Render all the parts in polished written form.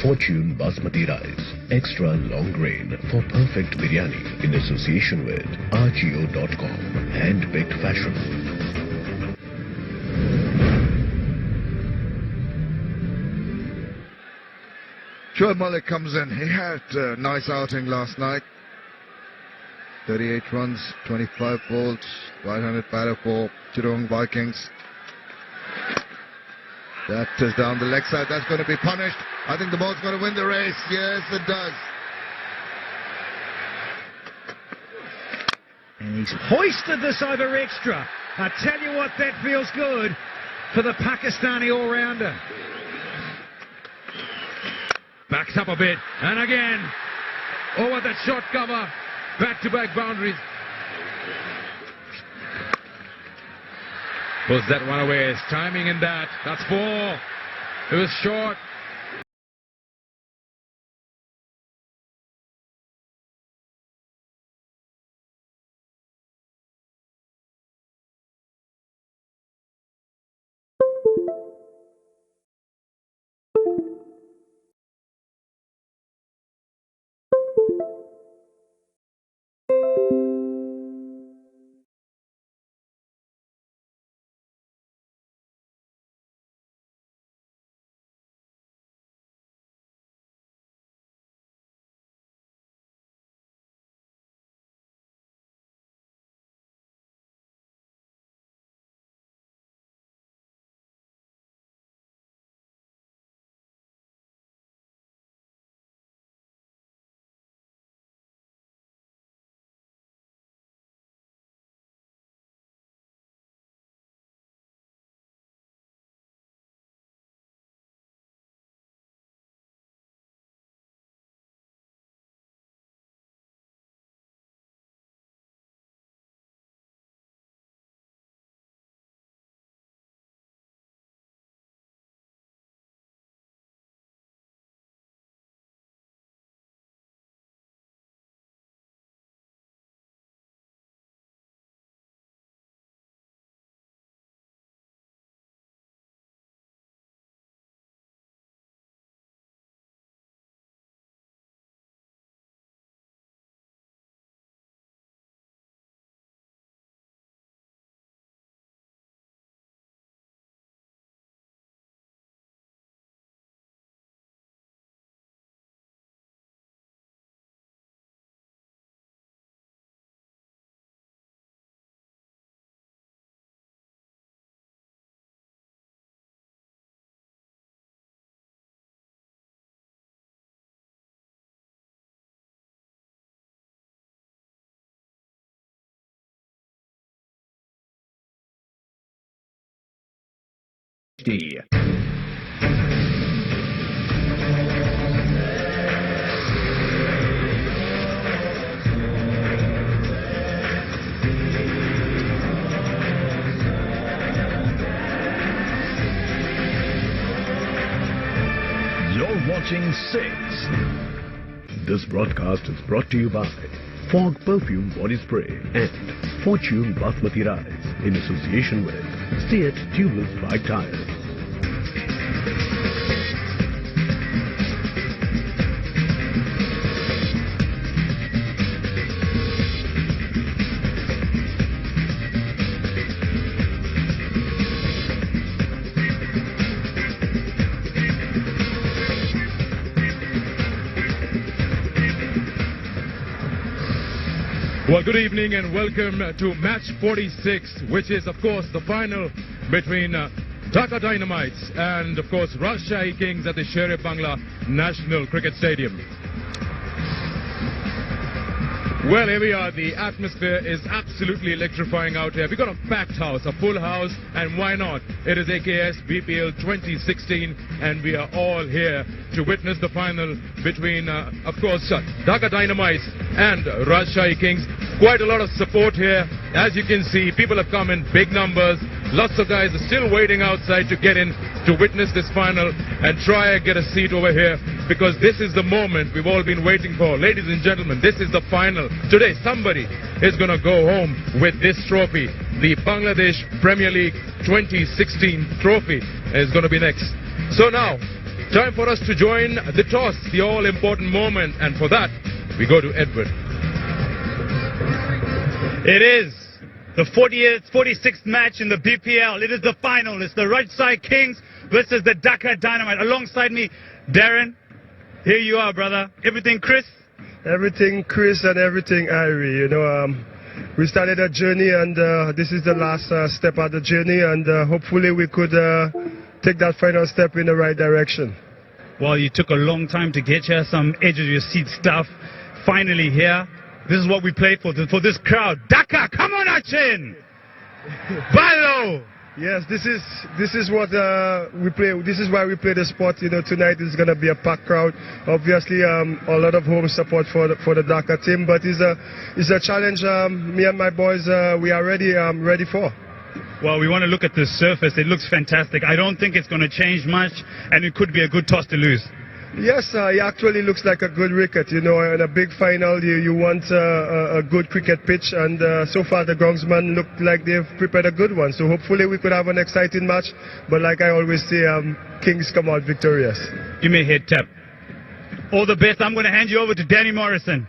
Fortune Basmati Rice, extra long grain for perfect biryani in association with RGO.com, hand-picked fashion. Shoaib Malik comes in. He had a nice outing last night. 38 runs, 25 balls, right-handed batter for Chirong Vikings. That is down the leg side. That's going to be punished. I think the ball's going to win the race. Yes, it does. And he's hoisted this over extra. I tell you what, that feels good for the Pakistani all-rounder. Backs up a bit, and again, over that short cover, back-to-back boundaries. Pulls that one away, his timing in that, that's 4. It was short. You're watching 6. This broadcast is brought to you by Fog Perfume Body Spray and Fortune Basmati Rice in association with Seat Tubeless Bike Tires. Well, good evening and welcome to match 46, which is, of course, the final between Dhaka Dynamites and, of course, Rajshahi Kings at the Sher-e-Bangla National Cricket Stadium. Well, here we are. The atmosphere is absolutely electrifying out here. We've got a packed house, a full house, and why not? It is AKS BPL 2016, and we are all here to witness the final between, of course, Dhaka Dynamites and Rajshahi Kings. Quite a lot of support here. As you can see, people have come in big numbers. Lots of guys are still waiting outside to get in to witness this final and try and get a seat over here, because this is the moment we've all been waiting for. Ladies and gentlemen, this is the final. Today, somebody is going to go home with this trophy. The Bangladesh Premier League 2016 trophy is going to be next. So now, Time for us to join the toss, the all-important moment. And for that, we go to Edward. It is the 46th match in the BPL. It is the final. It's the Rajshahi Kings versus the Dhaka Dynamites. Alongside me, Darren. Here you are, brother. Everything, Chris? Everything, Chris, and everything, Irie. You know, we started a journey, and this is the last step of the journey, and hopefully we could take that final step in the right direction. Well, you took a long time to get here, some edge of your seat stuff. Finally here. This is what we played for this crowd. Dhaka, come on, Achin! Balo! Yes, this is what we play. This is why we play the sport. You know, tonight is going to be a packed crowd. Obviously, a lot of home support for the Dhaka team, but it's a challenge. Me and my boys, we are ready for. Well, we want to look at the surface. It looks fantastic. I don't think it's going to change much, and it could be a good toss to lose. Yes, it actually looks like a good wicket. You know, in a big final, you want a good cricket pitch, and so far the groundsmen look like they've prepared a good one. So hopefully we could have an exciting match. But like I always say, Kings come out victorious. Give me a head tap. All the best. I'm going to hand you over to Danny Morrison.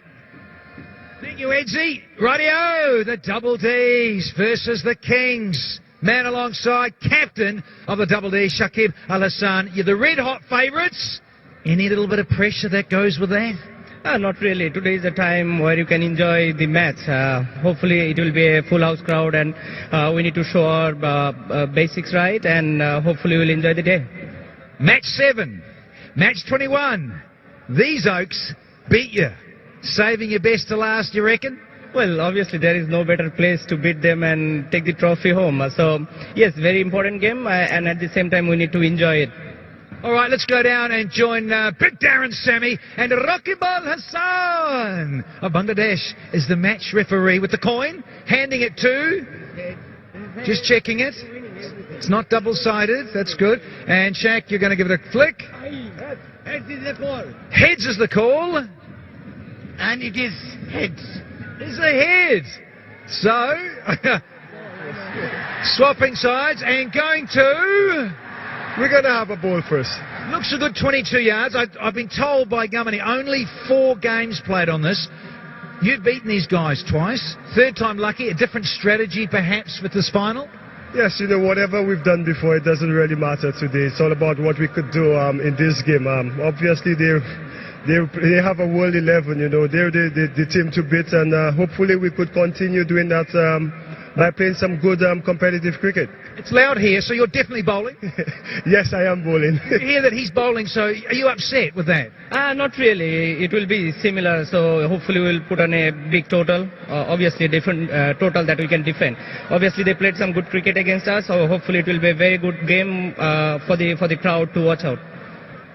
Thank you, Edgy. Rightio, the Double Ds versus the Kings. Man alongside captain of the Double D, Shakib Al-Hassan. You're the red-hot favourites. Any little bit of pressure that goes with that? Not really. Today is a time where you can enjoy the match. Hopefully it will be a full house crowd, and we need to show our basics right, and hopefully we'll enjoy the day. Match 7. Match 21. These Oaks beat you. Saving your best to last, you reckon? Well, obviously there is no better place to beat them and take the trophy home. So, yes, very important game, and at the same time we need to enjoy it. All right, let's go down and join Big Darren Sammy and Raqib Al-Hassan of Bangladesh is the match referee with the coin, handing it to, just checking it. It's not double-sided, that's good. And Shaq, you're going to give it a flick. Heads is the call. Heads is the call. And it is heads. It's a head. So, swapping sides and going to... We're going to have a ball first. Looks a good 22 yards. I've been told by Gumany only 4 games played on this. You've beaten these guys twice. Third time lucky. A different strategy perhaps with this final? Yes, you know, whatever we've done before, it doesn't really matter today. It's all about what we could do in this game. Obviously, they have a world 11, you know. They're the team to beat, and hopefully we could continue doing that by playing some good competitive cricket. It's loud here, so you're definitely bowling? Yes, I am bowling. You hear that he's bowling, so are you upset with that? Not really. It will be similar, so hopefully we'll put on a big total. Obviously a different total that we can defend. Obviously they played some good cricket against us, so hopefully it will be a very good game for the crowd to watch out.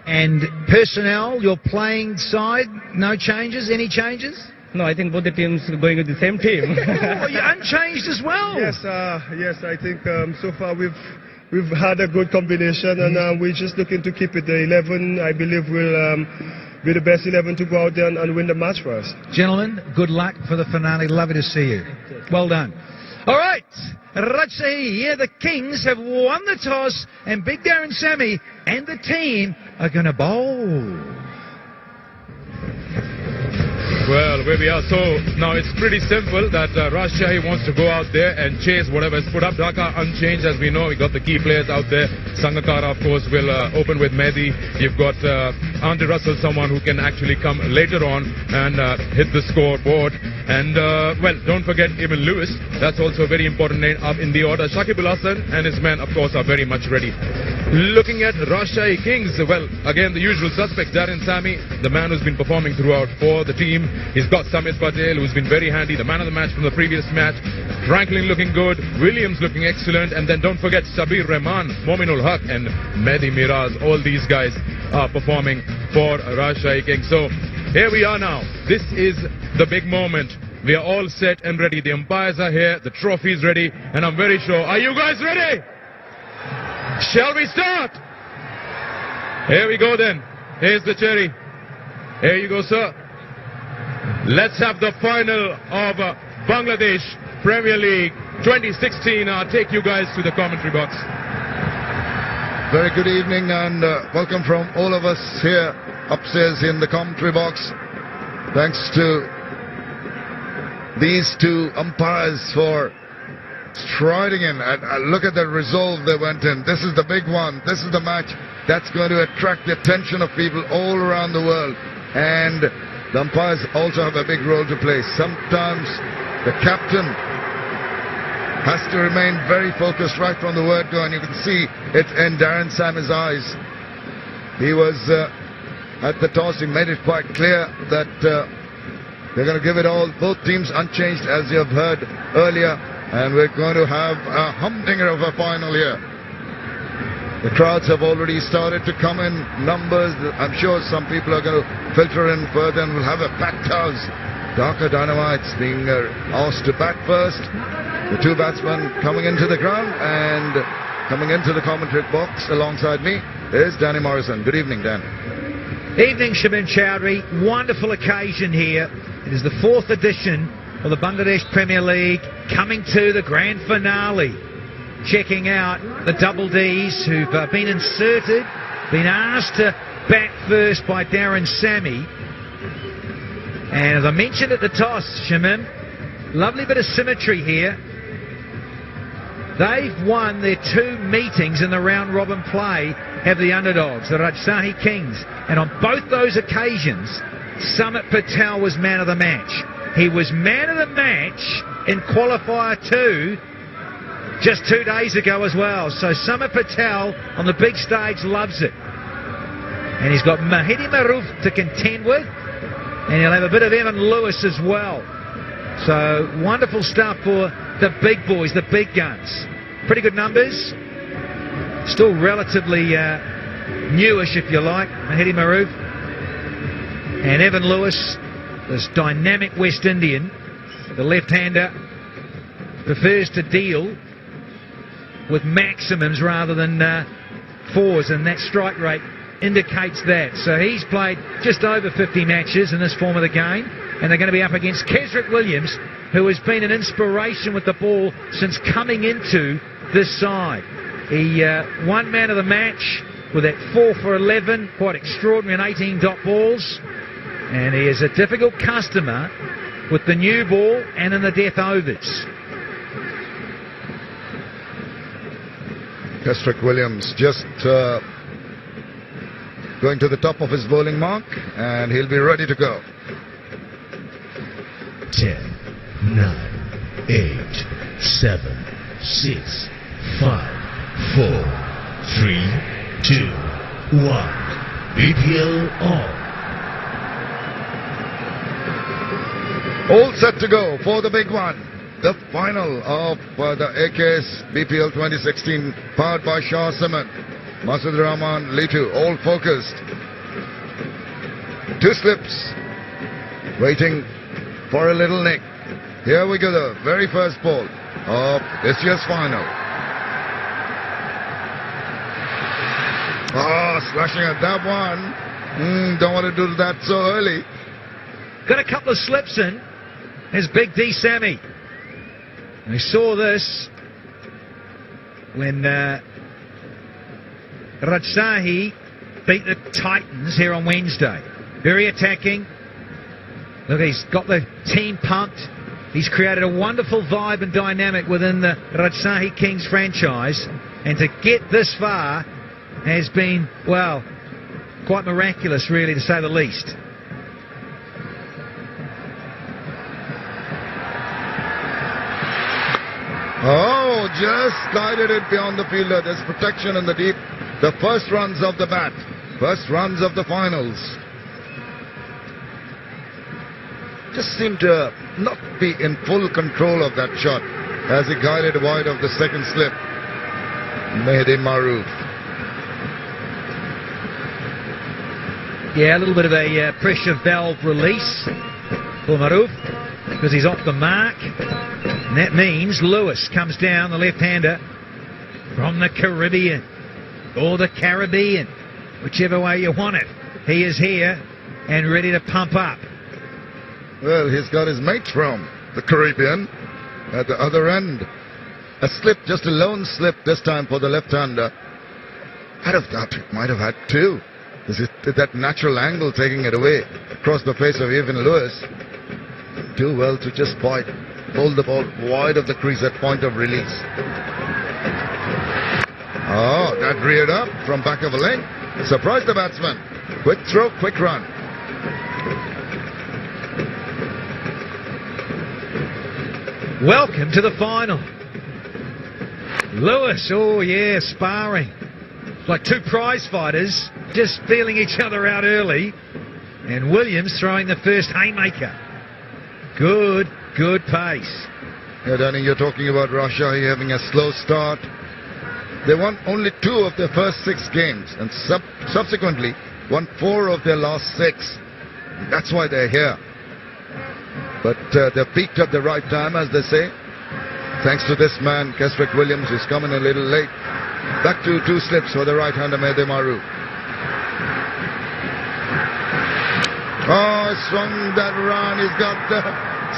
And personnel, your playing side, no changes? Any changes? No, I think both the teams are going with the same team. Oh, you're unchanged as well. Yes, I think so far we've had a good combination, and we're just looking to keep it. The 11, I believe, will be the best 11 to go out there and win the match for us. Gentlemen, good luck for the finale. Lovely to see you. Well done. All right, Rajshahi, yeah, the Kings have won the toss, and Big Darren Sammy and the team are going to bowl. Well, where we are, so now it's pretty simple that Rajshahi wants to go out there and chase whatever is put up. Dhaka unchanged, as we know. We got the key players out there. Sangakkara, of course, will open with Mehdi. You've got Andre Russell, someone who can actually come later on and hit the scoreboard. And, well, don't forget Ibn Lewis. That's also a very important name up in the order. Shakib Al-Hassan and his men, of course, are very much ready. Looking at Rajshahi Kings, well, again, the usual suspects. Darren Sammy, the man who's been performing throughout for the team. He's got Samit Patel, who's been very handy, the man of the match from the previous match. Franklin looking good, Williams looking excellent, and then don't forget Sabir Rahman, Mominul Haq, and Mehdi Miraz. All these guys are performing for Rajshahi Kings. So here we are now. This is the big moment. We are all set and ready. The umpires are here, the trophy is ready, and I'm very sure. Are you guys ready? Shall we start? Here we go then. Here's the cherry. Here you go, sir. Let's have the final of Bangladesh Premier League 2016. I'll take you guys to the commentary box. Very good evening and welcome from all of us here upstairs in the commentary box. Thanks to these two umpires for striding in. And look at the resolve they went in. This is the big one. This is the match that's going to attract the attention of people all around the world. And the umpires also have a big role to play. Sometimes the captain has to remain very focused right from the word go, and you can see it in Darren Sammy's eyes. He was at the toss. He made it quite clear that they're going to give it all, both teams unchanged, as you have heard earlier, and we're going to have a humdinger of a final here. The crowds have already started to come in numbers. I'm sure some people are going to filter in further, and we'll have a packed house. Dhaka Dynamites being asked to bat first. The two batsmen coming into the ground, and coming into the commentary box alongside me is Danny Morrison. Good evening, Dan. Evening, Shamin Chowdhury. Wonderful occasion here. It is the 4th edition of the Bangladesh Premier League, coming to the grand finale. Checking out the Double Ds who've been inserted, been asked to bat first by Darren Sammy. And as I mentioned at the toss, Shamin, lovely bit of symmetry here. They've won their 2 meetings in the round-robin play, have the underdogs, the Rajshahi Kings. And on both those occasions, Samit Patel was man of the match. He was man of the match in qualifier 2 just 2 days ago as well. So Samit Patel on the big stage loves it. And he's got Mahidi Maroof to contend with, and he'll have a bit of Evan Lewis as well. So wonderful stuff for the big boys, the big guns. Pretty good numbers. Still relatively newish, if you like, Mahidi Maroof. And Evan Lewis, this dynamic West Indian, the left-hander, prefers to deal with maximums rather than 4s, and that strike rate indicates that. So he's played just over 50 matches in this form of the game, and they're going to be up against Kesrick Williams, who has been an inspiration with the ball since coming into this side. He won man of the match with that 4 for 11, quite extraordinary, and 18 dot balls. And he is a difficult customer with the new ball and in the death overs. Kesrick Williams just going to the top of his bowling mark, and he'll be ready to go. 10, 9, 8, 7, 6, 5, 4, 3, 2, 1. BPL on. All set to go for the big one. The final of the AKS BPL 2016, powered by Shah Cement. Masud Rahman, Litu, all focused. 2 slips, waiting for a little nick. Here we go, the very first ball of this year's final. Slashing at that one. Don't want to do that so early. Got a couple of slips in. There's Big D Sammy. We saw this when Rajshahi beat the Titans here on Wednesday. Very attacking. Look, he's got the team pumped. He's created a wonderful vibe and dynamic within the Rajshahi Kings franchise. And to get this far has been, well, quite miraculous, really, to say the least. Oh, just guided it beyond the fielder. There's protection in the deep. The first runs of the bat. First runs of the finals. Just seemed to not be in full control of that shot as he guided wide of the second slip. Mahidi Maroof. Yeah, a little bit of a pressure valve release for Maroof because he's off the mark. And that means Lewis comes down, the left-hander, from the Caribbean, or the Caribbean, whichever way you want it. He is here and ready to pump up. Well, he's got his mates from the Caribbean at the other end. A slip, just a lone slip this time for the left-hander. might have had two. Is it that natural angle taking it away across the face of Evan Lewis? Too well to just hold the ball wide of the crease at point of release. Oh, that reared up from back of a leg. Surprised the batsman. Quick throw, quick run. Welcome to the final. Lewis, oh yeah, sparring. Like two prize fighters, just feeling each other out early. And Williams throwing the first haymaker. Good pace. Yeah, Danny, you're talking about Rajshahi having a slow start. They won only 2 of their first 6 games and subsequently won 4 of their last 6. That's why they're here. But they peaked at the right time, as they say. Thanks to this man, Keswick Williams, who's coming a little late. Back to 2 slips for the right-hander Mehdi Maru. Oh, swung that run. He's got the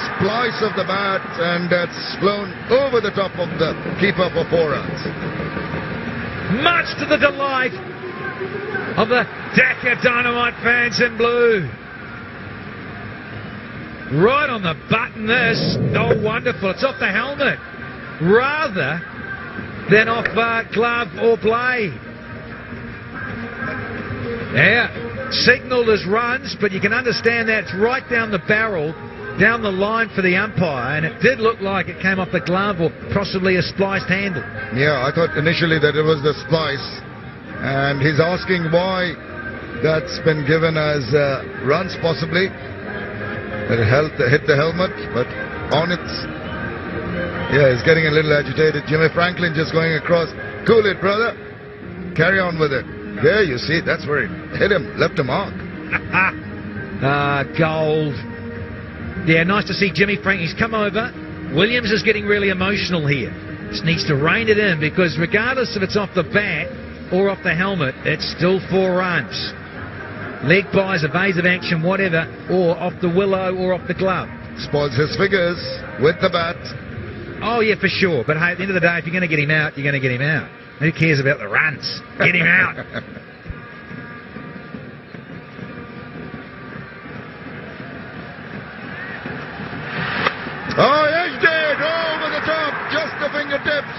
splice of the bat, and that's flown over the top of the keeper for 4 runs. Much to the delight of the Dhaka Dynamite fans in blue. Right on the button, this. Oh, wonderful. It's off the helmet rather than off glove or blade. Yeah, signalled as runs, but you can understand that's right down the barrel, down the line for the umpire, and it did look like it came off the glove or possibly a spliced handle. Yeah, I thought initially that it was the splice, and he's asking why that's been given as runs possibly. It hit the helmet, but on it. Yeah, he's getting a little agitated. Jimmy Franklin just going across. Cool it, brother. Carry on with it. There, you see, that's where it hit him, left a mark. Gold. Yeah, nice to see Jimmy Franklin. He's come over. Williams is getting really emotional here. Just needs to rein it in because regardless if it's off the bat or off the helmet, it's still 4 runs. Leg buys, evasive action, whatever, or off the willow or off the glove. Spoils his figures with the bat. Oh, yeah, for sure. But hey, at the end of the day, if you're going to get him out, you're going to get him out. Who cares about the runs? Get him out. Oh, he's dead. Over the top. Just the fingertips.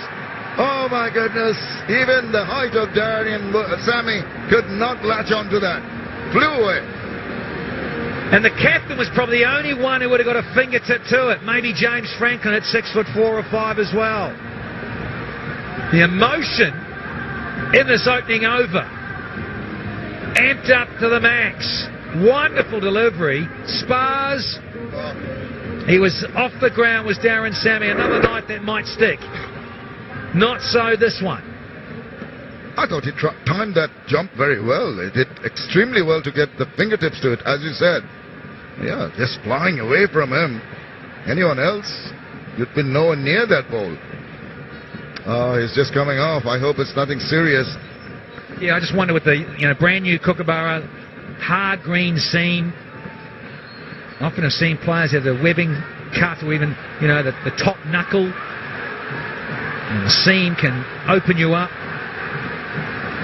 Oh, my goodness. Even the height of Darian Sammy could not latch onto that. Flew away. And the captain was probably the only one who would have got a fingertip to it. Maybe James Franklin at 6'4" or 5 as well. The emotion in this opening over amped up to the max. Wonderful delivery. Spars. He was off the ground, was Darren Sammy. Another night that might stick. Not so this one. I thought he timed that jump very well. It did extremely well to get the fingertips to it, as you said. Yeah, just flying away from him. Anyone else, you'd been nowhere near that ball. Oh, he's just coming off. I hope it's nothing serious. Yeah, I just wonder with the brand new Kookaburra hard green seam. Often I've seen players have the webbing cut or even the top knuckle. And the seam can open you up.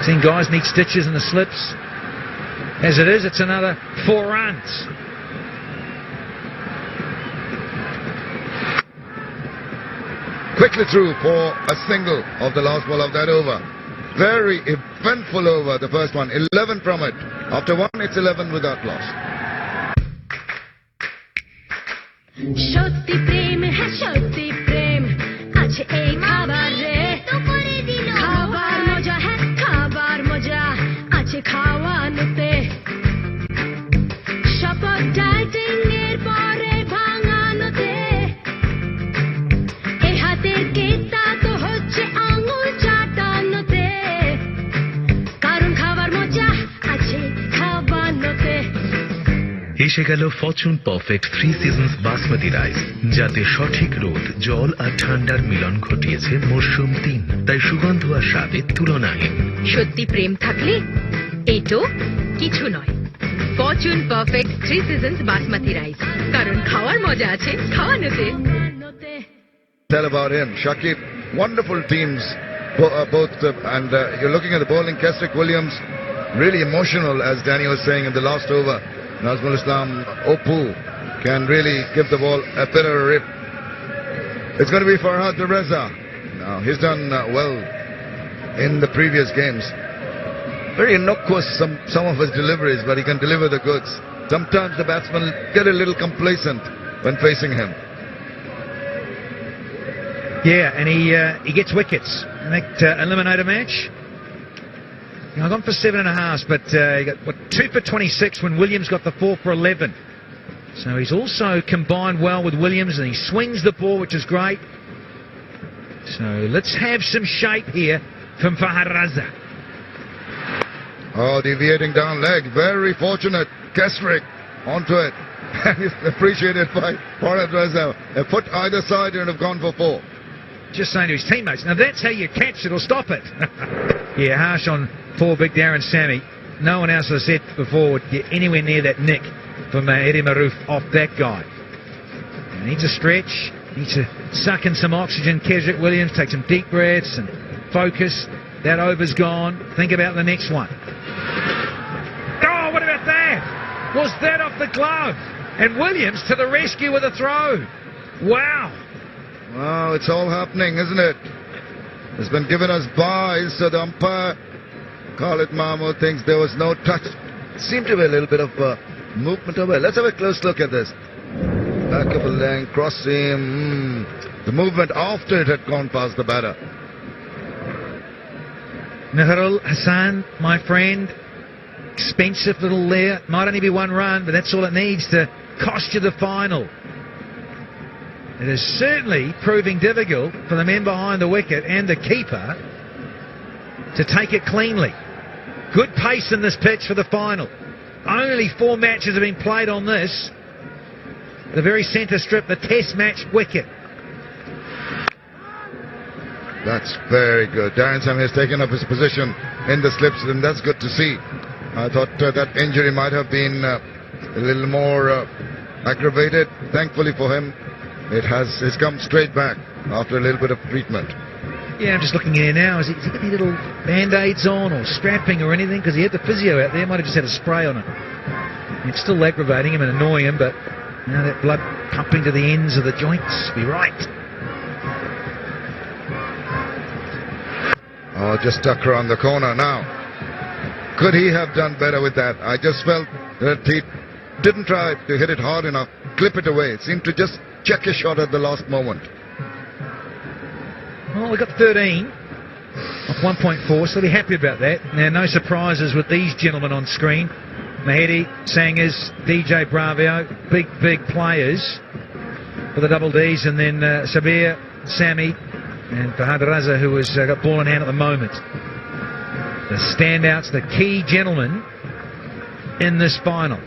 Seen guys need stitches in the slips. As it is, it's another 4 runs. Quickly through for a single of the last ball of that over. Very eventful over, the first one. 11 from it. After 1, it's 11 without loss. সত্যি প্রেম হ্যাঁ সত্যি প্রেম আছে এই খাবারে খাবার মজা হ্যাঁ খাবার মজা আছে খাওয়ানোতে শপথ ডাইটিং এর পরে ভাঙানোতে এই হাতের কেতা তো হচ্ছে আঙুল চাটানোতে কারণ খাবার মজা আছে খাওয়ানোতে এসে গেল Fortune perfect 3 seasons basmati rice, যাতে সঠিক রোদ, জল আর ঠান্ডার মিলন ঘটিয়েছে মরশুম 3, তাই সুগন্ধ আর স্বাদে তুলনাহীন। সত্যি প্রেম থাকলে এই তো কিছু নয়। Fortune perfect 3 seasons basmati rice, কারণ খাওয়ার মজা আছে খাওয়ানোতে। Tell about him, Shakib. Wonderful teams you're looking at the bowling. Keswick Williams, really emotional, as Danny was saying in the last over. Nazmul Islam Opu can really give the ball a bit of a rip. It's going to be Farhad Reza. Now, he's done well in the previous games. Very innocuous some of his deliveries, but he can deliver the goods. Sometimes the batsmen get a little complacent when facing him. Yeah, and he gets wickets in that eliminator match. You know, I've gone for 7.5, but he got 2 for 26 when Williams got the 4 for 11. So he's also combined well with Williams, and he swings the ball, which is great. So let's have some shape here from Farhad Raza. Oh, deviating down leg. Very fortunate. Keswick onto it. And it's appreciated by Farhad Raza. A foot either side and have gone for 4. Just saying to his teammates, now that's how you catch it or stop it. Yeah, harsh on poor big Darren Sammy. No one else, as I said before, would get anywhere near that nick from Eddie Maroof off that guy. He needs a stretch, needs to suck in some oxygen. Keswick Williams, take some deep breaths and focus. That over's gone. Think about the next one. Oh, what about that? Was that off the glove? And Williams to the rescue with a throw. Wow. Wow, it's all happening, isn't it? It's been given us buys, so the umpire, Khalid Mahmood, thinks there was no touch. It seemed to be a little bit of movement over. Let's have a close look at this. Back of a length, crossing. The movement after it had gone past the batter. Naharul Hassan, my friend, expensive little layer. Might only be 1 run, but that's all it needs to cost you the final. It is certainly proving difficult for the men behind the wicket and the keeper to take it cleanly. Good pace in this pitch for the final. Only 4 matches have been played on this. The very centre strip, the test match wicket. That's very good. Darren Sam has taken up his position in the slips, and that's good to see. I thought that injury might have been a little more aggravated. Thankfully for him, it's come straight back after a little bit of treatment. Yeah, I'm just looking here now. Has he got any little band-aids on or strapping or anything? Because he had the physio out there. Might have just had a spray on it. It's still aggravating him and annoying him, but now that blood pumping to the ends of the joints, be right. Oh, just stuck around the corner now. Could he have done better with that? I just felt that he didn't try to hit it hard enough, clip it away. It seemed to just check a shot at the last moment. Well, we got 13 off 1.4, so we'll be happy about that. Now, no surprises with these gentlemen on screen. Mahedi, Sangers, DJ Bravio, big players for the double Ds, and then Sabir, Sammy, and Farhad Raza, who has got ball in hand at the moment. The standouts, the key gentlemen in this final.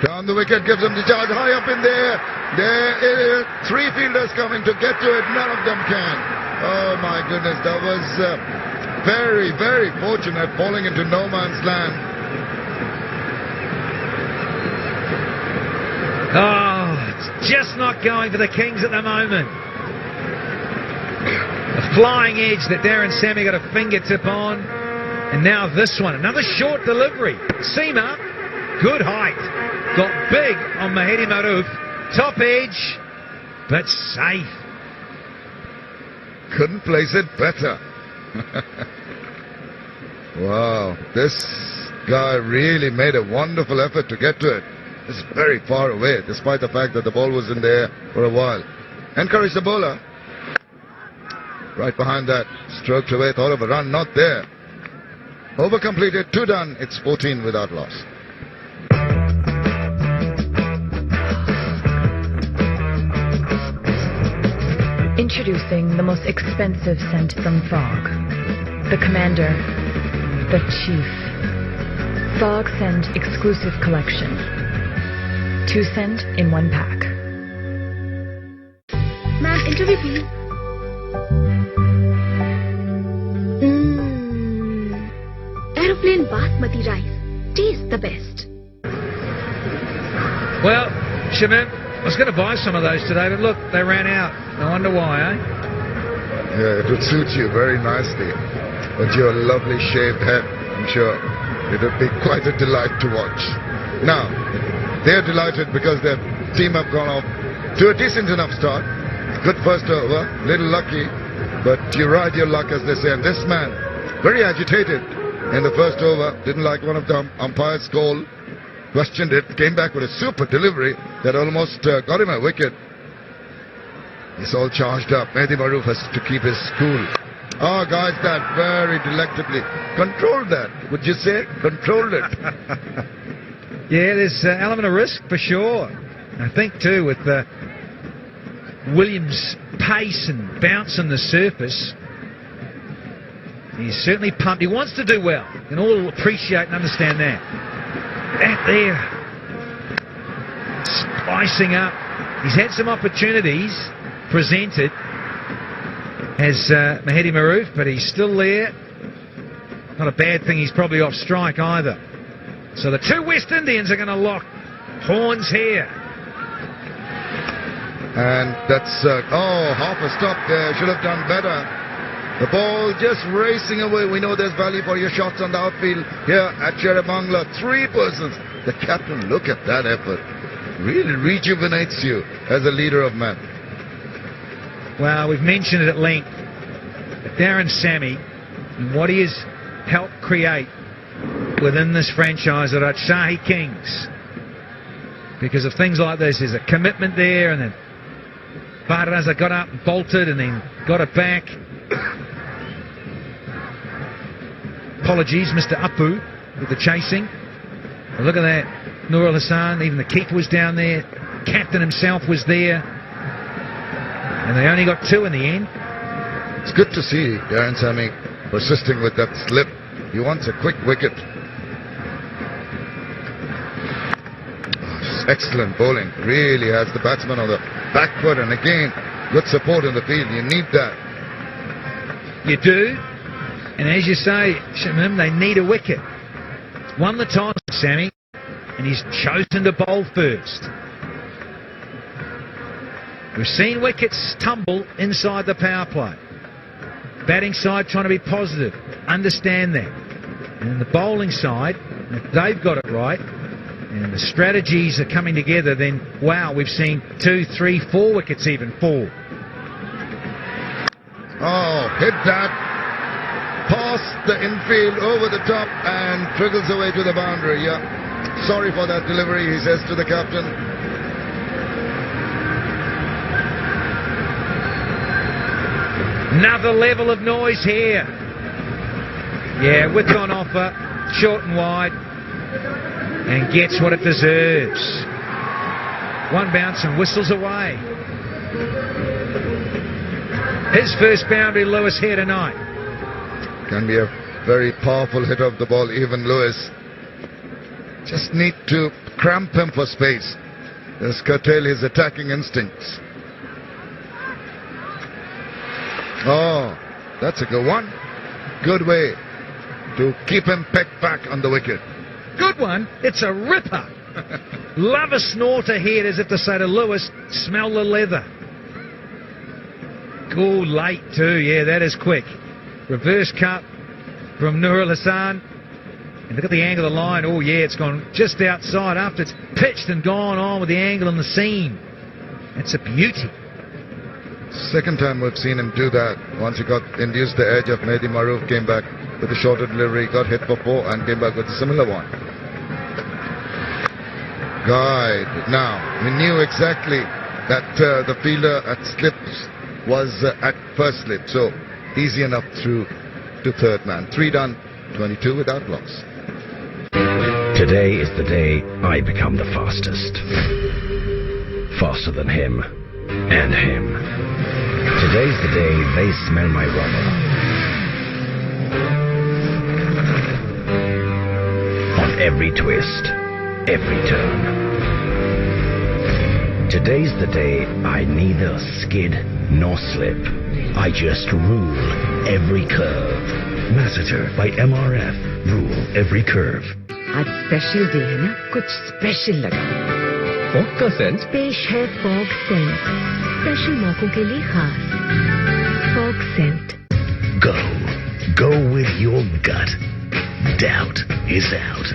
Down the wicket, gives him the charge high up in there. There is 3 fielders coming to get to it. None of them can. Oh my goodness, that was very, very fortunate, falling into no man's land. Oh, it's just not going for the Kings at the moment. A flying edge that Darren Sammy got a fingertip on. And now this one, another short delivery. Seamer, good height. Got big on Mahedi Maroof. Top edge, but safe. Couldn't place it better. Wow, this guy really made a wonderful effort to get to it. It's very far away, despite the fact that the ball was in there for a while. Encouraged the bowler. Right behind that, stroked away, thought of a run, not there. Over completed, 2 done. It's 14 without loss. Introducing the most expensive scent from Fog. The Commander, the Chief. Fog Scent Exclusive Collection. 2 scent in 1 pack. Ma'am, interview please. Aeroplane basmati rice. Taste the best. Well, Shamim, I was going to buy some of those today, but look, they ran out. No wonder why, eh? Yeah, it would suit you very nicely. But your lovely shaved head, I'm sure it would be quite a delight to watch. Now, they're delighted because their team have gone off to a decent enough start. Good first over, little lucky, but you ride your luck, as they say. And this man, very agitated in the first over, didn't like one of the umpires' call, questioned it, came back with a super delivery that almost got him a wicket. He's all charged up. Mehdi Maroof has to keep his cool. Oh, guys, that very delectably. Controlled that, would you say? Controlled it. Yeah, there's an element of risk for sure. I think, too, with Williams' pace and bounce on the surface, he's certainly pumped. He wants to do well. You can all appreciate and understand that. That there, spicing up. He's had some opportunities presented as Mehdi Maroof, but he's still there. Not a bad thing, he's probably off strike either. So the two West Indians are going to lock horns here. And that's, half a stop there. Should have done better. The ball just racing away. We know there's value for your shots on the outfield here at Cheribangla. 3 persons. The captain, look at that effort. Really rejuvenates you as a leader of men. Well, we've mentioned it at length. Darren Sammy and what he has helped create within this franchise, the Rajshahi Kings. Because of things like this, there's a commitment there, and then Bharadwaj got up and bolted and then got it back. Apologies, Mr. Apu, with the chasing. But look at that. Nur Al Hassan, even the keeper was down there. Captain himself was there. And they only got 2 in the end. It's good to see Darren Sammy persisting with that slip. He wants a quick wicket. Excellent bowling. Really has the batsman on the back foot, and again, good support in the field. You need that. You do. And as you say, Shamim, they need a wicket. Won the toss, Sammy, and he's chosen to bowl first. We've seen wickets tumble inside the power play. Batting side trying to be positive. Understand that. And the bowling side, if they've got it right, and the strategies are coming together, then, wow, we've seen 2, 3, 4 wickets even fall. Oh, hit that. Past the infield, over the top, and trickles away to the boundary. Yeah. Sorry for that delivery, he says to the captain. Another level of noise here. Yeah, width on offer, short and wide, and gets what it deserves. One bounce and whistles away. His first boundary, Lewis, here tonight. Can be a very powerful hit of the ball, even Lewis. Just need to cramp him for space. Just curtail his attacking instincts. Oh, that's a good one. Good way to keep him pegged back on the wicket. Good one. It's a ripper. Love a snorter here, as if to say to Lewis, smell the leather. Cool, late too. Yeah, that is quick. Reverse cut from Nur Al Hassan. And look at the angle of the line. Oh, yeah, it's gone just outside after it's pitched and gone on with the angle and the seam. It's a beauty. Second time we've seen him do that. Once he got induced the edge of Mehdi Maroof, came back with a shorter delivery, got hit for 4 and came back with a similar one. Guide. Now, we knew exactly that the fielder at slips was at first slip, so easy enough through to third man. 3 done, 22 without loss. Today is the day I become the fastest. Faster than him and him. Today's the day they smell my rubber. On every twist, every turn. Today's the day I neither skid nor slip. I just rule every curve. Masseter by MRF. Rule every curve. आज special day है ना, कुछ special लगा। Fog का sense पेश है fog sense, special मौकों के लिए खास। Fog scent. Go with your gut. Doubt is out.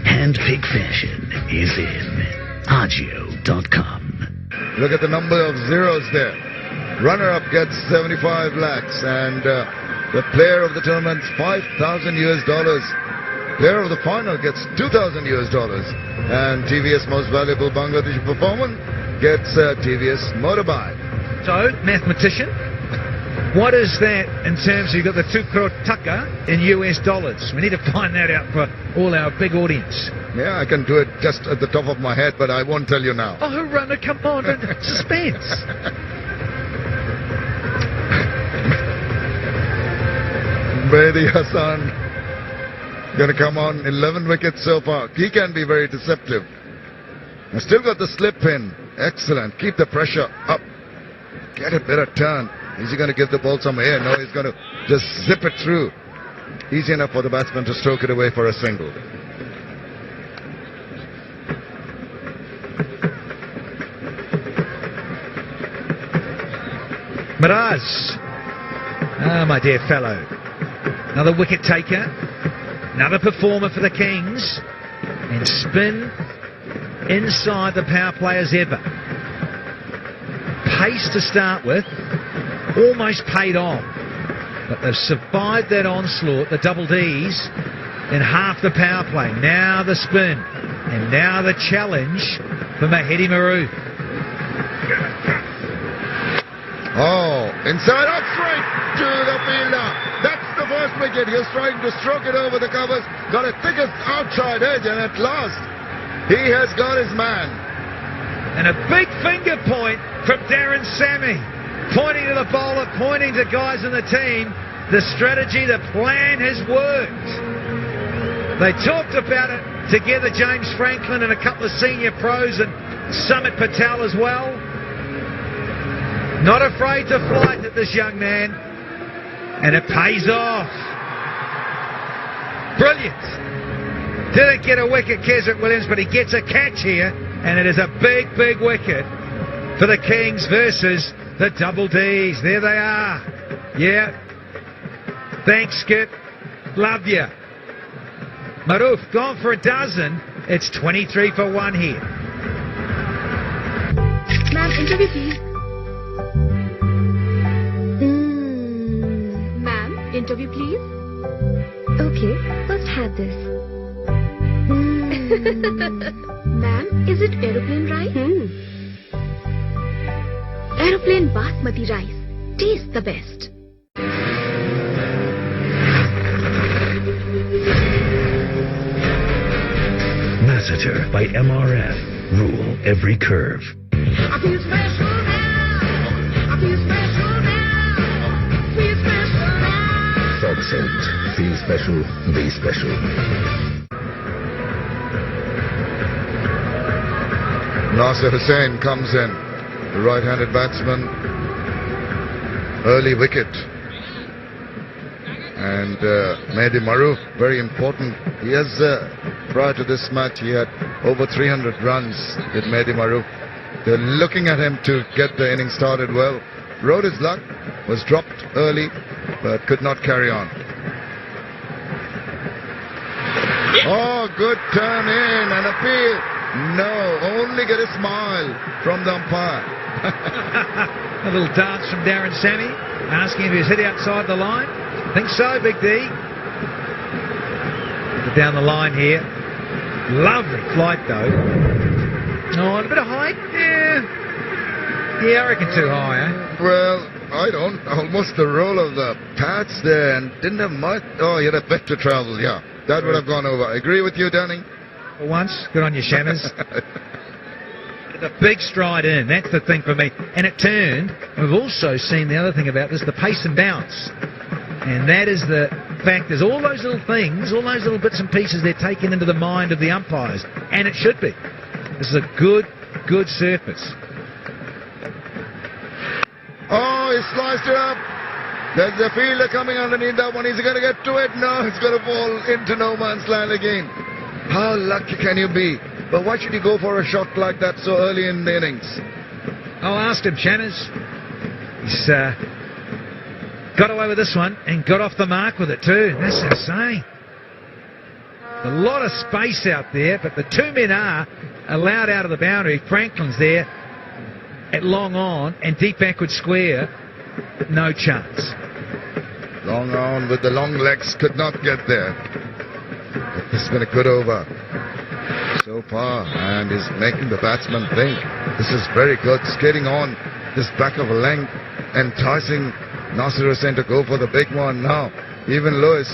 Handpick fashion is in. Agio.com. Look at the number of zeros there. Runner-up gets 75 lakhs and the player of the tournament $5,000 US. Player of the final gets $2,000 US. And TVS Most Valuable Bangladeshi Performance gets TVS motorbike. So, mathematician, what is that in terms of, you've got the 2 crore taka in US dollars? We need to find that out for all our big audience. Yeah, I can do it just at the top of my head, but I won't tell you now. Oh, runner, come on, suspense. Mehdi Hassan going to come on, 11 wickets so far. He can be very deceptive. And still got the slip in. Excellent. Keep the pressure up. Get a better turn. Is he going to give the ball some air? No, he's going to just zip it through. Easy enough for the batsman to stroke it away for a single. Miraz. Ah, my dear fellow. Another wicket taker. Another performer for the Kings. And spin inside the power play as ever. Pace to start with. Almost paid off. But they've survived that onslaught, the double Ds, in half the power play. Now the spin. And now the challenge for Mahedi Maroof. Oh, inside up straight to the fielder. That's the first wicket. He was trying to stroke it over the covers. Got a thickest outside edge, and at last he has got his man. And a big finger point from Darren Sammy, pointing to the bowler, pointing to guys in the team. The strategy, the plan has worked. They talked about it together, James Franklin and a couple of senior pros, and Sumit Patel as well. Not afraid to flight at this young man, and it pays off. Brilliant. Didn't get a wicket, Keswick Williams, but he gets a catch here, and it is a big, big wicket for the Kings versus the double Ds. There they are. Yeah. Thanks, Skip. Love you. Maroof gone for a dozen. It's 23 for 1 here. Ma'am, interview please. Ma'am, interview please. Okay, first have this. Ma'am, is it aeroplane rice? Aeroplane basmati rice. Taste the best. Masseter by MRF. Rule every curve. I feel special now. I feel special now. Feel special now. Fog scent. Feel special. Be special. Nasir Hussain comes in, the right-handed batsman. Early wicket. And Mahedi Maroof, very important. He has, prior to this match, he had over 300 runs with Mahedi Maroof. They're looking at him to get the innings started well. Rode his luck, was dropped early, but could not carry on. Oh, good turn in and appeal. No, only get a smile from the umpire. A little dance from Darren Sammy, asking if he's hit outside the line. I think so, Big D. Down the line here. Lovely flight, though. Oh, and a bit of height? Yeah, I reckon too high, eh? Well, I don't. Almost the roll of the pads there and didn't have much. Oh, he had a bit to travel, yeah. That would have gone over. I agree with you, Danny. For once, good on you, Shammers. The big stride in, that's the thing for me. And it turned. We've also seen the other thing about this, the pace and bounce. And that is the fact, there's all those little things, all those little bits and pieces they're taken into the mind of the umpires. And it should be. This is a good surface. Oh, he sliced it up. There's the fielder coming underneath that one. Is he going to get to it? No, it's going to fall into no man's land again. How lucky can you be? But why should you go for a shot like that so early in the innings? I'll ask him, Shanners. He's got away with this one and got off the mark with it too. That's insane. A lot of space out there, but the two men are allowed out of the boundary. Franklin's there at long on and deep backward square. No chance. Long on with the long legs, could not get there. But this has been a good over so far, and is making the batsman think. This is very good. Skating on this back of a length, enticing Nasir Hussain to go for the big one now. Even Lewis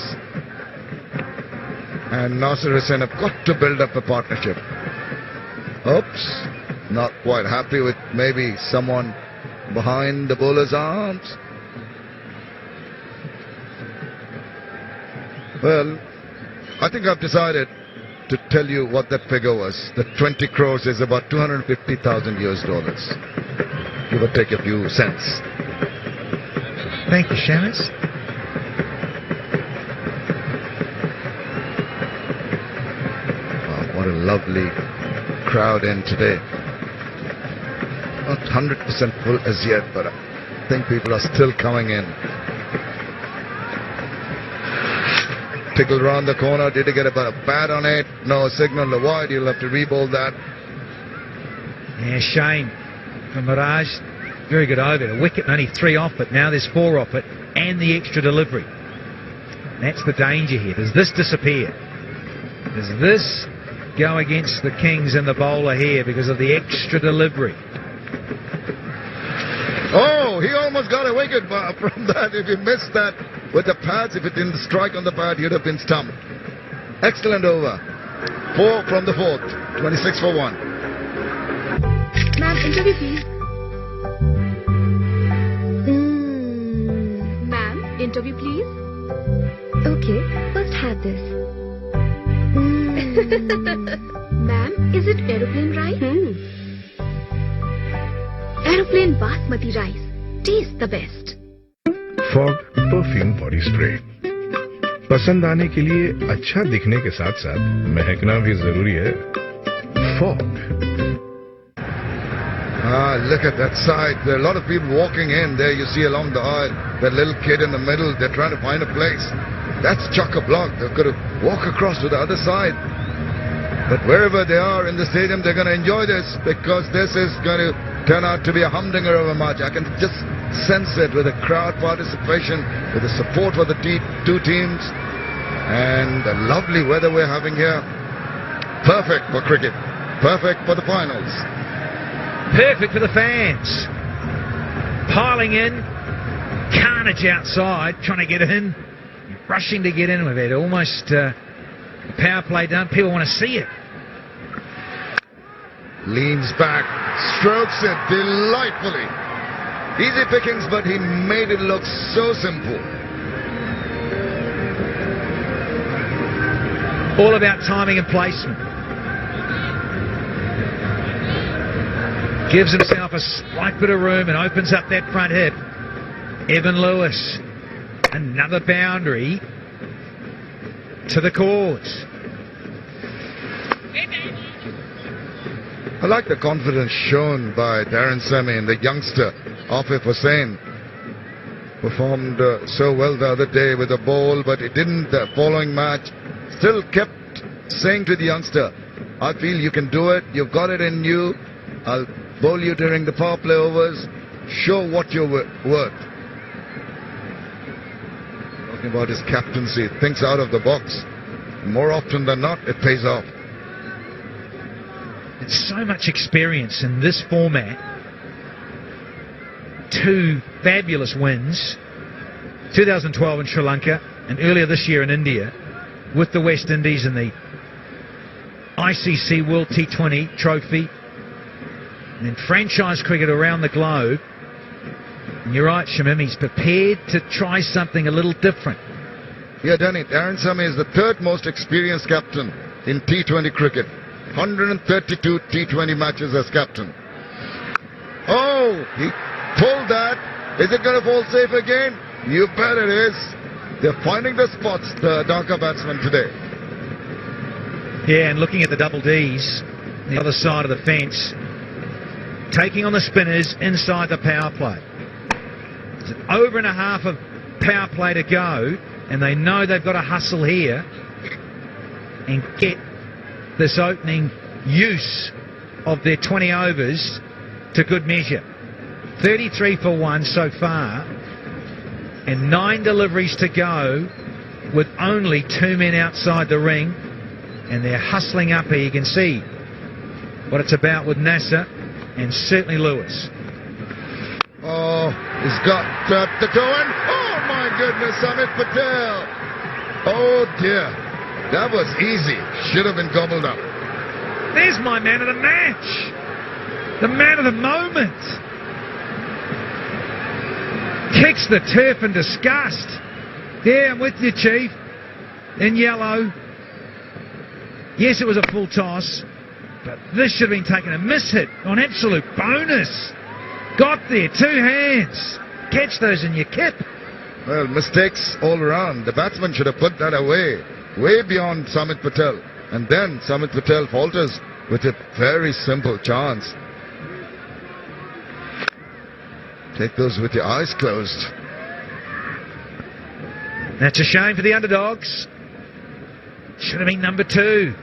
and Nasir Hussain have got to build up a partnership. Oops, not quite happy with maybe someone behind the bowler's arms. Well, I think I've decided to tell you what that figure was. The 20 crores is about $250,000 US. Give or take a few cents. Thank you, Shamus. Wow, what a lovely crowd in today. Not 100% full as yet, but I think people are still coming in. Tickled around the corner. Did he get about a bat on it? No, signal the wide. You'll have to re-bowl that. Yeah, shame for Mirage. Very good over. A wicket, only 3 off it. Now there's 4 off it. And the extra delivery. That's the danger here. Does this disappear? Does this go against the Kings and the bowler here because of the extra delivery? Oh, he almost got a wicket from that. If he missed that with the pads, if it didn't strike on the pad, he'd have been stumped. Excellent over. 4 from the 4th. 26 for 1. Ma'am, interview please. Ma'am, interview please. Okay, first have this. Ma'am, is it aeroplane rice? Aeroplane basmati rice. Taste the best. Fog perfume body spray पसंद आने के लिए अच्छा दिखने के साथ साथ महकना भी जरूरी है. Fog. Look at that side. There are a lot of people walking in there. You see along the aisle, that little kid in the middle. They're trying to find a place. That's chock-a-block. They've got to walk across to the other side. But wherever they are in the stadium, they're going to enjoy this, because this is going to turn out to be a humdinger of a match. I can just sense it with the crowd participation, with the support for the two teams, and the lovely weather we're having here. Perfect for cricket. Perfect for the finals. Perfect for the fans. Piling in. Carnage outside, trying to get in. Rushing to get in with it. Almost power play done. People want to see it. Leans back. Strokes it delightfully. Easy pickings, but he made it look so simple. All about timing and placement. Gives himself a slight bit of room and opens up that front hip. Evan Lewis. Another boundary to the cause. I like the confidence shown by Darren Semi and the youngster Afif Hussain. Performed so well the other day with the ball, but it didn't the following match. Still kept saying to the youngster, I feel you can do it. You've got it in you. I'll bowl you during the power play overs. Show what you're worth. Talking about his captaincy, thinks out of the box. More often than not, it pays off. It's so much experience in this format. 2 fabulous wins. 2012 in Sri Lanka and earlier this year in India with the West Indies in the ICC World T20 trophy. And in franchise cricket around the globe. And you're right, Shamim, he's prepared to try something a little different. Yeah, done it. Darren Sami is the 3rd most experienced captain in T20 cricket. 132 T20 matches as captain. Oh, he pulled that. Is it going to fall safe again? You bet it is. They're finding the spots, the Dhaka batsmen today. Yeah, and looking at the double Ds, the other side of the fence, taking on the spinners inside the power play. It's an over and a half of power play to go, and they know they've got to hustle here and get this opening use of their 20 overs to good measure. 33 for 1 so far, and 9 deliveries to go with only 2 men outside the ring, and they're hustling up here. You can see what it's about with Nasser and certainly Lewis. Oh, he's got the going. Oh my goodness, Amit Patel. Oh dear, that was easy. Should have been gobbled up. There's my man of the match, the man of the moment. Kicks the turf in disgust. Yeah, I'm with you, Chief. In yellow. Yes, it was a full toss, but this should have been taken a miss hit on absolute bonus. Got there, 2 hands. Catch those in your kip. Well, mistakes all around. The batsman should have put that away, way beyond Samit Patel. And then Samit Patel falters with a very simple chance. Take those with your eyes closed. That's a shame for the underdogs. Should have been number 2.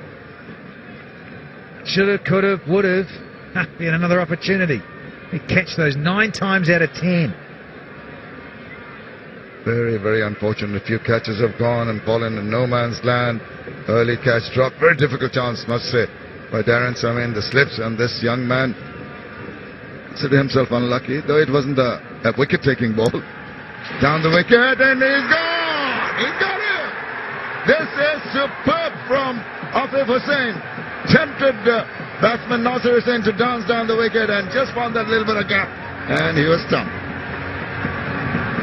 Should have, could have, would have. He had another opportunity. He catch those 9 times out of 10. Very, very unfortunate. A few catches have gone and fallen in no man's land. Early catch drop. Very difficult chance, must say, by Darren Samin. The slips, and this young man considered himself unlucky, though it wasn't a wicket-taking ball. Down the wicket, and he's gone! He got it! This is superb from Afif Hussain. Tempted batsman Nasir Hussain to dance down the wicket and just found that little bit of gap, and he was stumped.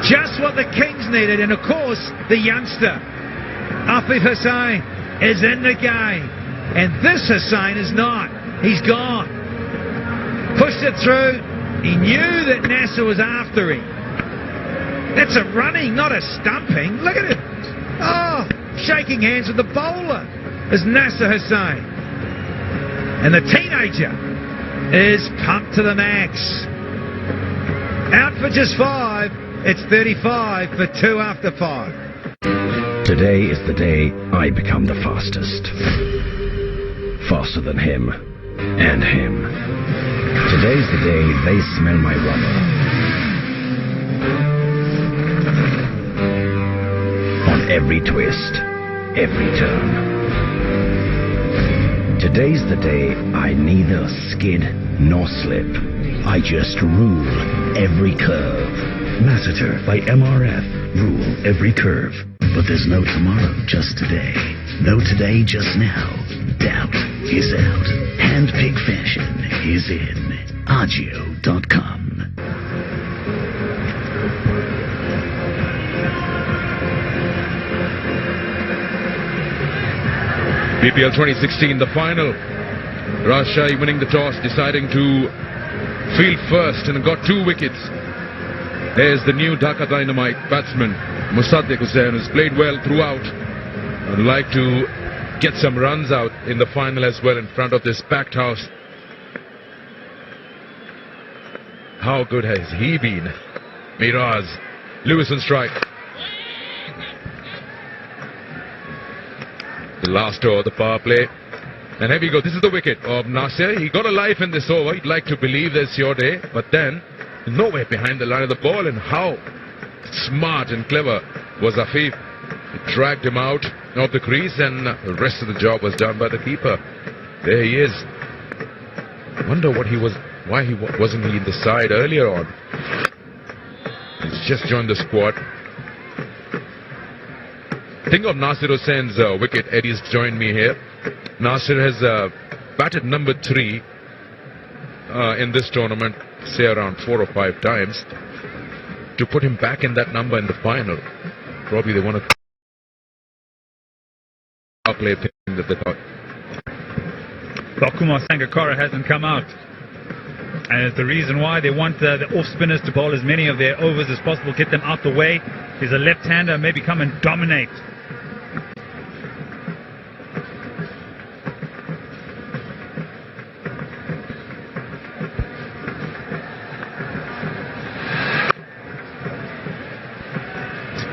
Just what the Kings needed, and of course the youngster Afif Hussain is in the game, and this Hussain is not. He's gone. Pushed it through. He knew that Nasser was after him. That's a running, not a stumping. Look at it. Oh, shaking hands with the bowler is Nasser Hussain. And the teenager is pumped to the max. Out for just 5. It's 35 for 2 after 5. Today is the day I become the fastest. Faster than him and him. Today's the day they smell my rubber. On every twist, every turn. Today's the day I neither skid nor slip. I just rule every curve. Masseter by MRF. Rule every curve. But there's no tomorrow, just today. No today, just now. Doubt is out. Handpick fashion is in. Agio.com. BPL 2016, the final. Rajshahi winning the toss, deciding to field first, and got 2 wickets. There's the new Dhaka Dynamite batsman, Musaddiq Hussain, who's played well throughout. Would like to get some runs out in the final as well in front of this packed house. How good has he been? Miraz, Lewis on strike. The last over, the power play. And here we go. This is the wicket of Nasir. He got a life in this over. You'd like to believe that's your day. But then, nowhere behind the line of the ball. And how smart and clever was Afif. He dragged him out of the crease, and the rest of the job was done by the keeper. There he is. Wonder what he was, why wasn't he in the side earlier on. He's just joined the squad. Think of Nasir Hussain's wicket. Eddie's joined me here. Nasir has batted number 3 in this tournament, say around 4 or 5 times. To put him back in that number in the final, probably they want to play thing that they thought. Well, Kumar Sangakkara hasn't come out. And it's the reason why they want the off-spinners to bowl as many of their overs as possible, get them out the way. He's a left-hander, maybe come and dominate.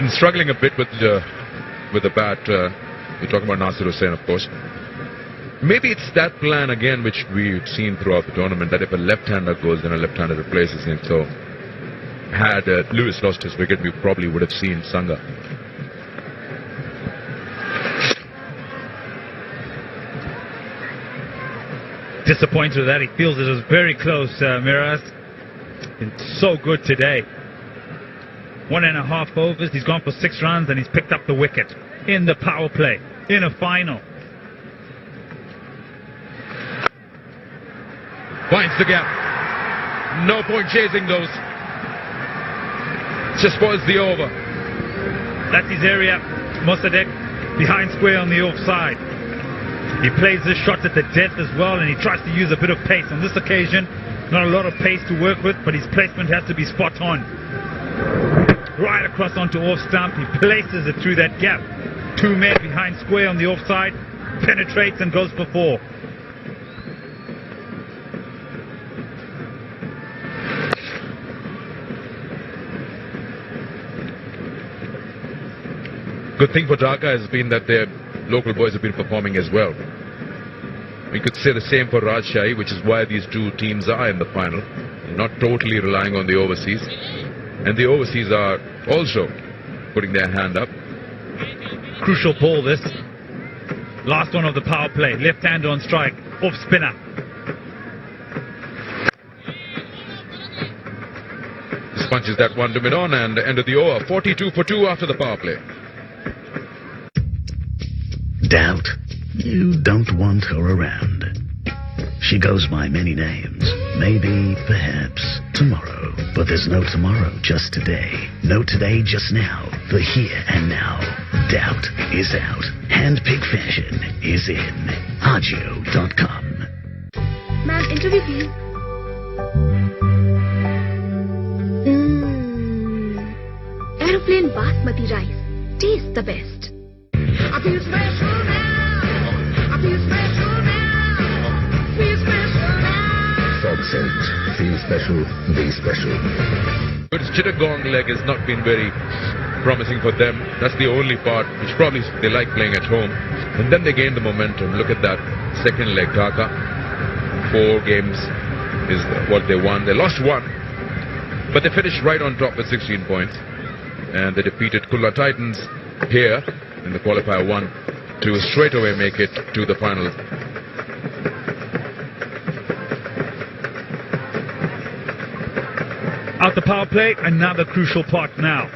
been struggling a bit with the bat. We're talking about Nasir Hussain, of course. Maybe it's that plan again which we've seen throughout the tournament, that if a left-hander goes, then a left-hander replaces him. So had Lewis lost his wicket, we probably would have seen Sangha. Disappointed with that. He feels it was very close, Miraz. It's so good today. 1.5 overs. He's gone for 6 runs and he's picked up the wicket in the power play in a final. Finds the gap. No point chasing those. Just spoils the over. That's his area. Mossadegh behind square on the offside. He plays this shot at the death as well, and he tries to use a bit of pace. On this occasion, not a lot of pace to work with, but his placement has to be spot on. Right across onto off stump. He places it through that gap. 2 men behind square on the offside. Penetrates and goes for 4. Good thing for Dhaka has been that their local boys have been performing as well. We could say the same for Rajshahi, which is why these two teams are in the final. Not totally relying on the overseas. And the overseas are also putting their hand up. Crucial ball this. Last one of the power play. Left-hander on strike. Off spinner. This punches that one to mid-on and end of the over. 42 for 2 after the power play. Doubt? You don't want her around. She goes by many names. Maybe, perhaps, tomorrow. But there's no tomorrow, just today. No today, just now. The here and now. Doubt is out. Handpick fashion is in. Agio.com. Ma'am, interview please. Aeroplane basmati rice. Taste the best. I feel special now. I feel special now. Feel special now. Fog scent. Feel special. Be special. But his Chittagong leg has not been very promising for them. That's the only part which probably they like playing at home. And then they gain the momentum. Look at that second leg, Dhaka. 4 games is what they won. They lost 1, but they finished right on top with 16 points. And they defeated Kulla Titans here in the qualifier 1 to straight away make it to the final. Out the power play, another crucial part now.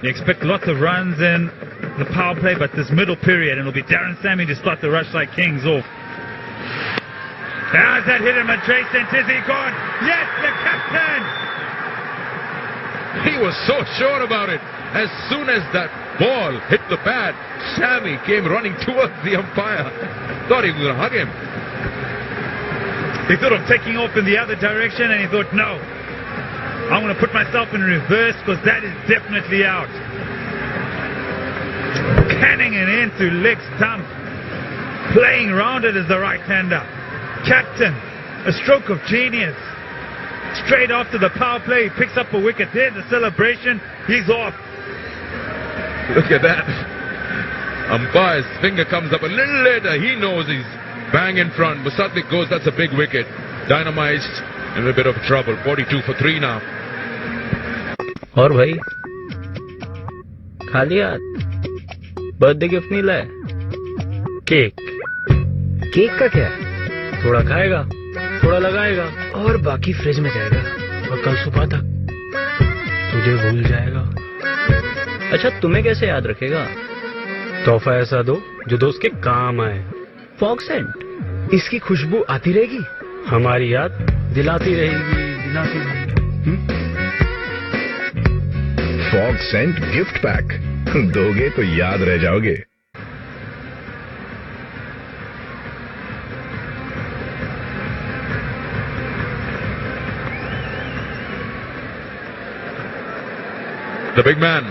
You expect lots of runs in the power play, but this middle period, and it'll be Darren Sammy to start the Rajshahi Kings off. How's that hit him adjacent? Is he gone? Yes, the captain! He was so sure about it. As soon as that ball hit the pad, Sammy came running towards the umpire. Thought he was going to hug him. He thought of taking off in the other direction, and he thought, no. I'm going to put myself in reverse because that is definitely out. Canning it into leg stump. Playing round it as the right-hander. Captain, a stroke of genius. Straight after the power play, he picks up a wicket. There's the celebration. He's off. Look at that. Umpire's finger comes up a little later. He knows he's bang in front. But suddenly goes, that's a big wicket. Dynamites in a bit of trouble. 42 for 3 now. और भाई खा लिया birthday gift नहीं लाया cake cake का क्या है थोड़ा खाएगा थोड़ा लगाएगा और बाकी फ्रिज में जाएगा और कल सुबह तक तुझे भूल जाएगा अच्छा तुम्हें कैसे याद रखेगा तोहफा ऐसा दो जो दोस्त के काम आए फॉग सेंट इसकी खुशबू आती रहेगी हमारी याद दिलाती रहेगी फॉग सेंट गिफ्ट पैक दोगे तो याद रह जाओगे The big man.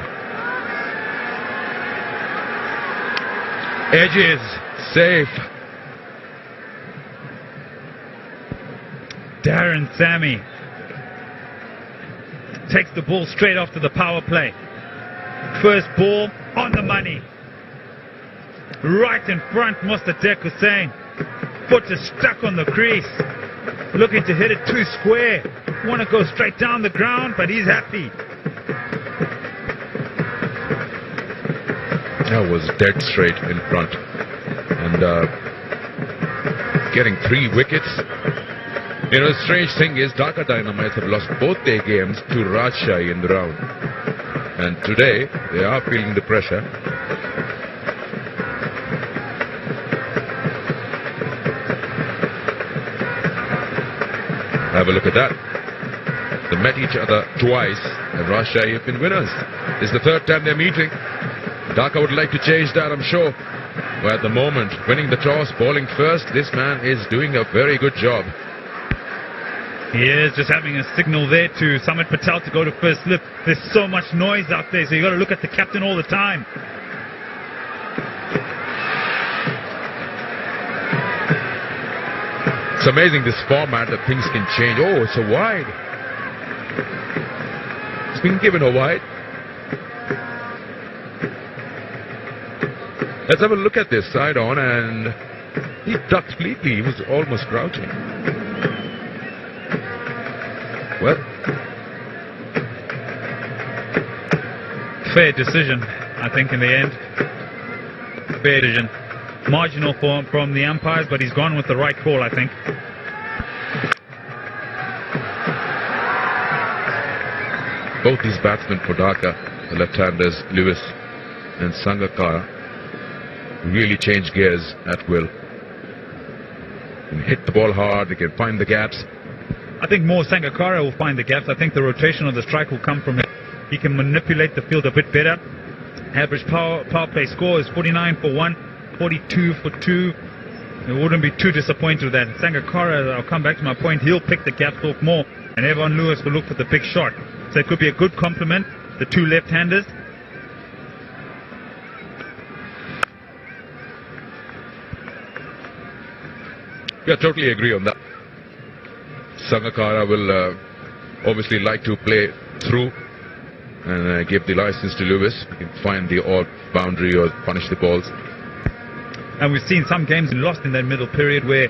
Edges. Safe. Darren Sammy takes the ball straight off to the power play. First ball on the money. Right in front, Mostadek Hussain. Foot is stuck on the crease. Looking to hit it too square. Want to go straight down the ground, but he's happy. That was dead straight in front. And getting 3 wickets. You know, the strange thing is Dhaka Dynamites have lost both their games to Rajshahi in the round. And today, they are feeling the pressure. Have a look at that. They met each other twice, and Rajshahi have been winners. It's the 3rd time they're meeting. Dhaka would like to change that, I'm sure. But at the moment, winning the toss, bowling first, this man is doing a very good job. He is just having a signal there to Samit Patel to go to first slip. There's so much noise out there, so you got to look at the captain all the time. It's amazing this format that things can change. Oh, it's a wide. It's been given a wide. Let's have a look at this side on, and he ducked fleetly. He was almost crouching. Well, fair decision, I think, in the end. Fair decision. Marginal from the umpires, but he's gone with the right call, I think. Both these batsmen for Dhaka, the left-handers Lewis and Sangakkara, really change gears at will. They can hit the ball hard, they can find the gaps. I think more Sangakkara will find the gaps. I think the rotation of the strike will come from him. He can manipulate the field a bit better. Average power play score is 49 for 1, 42 for 2. It wouldn't be too disappointed with that. Sangakkara, I'll come back to my point, he'll pick the gaps off more, and Evan Lewis will look for the big shot. So it could be a good compliment, the 2 left-handers. Yeah, totally agree on that. Sangakkara will obviously like to play through and give the license to Lewis. He can find the odd boundary or punish the balls. And we've seen some games lost in that middle period where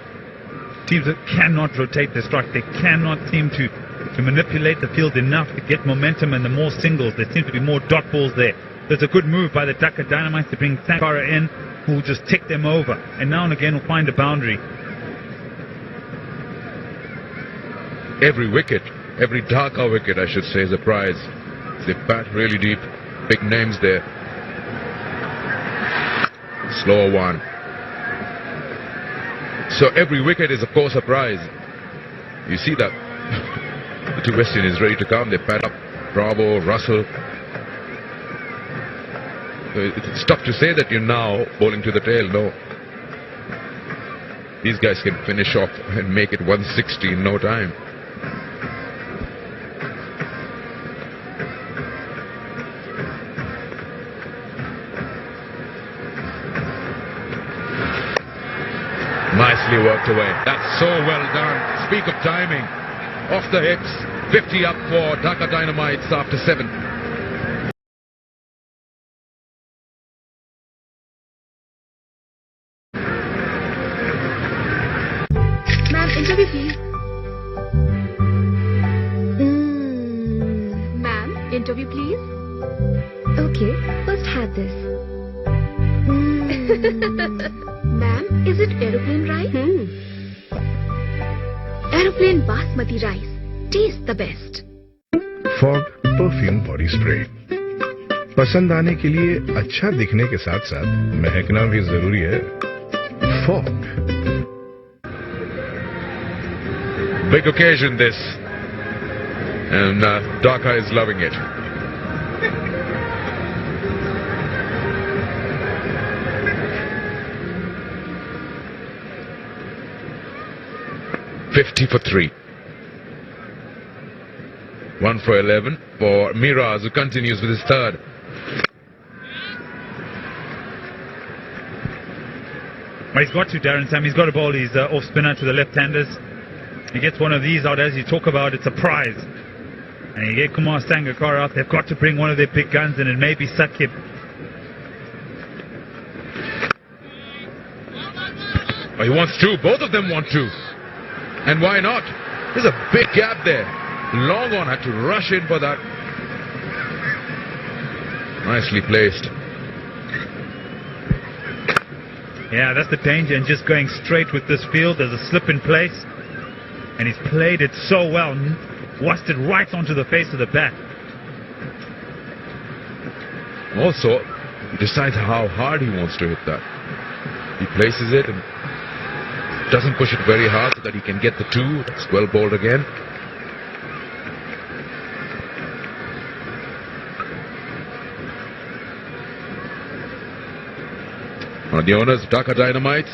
teams cannot rotate their strike. They cannot seem to manipulate the field enough to get momentum, and the more singles, there seem to be more dot balls there. There's a good move by the Dhaka Dynamites to bring Sangakkara in, who will just tick them over, and now and again will find a boundary. Every wicket, every Dhaka wicket, I should say, is a prize. They bat really deep, big names there. Slower one. So every wicket is, of course, a prize. You see that? The 2 West Indies ready to come. They bat up Bravo, Russell. It's tough to say that you're now bowling to the tail. No. These guys can finish off and make it 160 in no time. Nicely worked away. That's so well done. Speak of timing. Off the hips. 50 up for Dhaka Dynamites after 7. Ma'am, interview please. Ma'am, interview please. Okay, first have this. Ma'am, is it aeroplane rice? Aeroplane basmati rice. Taste the best. Fog perfume body spray पसंद आने के लिए अच्छा दिखने के साथ साथ महकना भी जरूरी है. Fog. Big occasion this, and Dhaka is loving it. $50 for 3. 1 for 11 for Miraz, who continues with his third. Well, he's got to, Darren Sam. He's got to bowl his off spinner to the left-handers. He gets one of these out, as you talk about, it's a prize. And you get Kumar Sangakkara out. They've got to bring one of their big guns in, and maybe Sakib. Oh, he wants two. Both of them want two. And why not? There's a big gap there. Long on had to rush in for that. Nicely placed. Yeah, that's the danger in just going straight with this field. There's a slip in place. And he's played it so well. Washed it right onto the face of the bat. Also, he decides how hard he wants to hit that. He places it and doesn't push it very hard so that he can get the two. That's well bowled again. One of the owners, Dhaka Dynamites.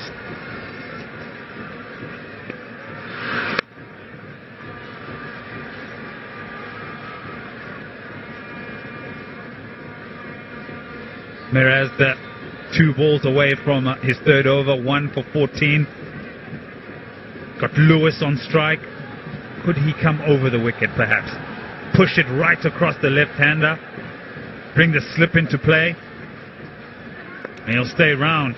Miraz, 2 balls away from his third over, 1 for 14. Got Lewis on strike. Could he come over the wicket perhaps? Push it right across the left-hander. Bring the slip into play. And he'll stay round.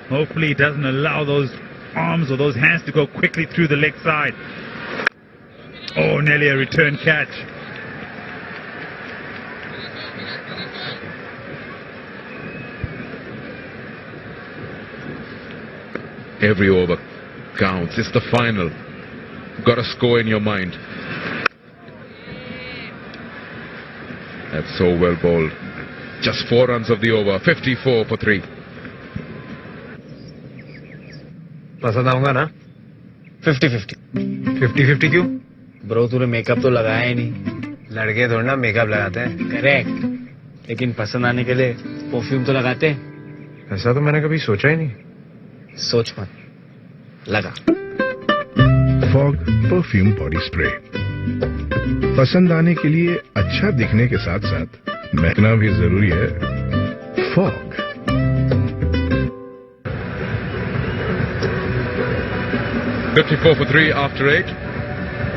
Hopefully he doesn't allow those arms or those hands to go quickly through the leg side. Oh, nearly a return catch. Every over counts. It's the final. Got a score in your mind. That's so well bowled. Just 4 runs of the over. 54 for 3. पसंद आऊंगा ना 50-50 50-50 क्यों bro तूने makeup तो लगाया ही नहीं लड़के थोड़ा ना मेकअप लगाते हैं करेक्ट लेकिन पसंद आने के लिए परफ्यूम तो लगाते हैं ऐसा तो मैंने कभी सोचा ही नहीं सोच मत लगा फॉग परफ्यूम बॉडी स्प्रे पसंद आने के लिए अच्छा दिखने के साथ साथ महकना भी जरूरी है fog 54 for 3 after 8.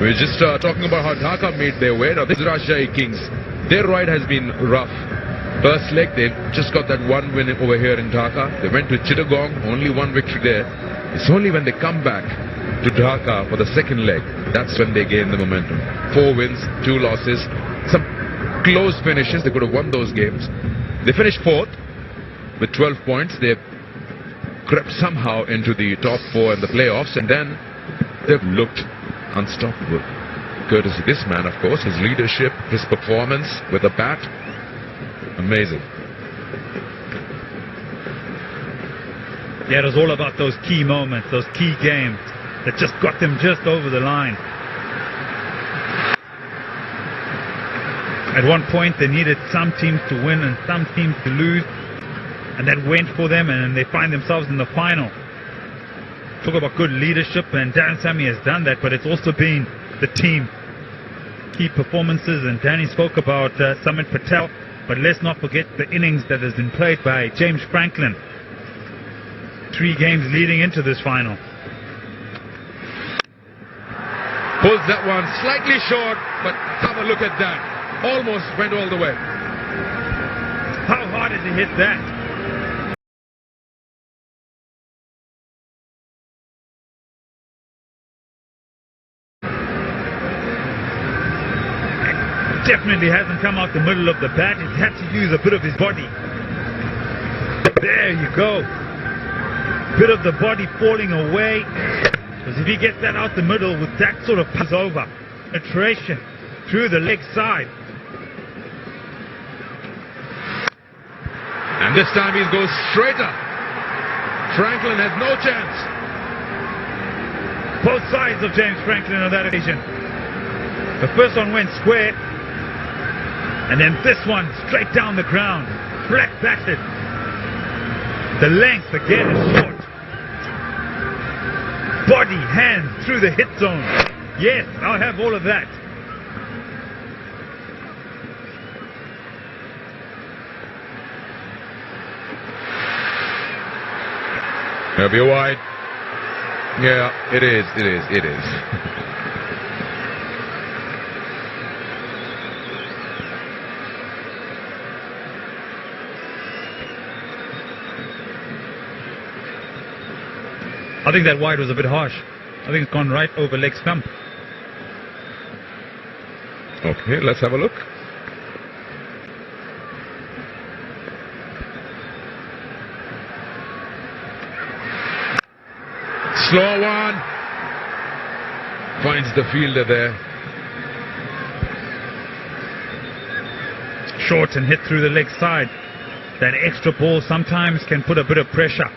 We were just talking about how Dhaka made their way. Now this is Rajshahi Kings. Their ride has been rough. First leg, they just got that one win over here in Dhaka. They went to Chittagong, only one victory there. It's only when they come back to Dhaka for the second leg, that's when they gain the momentum. 4 wins, 2 losses, some close finishes. They could have won those games. They finished 4th with 12 points. They crept somehow into the top 4 in the playoffs, and then they've looked unstoppable. Courtesy this man, of course, his leadership, his performance with a bat. Amazing. Yeah, it was all about those key moments, those key games that just got them just over the line. At one point, they needed some teams to win and some teams to lose. And that went for them, and they find themselves in the final. Talk about good leadership, and Darren Sammy has done that, but it's also been the team. Key performances, and Danny spoke about Samit Patel, but let's not forget the innings that has been played by James Franklin. 3 games leading into this final. Pulls that one slightly short, but have a look at that. Almost went all the way. How hard did he hit that? Definitely hasn't come out the middle of the bat. He's had to use a bit of his body. There you go. Bit of the body falling away. Because if he gets that out the middle with that sort of pass over, penetration through the leg side. And this time he goes straighter. Franklin has no chance. Both sides of James Franklin on that occasion. The first one went square. And then this one straight down the ground. Flat batted. The length again is short. Body, hand through the hit zone. Yes, I'll have all of that. It'll be wide. Yeah, it is. I think that wide was a bit harsh. I think it's gone right over leg stump. Okay, let's have a look. Slow one. Finds the fielder there. Short and hit through the leg side. That extra ball sometimes can put a bit of pressure.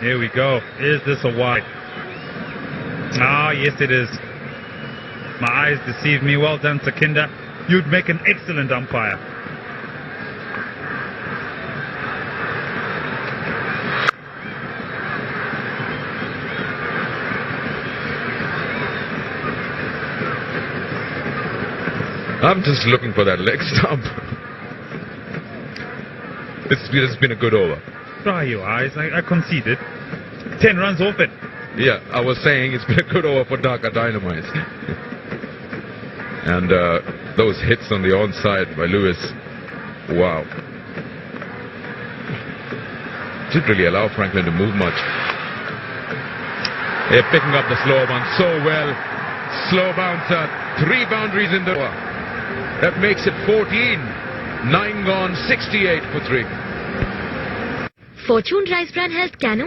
Here we go. Is this a wide? Ah, yes it is. My eyes deceived me. Well done, Sakinda. You'd make an excellent umpire. I'm just looking for that leg stump. It's been a good over. Dry your eyes. I conceded. 10 runs off it. Yeah, I was saying it's been a good over for Dhaka Dynamites. And those hits on the onside by Lewis. Wow. Didn't really allow Franklin to move much. They're picking up the slow one so well. Slow bouncer. 3 boundaries in the over. That makes it 14. 9 gone, 68 for 3. Fortune rice bran health কেন?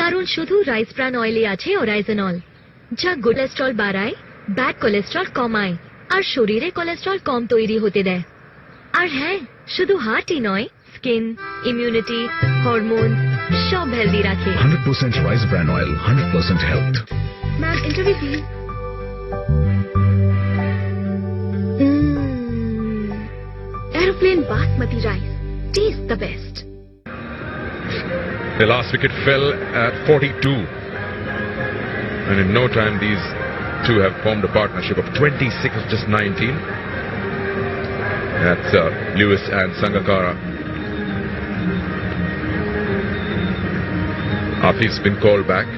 কারণ শুধু rice bran অয়েলে আছে অরাইজেনল, যা good cholesterol বাড়ায়, bad cholesterol কমায় আর শরীরে cholesterol কম তৈরি হতে দেয়। আর হ্যাঁ, শুধু হার্টই নয়, স্কিন, ইমিউনিটি, হরমোন সব হেলদি রাখে। 100% rice bran oil, 100% health. Ma'am, interview please. Aeroplane basmati rice. Taste the best. The last wicket fell at 42. And in no time, these two have formed a partnership of 26 of just 19. That's Lewis and Sangakkara. Afif's been called back.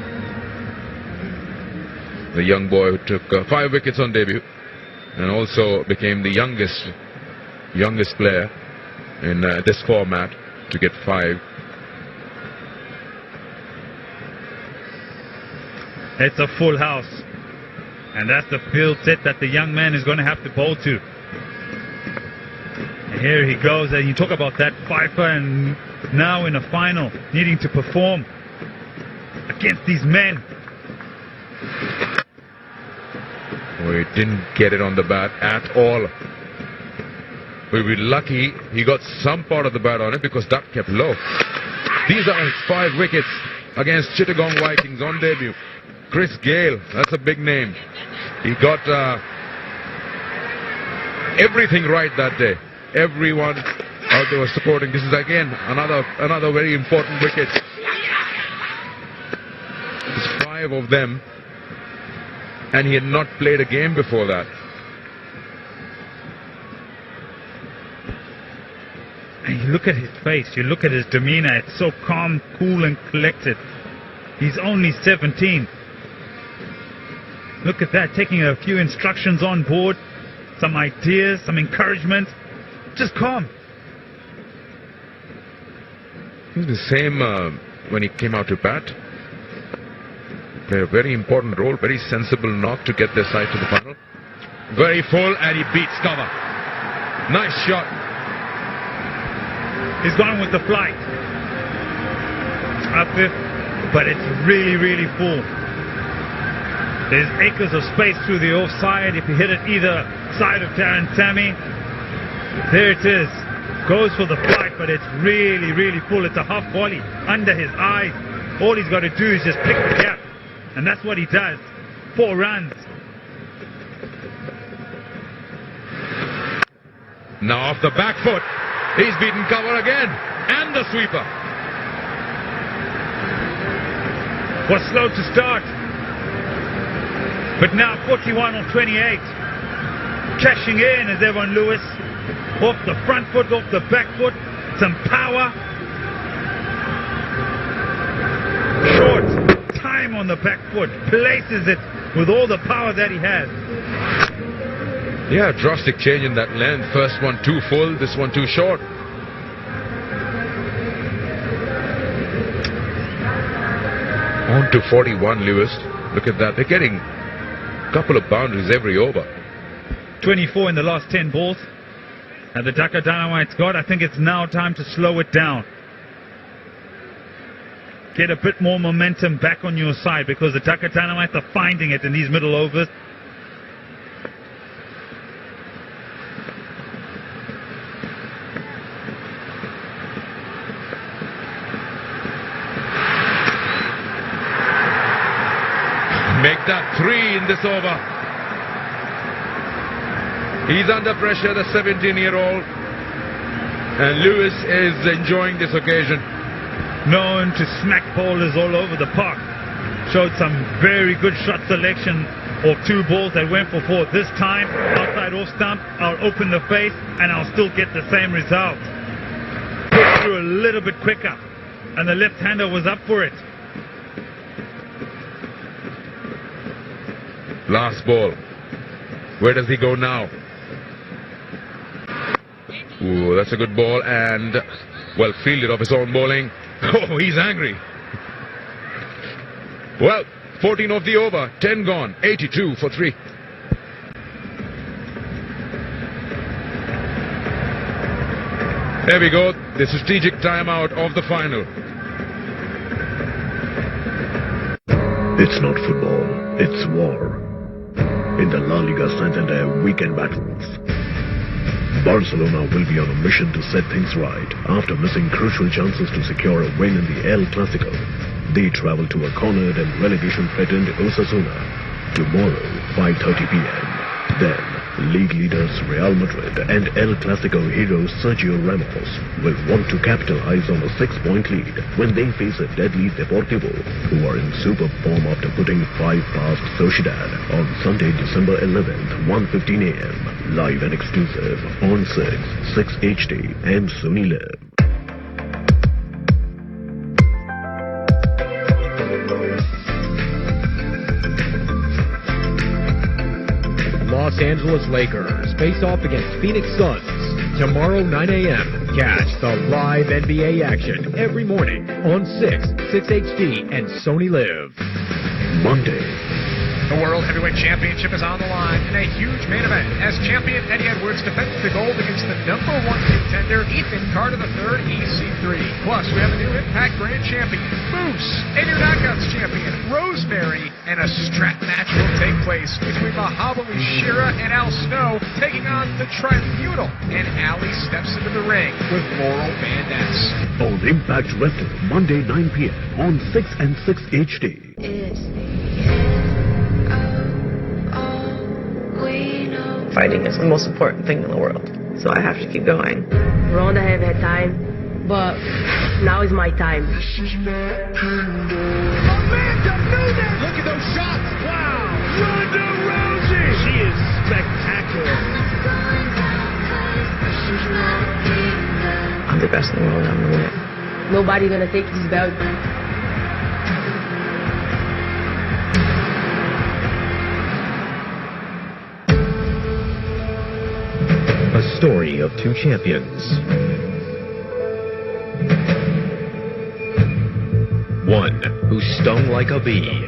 The young boy who took 5 wickets on debut and also became the youngest player in this format to get 5. It's a full house. And that's the field set that the young man is going to have to bowl to. And here he goes. And you talk about that fifer, and now in a final, needing to perform against these men. Oh, he didn't get it on the bat at all. We'll be lucky he got some part of the bat on it because that kept low. These are his 5 wickets against Chittagong Vikings on debut. Chris Gale, that's a big name. He got everything right that day. Everyone out there was supporting. This is again another very important wicket. There's 5 of them, and he had not played a game before that. And you look at his face, you look at his demeanor, it's so calm, cool and collected. He's only 17. Look at that, taking a few instructions on board, some ideas, some encouragement. Just calm. He was the same when he came out to bat. Played a very important role, very sensible knock to get their side to the final. Very full, and he beats cover. Nice shot. He's gone with the flight. Up it, but it's really, really full. There's acres of space through the offside. If you hit it either side of Darren Sammy, there it is. Goes for the flight, but it's really, really full. It's a half volley under his eye. All he's got to do is just pick the gap. And that's what he does. 4 runs. Now off the back foot. He's beaten cover again. And the sweeper. Was slow to start. But now 41 on 28. Cashing in is Evan Lewis. Off the front foot, off the back foot. Some power. Short. Time on the back foot. Places it with all the power that he has. Yeah, drastic change in that length. First one too full, this one too short. On to 41, Lewis. Look at that. They're getting a couple of boundaries every over. 24 in the last 10 balls. And the Dhaka Dynamites got. I think it's now time to slow it down. Get a bit more momentum back on your side, because the Dhaka Dynamites are finding it in these middle overs. Make that 3 in this over. He's under pressure, the 17-year-old. And Lewis is enjoying this occasion. Known to smack bowlers all over the park. Showed some very good shot selection of 2 balls that went for 4. This time, outside off stump, I'll open the face and I'll still get the same result. Put through a little bit quicker, and the left-hander was up for it. Last ball. Where does he go now? Ooh, that's a good ball, and well fielded off his own bowling. Oh, he's angry. Well, 14 of the over, 10 gone, 82 for 3. There we go, the strategic timeout of the final. It's not football, it's war. In the La Liga Santander weekend battles, Barcelona will be on a mission to set things right after missing crucial chances to secure a win in the El Clasico. They travel to a cornered and relegation-threatened Osasuna tomorrow, 5:30 p.m. Then, league leaders Real Madrid and El Clasico hero Sergio Ramos will want to capitalize on a 6-point lead when they face a deadly Deportivo, who are in superb form after putting 5 past Sociedad on Sunday, December 11th, 1:15 a.m. Live and exclusive on 6 HD and Sony Live. Los Angeles Lakers face off against Phoenix Suns tomorrow 9 a.m. Catch the live NBA action every morning on 6 HD and Sony Live. Monday. The World Heavyweight Championship is on the line in a huge main event as champion Eddie Edwards defends the gold against the #1 contender Ethan Carter III, EC3. Plus, we have a new Impact Grand Champion, Moose, a new Knockouts Champion, Rosemary, and a strap match will take place between Mahabali Shira and Al Snow taking on the Tribunal, and Ali steps into the ring with Laurel Van Ness. On Impact Wrestling, Monday 9 p.m. on 6 and 6 HD. Fighting is the most important thing in the world, so I have to keep going. Ronda have had time, but now is my time. Look at those shots! Wow! Ronda Rousey! She is spectacular. I'm the best in the world, I'm gonna win. Nobody gonna take this belt. A story of 2 champions. One who stung like a bee.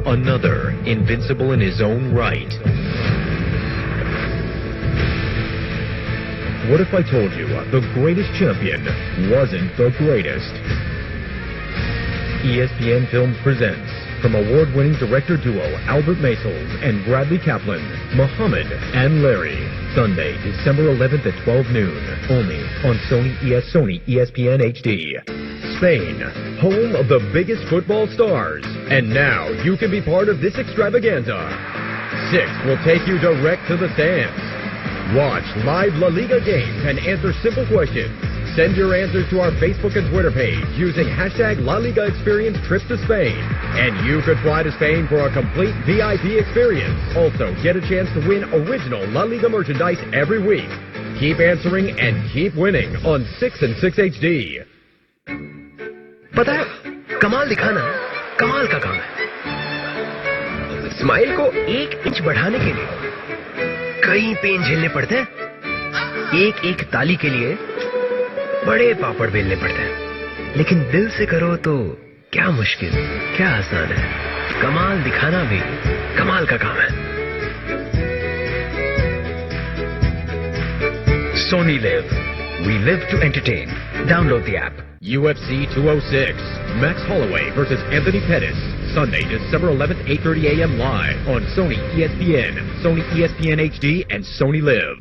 Another invincible in his own right. What if I told you the greatest champion wasn't the greatest? ESPN Films presents, from award-winning director duo Albert Maysles and Bradley Kaplan, Muhammad and Larry. Sunday, December 11th at 12 noon. Only on Sony ESPN HD. Spain, home of the biggest football stars. And now you can be part of this extravaganza. 6 will take you direct to the stands. Watch live La Liga games and answer simple questions. Send your answers to our Facebook and Twitter page using hashtag La Liga Experience Trip to Spain. And you could fly to Spain for a complete VIP experience. Also, get a chance to win original La Liga merchandise every week. Keep answering and keep winning on 6 and 6 HD. पता है कमाल दिखाना कमाल का काम है। Smile को 1 inch बढ़ाने के लिए कई पेन झेलने पड़ते हैं। एक ताली के लिए बड़े पापड़ बेलने पड़ते हैं। लेकिन दिल से करो तो क्या मुश्किल, क्या आसान है. कमाल दिखाना भी कमाल का काम है. Sony Live. We live to entertain. Download the app. UFC 206. Max Holloway versus Anthony Pettis. Sunday, December 11th, 8:30 a.m. live on Sony ESPN, Sony ESPN HD, and Sony Live.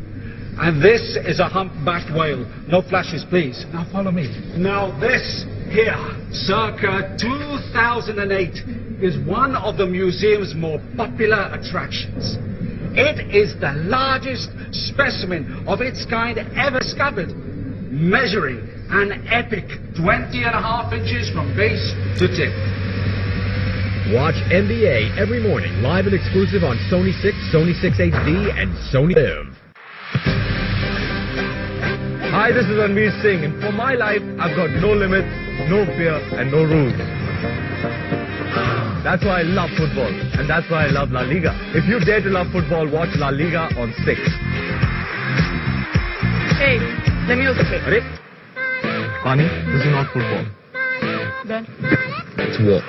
And this is a humpbacked whale. No flashes, please. Now follow me. Now this here, circa 2008, is one of the museum's more popular attractions. It is the largest specimen of its kind ever discovered, measuring an epic 20.5 inches from base to tip. Watch NBA every morning, live and exclusive on Sony 6, Sony 6 HD, and Sony Live. Hi, this is Ranveer Singh, and for my life, I've got no limits, no fear, and no rules. That's why I love football, and that's why I love La Liga. If you dare to love football, watch La Liga on 6. Hey, the music. Arey? Connie, this is not football. Then? It's war.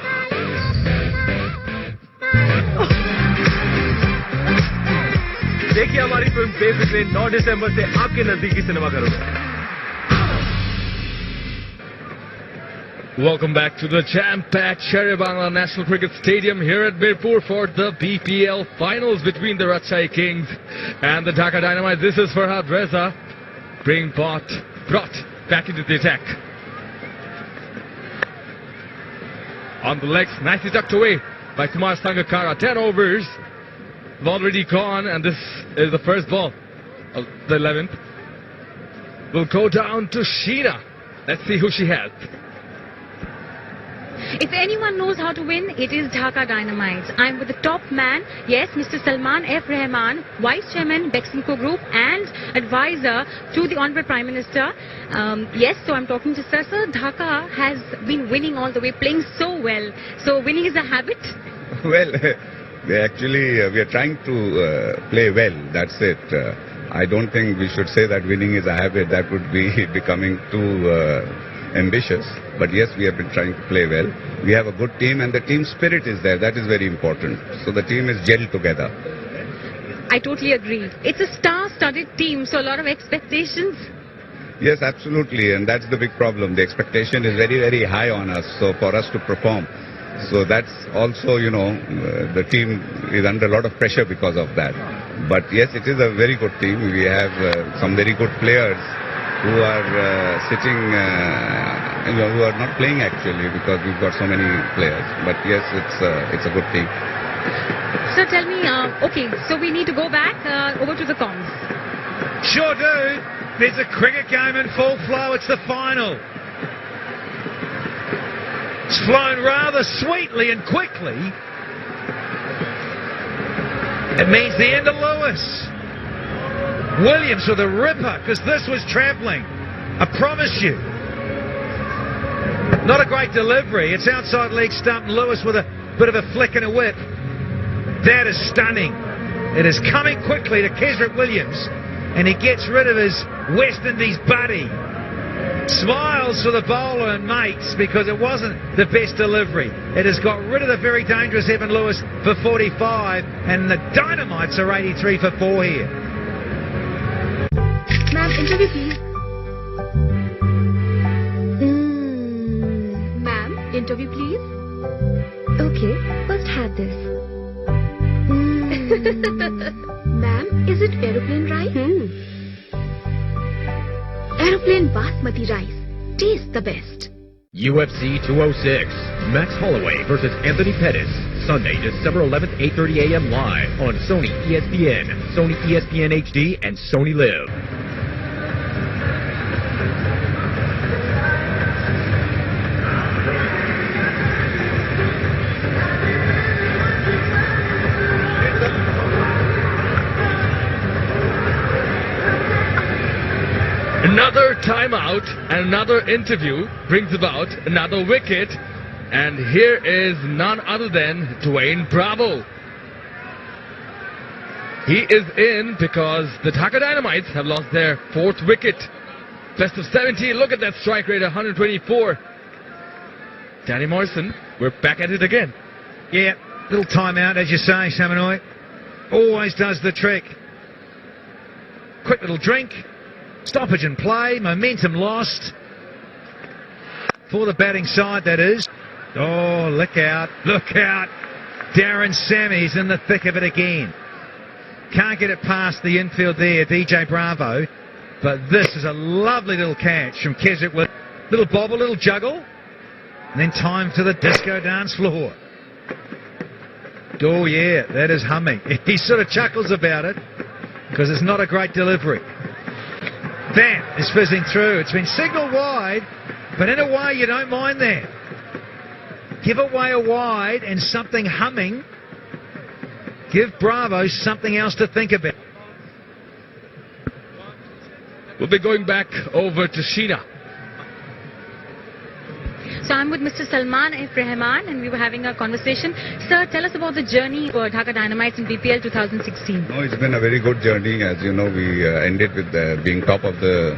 देखिए हमारी film Befikre 9 दिसंबर से आपके नजदीकी सिनेमाघरों में. Welcome back to the jam-packed Sher-e-Bangla National Cricket Stadium here at Mirpur for the BPL finals between the Rajshahi Kings and the Dhaka Dynamites. This is Farhad Reza being brought back into the attack. On the legs, nicely tucked away by Kumar Sangakkara. 10 overs have already gone, and this is the first ball of the 11th. Will go down to Sheena. Let's see who she has. If anyone knows how to win, it is Dhaka Dynamites. I'm with the top man, yes, Mr. Salman F. Rahman, Vice Chairman, Beximco Group, and advisor to the Honorable Prime Minister. Yes, so I'm talking to Sir. Sir, Dhaka has been winning all the way, playing so well. So winning is a habit? Well, we are trying to play well. That's it. I don't think we should say that winning is a habit. That would be becoming too ambitious. But yes, we have been trying to play well. We have a good team, and the team spirit is there. That is very important. So the team is gelled together. I totally agree. It's a star-studded team, so a lot of expectations. Yes, absolutely. And that's the big problem. The expectation is very, very high on us. So for us to perform. So that's also, the team is under a lot of pressure because of that. But yes, it is a very good team. We have some very good players who are sitting, who are not playing actually because we've got so many players. But yes, it's a good team. So tell me, okay, so we need to go back over to the comms. Sure do. There's a cricket game in full flow. It's the final. It's flown rather sweetly and quickly. It means the end of Lewis. Williams with a ripper, because this was trampling. I promise you. Not a great delivery. It's outside leg stump. Lewis with a bit of a flick and a whip. That is stunning. It is coming quickly to Kesrick Williams, and he gets rid of his West Indies buddy. Smiles for the bowler and mates because it wasn't the best delivery. It has got rid of the very dangerous Evan Lewis for 45, and the Dynamites are 83 for 4 here. Ma'am, interview please. Ma'am, interview please. Okay, first have this. Ma'am, is it aeroplane rice? Aeroplane basmati rice. Taste the best. UFC 206. Max Holloway versus Anthony Pettis. Sunday, December 11th, 8:30 a.m. live on Sony ESPN, Sony ESPN HD, and Sony Live. Another timeout and another interview brings about another wicket, and here is none other than Dwayne Bravo. He is in because the Dhaka Dynamites have lost their 4th wicket. Best of 17, look at that strike rate, 124. Danny Morrison, we're back at it again. Yeah, little timeout, as you say, Samanoi. Always does the trick. Quick little drink. Stoppage and play. Momentum lost. For the batting side, that is. Oh, look out. Look out. Darren Sammy's in the thick of it again. Can't get it past the infield there, DJ Bravo. But this is a lovely little catch from Keswick with little bobble, little juggle. And then time for the disco dance floor. Oh, yeah, that is humming. He sort of chuckles about it because it's not a great delivery. That is fizzing through. It's been signalled wide, but in a way you don't mind that. Give away a wide and something humming. Give Bravo something else to think about. We'll be going back over to Sheena. So I'm with Mr. Salman F. Rahman and we were having a conversation. Sir, tell us about the journey for Dhaka Dynamites in BPL 2016. No, it's been a very good journey. As you know, we ended with being top of the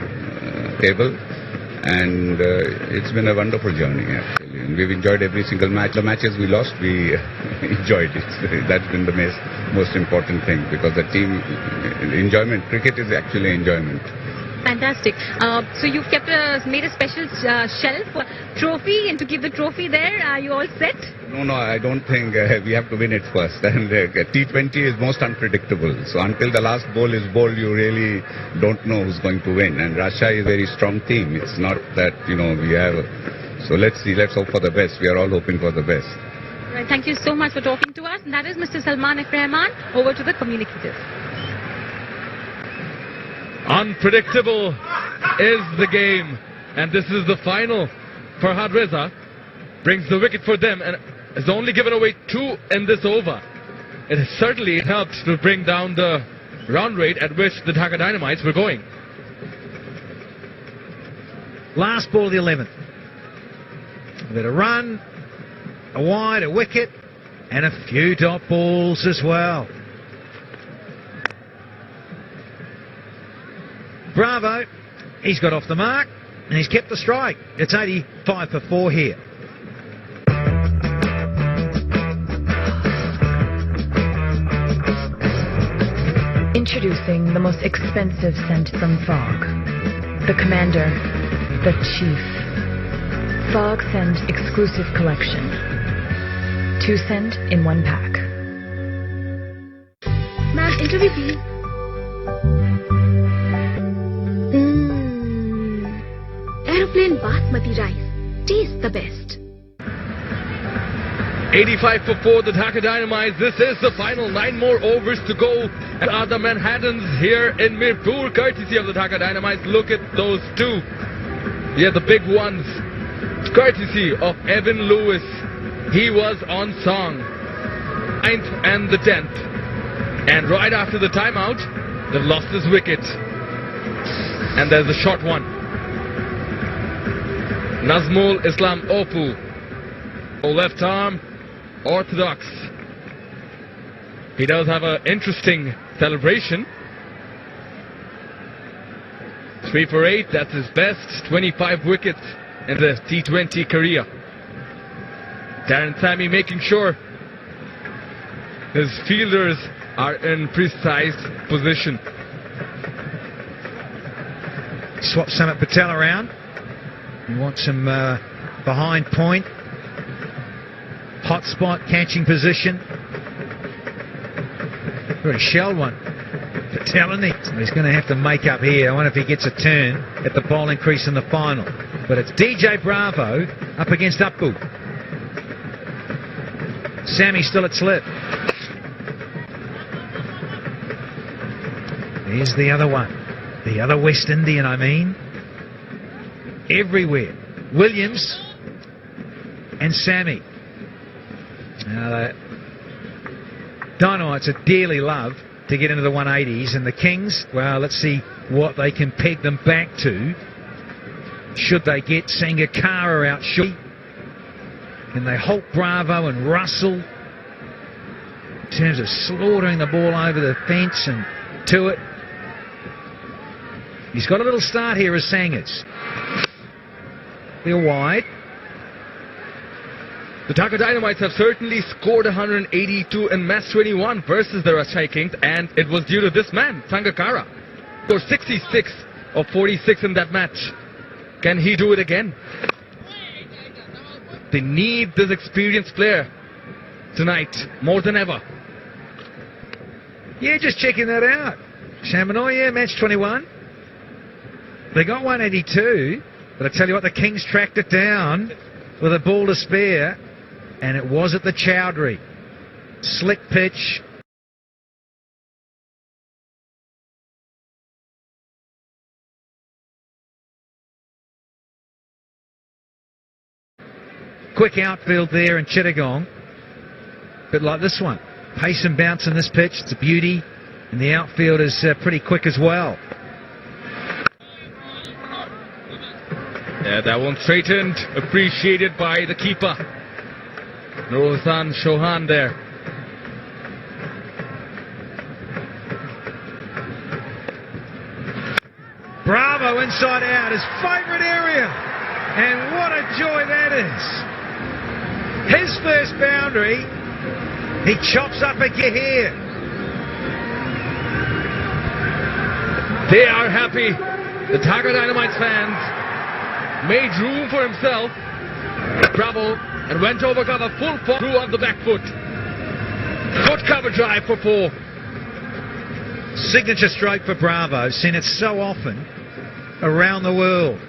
table, and it's been a wonderful journey actually. And we've enjoyed every single match. The matches we lost, we enjoyed it. That's been the most important thing, because the team enjoyment. Cricket is actually enjoyment. Fantastic. So you've made a special shelf trophy, and to keep the trophy there, are you all set? No, I don't think we have to win it first. And T20 is most unpredictable. So until the last ball is bowled, you really don't know who's going to win. And Rajshahi is a very strong team. It's not that, we have... So let's see. Let's hope for the best. We are all hoping for the best. Right, thank you so much for talking to us. And that is Mr. Salman F. Rahman. Over to the communicators. Unpredictable is the game, and this is the final. Farhad Reza brings the wicket for them and has only given away 2 in this over. It has certainly helped to bring down the run rate at which the Dhaka Dynamites were going. Last ball of the 11th. A bit of run, a wide, a wicket, and a few dot balls as well. Bravo, he's got off the mark and he's kept the strike. It's 85 for 4 here. Introducing the most expensive scent from Fog. The Commander, the Chief. Fog Scent Exclusive Collection. 2 scent in 1 pack. Ma'am, interview please. Aeroplane basmati rice. Taste the best. 85 for 4, the Dhaka Dynamites. This is the final. 9 more overs to go. And are the Manhattans here in Mirpur, courtesy of the Dhaka Dynamites. Look at those 2. Yeah, the big ones. Courtesy of Evan Lewis. He was on song. 9th and the 10th. And right after the timeout, they've lost his wicket. And there's a short one. Nazmul Islam Opu. Left arm, orthodox. He does have an interesting celebration. 3 for 8, that's his best. 25 wickets in the T20 career. Darren Sammy making sure his fielders are in precise position. Swap Samit Patel around. He wants some behind point. Hot spot catching position. Really shelled one. Patel in it. He's going to have to make up here. I wonder if he gets a turn at the bowling crease in the final. But it's DJ Bravo up against Appu. Sammy still at slip. There's the other one. The other West Indian, I mean. Everywhere. Williams and Sammy. Now, the Dynamites are dearly loved to get into the 180s, and the Kings, well, let's see what they can peg them back to. Should they get Sangakkara out? Can they halt Bravo and Russell in terms of slaughtering the ball over the fence and to it? He's got a little start here as Sangers. They're wide. The Dhaka Dynamites have certainly scored 182 in match 21 versus the Rajshahi Kings, and it was due to this man, Sangakkara. Scored 66 of 46 in that match. Can he do it again? They need this experienced player tonight more than ever. Yeah, just checking that out. Shamanoya, match 21. They got 182, but I tell you what, the Kings tracked it down with a ball to spare, and it was at the Chowdhury. Slick pitch. Quick outfield there in Chittagong. Bit like this one. Pace and bounce in this pitch. It's a beauty. And the outfield is pretty quick as well. Yeah, that one straightened. Appreciated by the keeper. Nurulhasan Chauhan there. Bravo inside out. His favourite area. And what a joy that is. His first boundary. He chops up again here. They are happy. The Dhaka Dynamites fans made room for himself. Bravo, and went over cover full through on the back foot. Good cover drive for 4. Signature stroke for Bravo. Seen it so often around the world.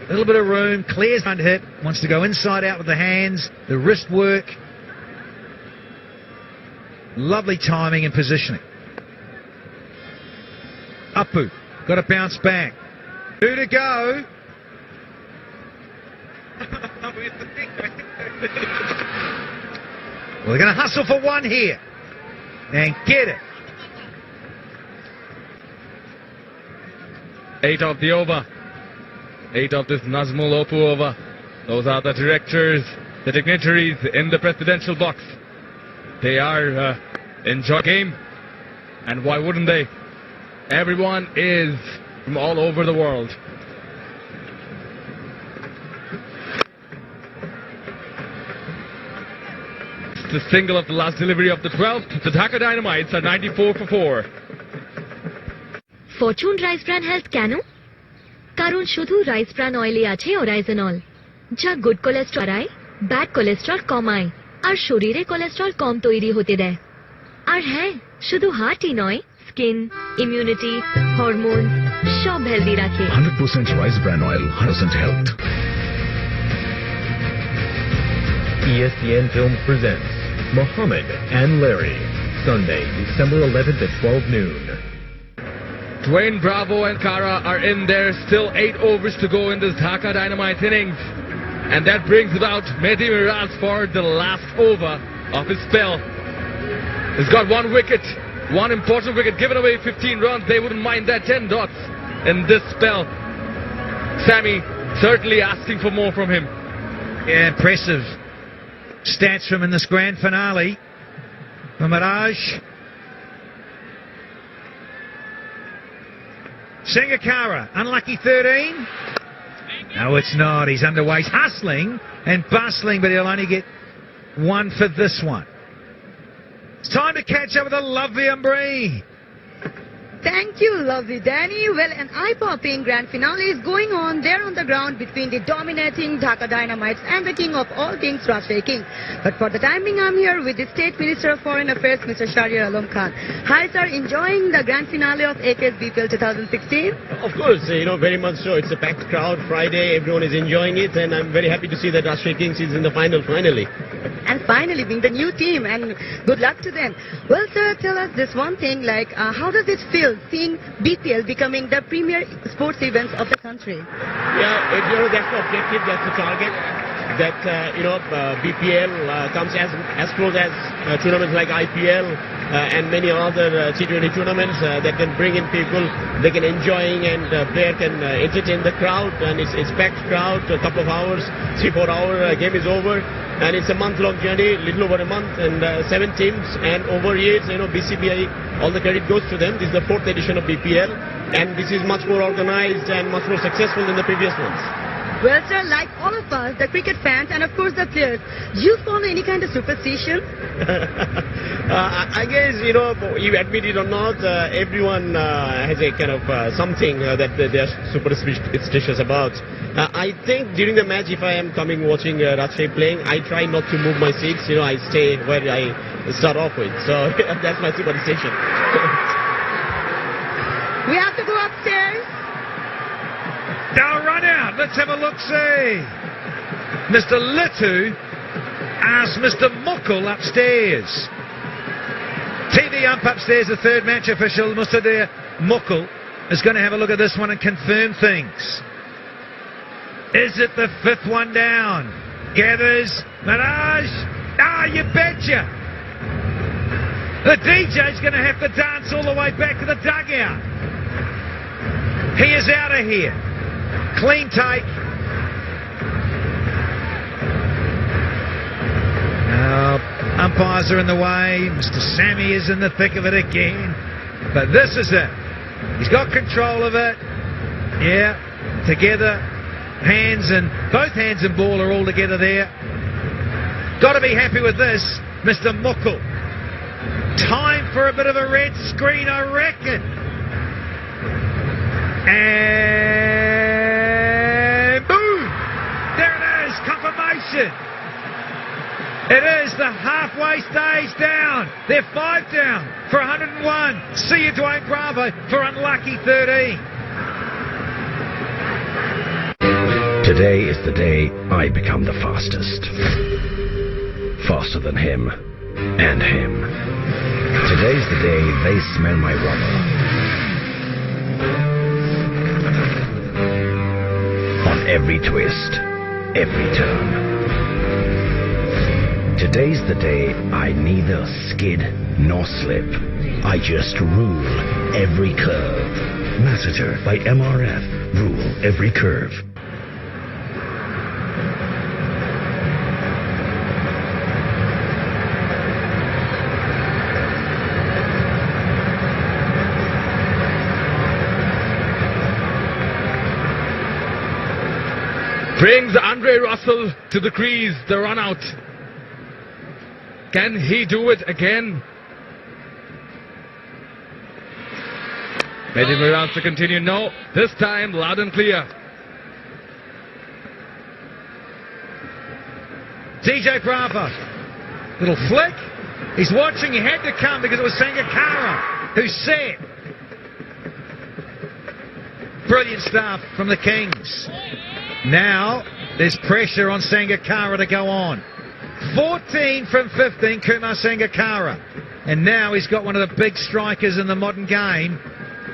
A little bit of room, clears front hit, wants to go inside out with the hands, the wrist work. Lovely timing and positioning. Apu, got to bounce back. 2 to go. Well, they're going to hustle for 1 here. And get it. 8 of the over. 8 of this Nazmul Opu over. Those are the directors, the dignitaries in the presidential box. They are enjoying the game. And why wouldn't they? Everyone is from all over the world. It's the single of the last delivery of the 12th. The Dhaka Dynamites are 94 for 4. Fortune Rice Bran Health কেন? কারণ শুধু rice bran অয়েলে আছে অরাইজেনল, যা good cholesterol বাড়ায়, bad cholesterol কমায় আর শরীরে cholesterol কম তৈরি হতে দেয়। আর হ্যাঁ, শুধু হার্টই নয়, স্কিন, ইমিউনিটি, হরমোন সব হেলদি রাখে। 100% rice bran oil, 100% health. ESPN Films presents Muhammad and Larry, Sunday, December 11th at 12 noon. Dwayne Bravo and Kara are in there, still 8 overs to go in this Dhaka Dynamite innings. And that brings about Mehdi Miraz for the last over of his spell. He's got 1 wicket, 1 important wicket, given away 15 runs. They wouldn't mind that, 10 dots in this spell. Sammy certainly asking for more from him. Yeah, impressive stats from in this grand finale. For Miraj. Sangakkara, unlucky 13. No, it's not. He's underway. He's hustling and bustling, but he'll only get 1 for this one. It's time to catch up with the lovely Umbri. Thank you, lovely Danny. Well, an eye-popping grand finale is going on there on the ground between the dominating Dhaka Dynamites and the king of all kings, Rajshahi King. But for the time being, I'm here with the State Minister of Foreign Affairs, Mr. Shahriar Alam Khan. Hi, sir. Enjoying the grand finale of AKS BPL 2016? Of course, very much so. It's a packed crowd. Friday, everyone is enjoying it, and I'm very happy to see that Rajshahi Kings is in the final, finally. And finally, being the new team, and good luck to them. Well, sir, tell us this one thing, like, how does it feel seeing BPL becoming the premier sports events of the country? Yeah, that's the objective, that's the target. That, BPL comes as close as tournaments like IPL and many other T20 tournaments that can bring in people, they can enjoying, and player can entertain the crowd, and it's packed crowd, a couple of hours, 3-4 hour game is over. And it's a month-long journey, little over a month, and 7 teams. And over years, BCBI, all the credit goes to them. This is the 4th edition of BPL, and this is much more organized and much more successful than the previous ones. Well, sir, like all of us, the cricket fans and of course the players, do you follow any kind of superstition? I guess, you know, you admit it or not, everyone has a kind of something that they're superstitious about. I think during the match, if I am coming watching Rajshahi playing, I try not to move my seats. You know, I stay where I start off with. So that's my superstition. We have to go upstairs. Now run out. Let's have a look-see. Mr. Littu asked Mr. Mukul upstairs. TV ump upstairs, the third match official, Mr. Mukul, is going to have a look at this one and confirm things. Is it the fifth one down? Gathers. Mirage. Ah, you betcha. The DJ's going to have to dance all the way back to the dugout. He is out of here. Clean take. Now, umpires are in the way. Mr. Sammy is in the thick of it again. But this is it. He's got control of it. Yeah, together. Both hands and ball are all together there. Got to be happy with this, Mr. Mukul. Time for a bit of a red screen, I reckon. And boom! There it is, confirmation. It is the halfway stage down. They're 5 down for 101. See you, Dwayne Bravo, for unlucky 13. Today is the day I become the fastest. Faster than him and him. Today's the day they smell my rubber. On every twist, every turn. Today's the day I neither skid nor slip. I just rule every curve. Masseter by MRF. Rule every curve. Brings Andre Russell to the crease, the run out. Can he do it again? Making the rounds to continue. No, this time loud and clear. DJ Bravo. Little flick. He's watching. He had to come because it was Sangakkara who said. Brilliant stuff from the Kings. Now, there's pressure on Sangakkara to go on. 14 from 15, Kumar Sangakkara. And now he's got one of the big strikers in the modern game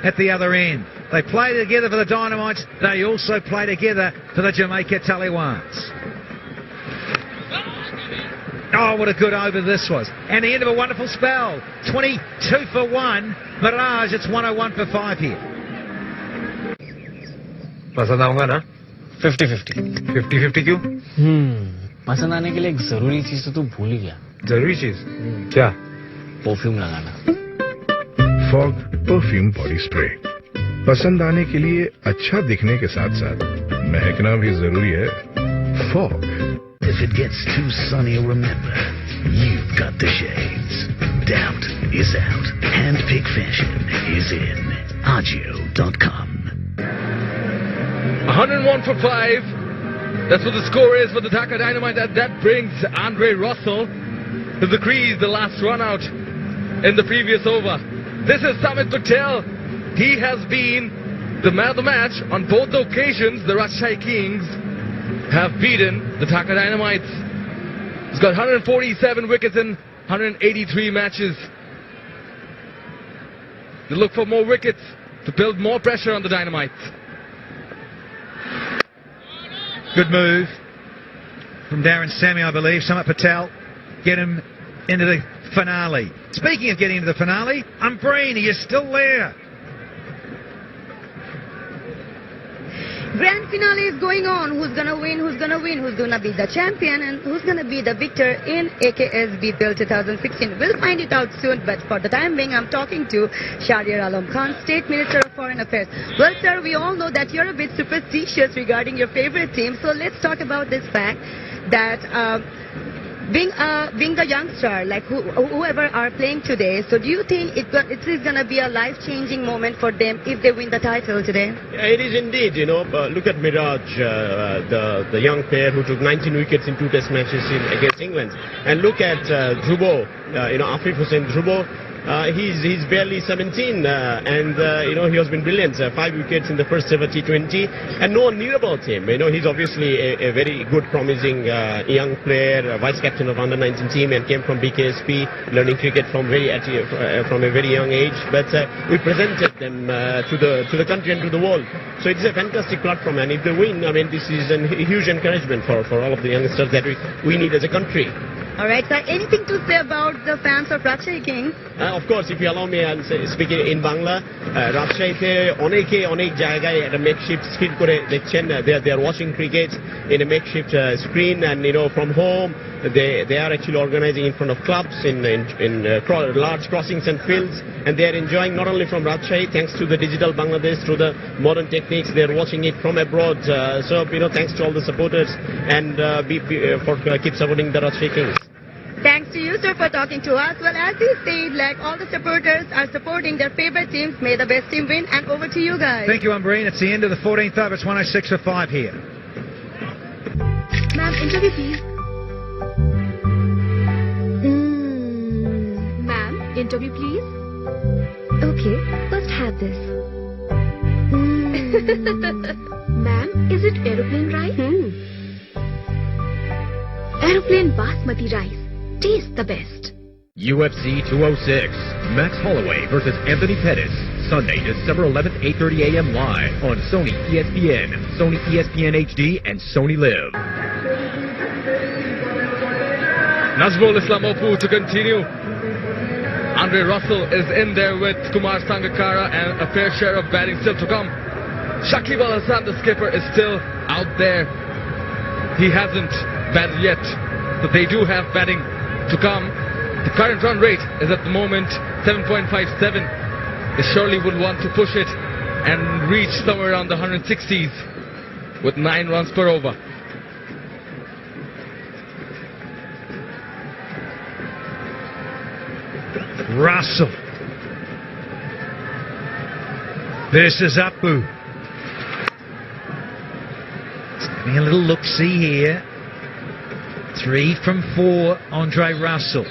at the other end. They play together for the Dynamites. They also play together for the Jamaica Tallywads. Oh, what a good over this was. And the end of a wonderful spell. 22 for 1. Mirage, it's 101 for 5 here. पसंद आऊंगा ना 50-50 50-50 क्यों पसंद आने के लिए एक जरूरी चीज तो तू भूल ही गया जरूरी चीज क्या परफ्यूम लगाना फॉग परफ्यूम बॉडी स्प्रे पसंद आने के लिए अच्छा दिखने के साथ साथ महकना भी जरूरी है fog If it gets too sunny, remember, you've got the shades. Doubt is out. Handpick fashion is in. Agio.com. 101 for 5. That's what the score is for the Dhaka Dynamite. That brings Andre Russell to the crease, the last run out in the previous over. This is Samit Patel. He has been the man of the match on both occasions. The Rajshahi Kings have beaten the Dhaka Dynamites. He's got 147 wickets in 183 matches. They look for more wickets to build more pressure on the Dynamites. Good move from Darren Sammy, I believe. Samit Patel, get him into the finale. Speaking of getting into the finale, Umbrini is still there. Grand finale is going on. Who's gonna win? Who's gonna win? Who's gonna be the champion? And who's gonna be the victor in AKS BPL 2016? We'll find it out soon. But for the time being, I'm talking to Shahriar Alam Khan, State Minister of Foreign Affairs. Well, sir, we all know that you're a bit superstitious regarding your favorite team. So let's talk about this fact that being the youngster, like whoever are playing today, so do you think it is going to be a life-changing moment for them if they win the title today? Yeah, it is indeed. Look at Miraj, the young player who took 19 wickets in 2 test matches against England. And look at Dhruvo, Afif Hussain Dhruvo. He's barely 17 and he has been brilliant. 5 wickets in the first ever T20 and no one knew about him. He's obviously a very good, promising young player, vice captain of under-19 team, and came from BKSP, learning cricket from a very young age. But we presented them to the country and to the world. So it's a fantastic platform, and if they win, this is a huge encouragement for all of the youngsters that we need as a country. All right, sir. Anything to say about the fans of Rajshahi Kings? Of course, if you allow me, I'll speak in Bangla. Rajshahi onek jayagaye at a makeshift screen kore dekhchen. They are watching cricket in a makeshift screen, and from home they are actually organizing in front of clubs in large crossings and fields, and they are enjoying not only from Rajshahi, thanks to the digital Bangladesh, through the modern techniques. They are watching it from abroad. So thanks to all the supporters and for keep supporting the Rajshahi Kings. Thanks to you, sir, for talking to us. Well, as you said, like all the supporters are supporting their favorite teams. May the best team win. And over to you guys. Thank you, Umbreen. It's the end of the 14th over. It's 106 for 5 here. Ma'am, interview please. Ma'am, interview please. Okay, first have this. Ma'am, is it aeroplane rice? Aeroplane basmati rice. Taste the best. UFC 206. Max Holloway versus Anthony Pettis. Sunday, December 11th, 8:30 a.m. live on Sony ESPN, Sony ESPN HD, and Sony Live. Nazrul Islam Opu to continue. Andre Russell is in there with Kumar Sangakkara, and a fair share of batting still to come. Shakib Al Hasan, the skipper, is still out there. He hasn't batted yet, so they do have batting to come. The current run rate is at the moment 7.57. They surely would want to push it and reach somewhere around the 160s with 9 runs per over. Russell versus Apu. Having a little look-see here. 3 from 4, Andre Russell.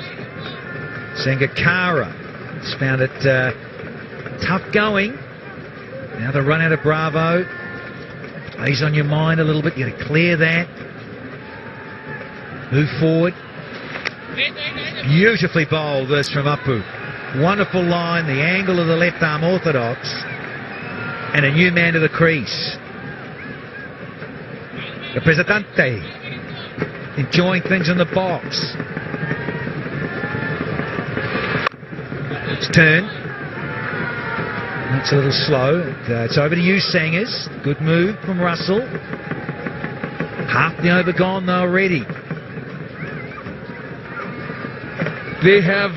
Sangakkara has found it tough going. Now the run out of Bravo. Plays on your mind a little bit. You got to clear that. Move forward. Beautifully bowled this from Apu. Wonderful line, the angle of the left arm orthodox, and a new man to the crease. The Presidente enjoying things in the box. It's turn. It's a little slow. It's over to you, Sangers. Good move from Russell. Half the over gone though already. They have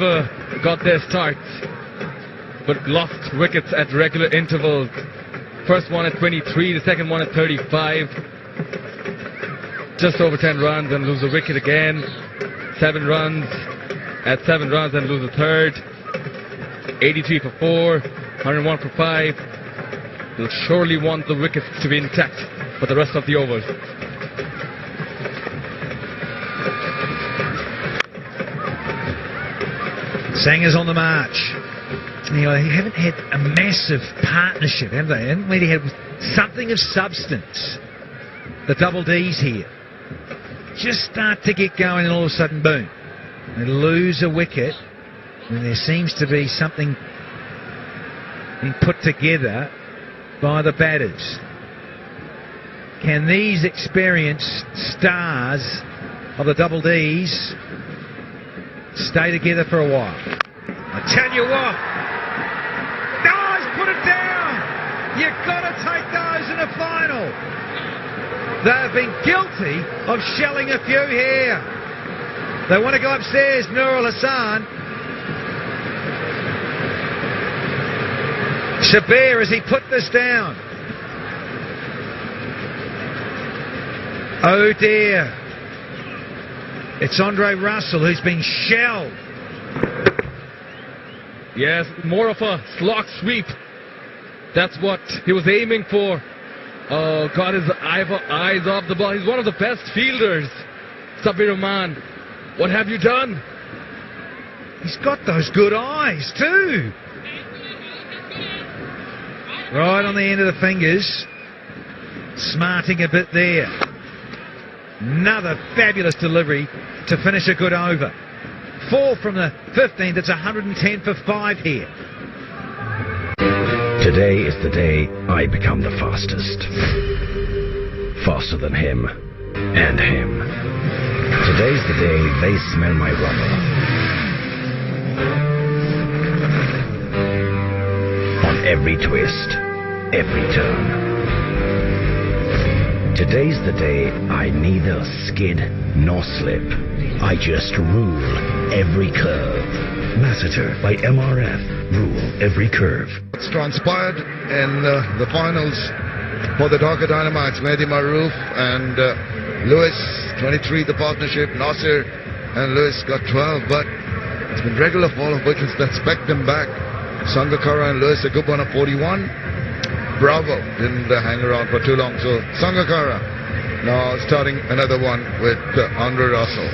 got their starts, but lost wickets at regular intervals. First one at 23, the second one at 35. Just over 10 runs and lose a wicket again. 7 runs at 7 runs and lose a third. 83 for 4, 101 for 5. They'll surely want the wickets to be intact for the rest of the overs. Sangers on the march. They haven't had a massive partnership, have they? They haven't really had something of substance. The double Ds here just start to get going, and all of a sudden, boom, they lose a wicket, and there seems to be something being put together by the batters. Can these experienced stars of the double Ds stay together for a while? I tell you what, he's put it down. You've got to take those in a final. They've been guilty of shelling a few here. They want to go upstairs, Nur Hassan. Shabir, as he put this down. Oh dear. It's Andre Russell who's been shelled. Yes, more of a slog sweep. That's what he was aiming for. Oh, got his eyes off the ball. He's one of the best fielders. Sabir Rahman, what have you done? He's got those good eyes too. Right on the end of the fingers. Smarting a bit there. Another fabulous delivery to finish a good over. 4 from the 15. That's 110 for 5 here. Today is the day I become the fastest. Faster than him and him. Today's the day they smell my rubber. On every twist, every turn. Today's the day I neither skid nor slip. I just rule every curve. Masseter by MRF. Rule every curve. It's transpired in the finals for the Dhaka Dynamites. Mehdi Maroof and Lewis, 23, the partnership. Nasir and Lewis got 12, but it's been regular fall of wickets that spec them back. Sangakkara and Lewis, a good one of 41. Bravo didn't hang around for too long, so Sangakkara now starting another one with Andre Russell.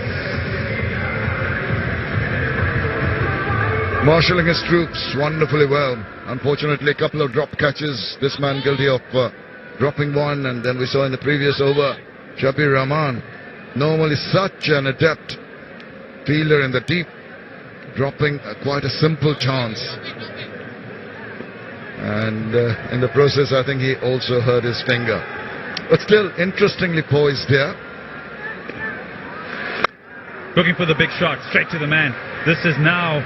Marshalling his troops wonderfully well. Unfortunately, a couple of drop catches. This man guilty of dropping one, and then we saw in the previous over, Shabir Rahman, normally such an adept fielder in the deep, dropping quite a simple chance. And in the process, I think he also hurt his finger. But still, interestingly poised there. Looking for the big shot, straight to the man. This is now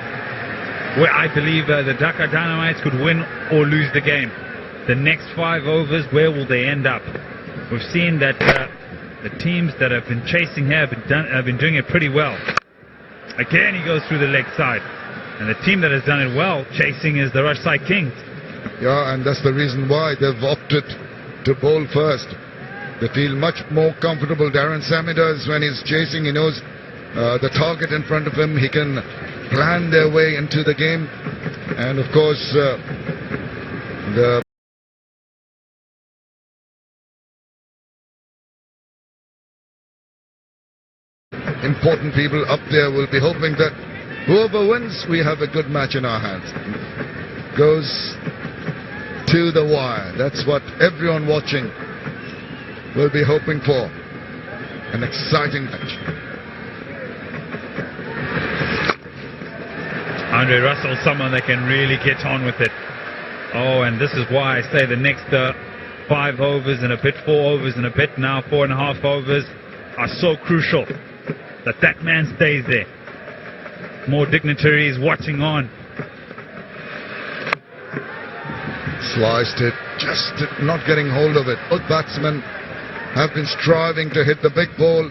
where I believe the Dhaka Dynamites could win or lose the game. The next 5 overs, where will they end up? We've seen that the teams that have been chasing here have been doing it pretty well. Again, he goes through the leg side. And the team that has done it well, chasing, is the Rajshahi Kings. Yeah, and that's the reason why they've opted to bowl first. They feel much more comfortable. Darren Sammy does when he's chasing. He knows the target in front of him. He can plan their way into the game. And of course, the important people up there will be hoping that whoever wins, we have a good match in our hands. Goes to the wire. That's what everyone watching will be hoping for. An exciting match. Andre Russell, someone that can really get on with it. Oh, and this is why I say the next 5 overs and a bit, 4 overs and a bit, now 4.5 overs are so crucial that man stays there. More dignitaries watching on. Sliced it, just not getting hold of it. Both batsmen have been striving to hit the big ball.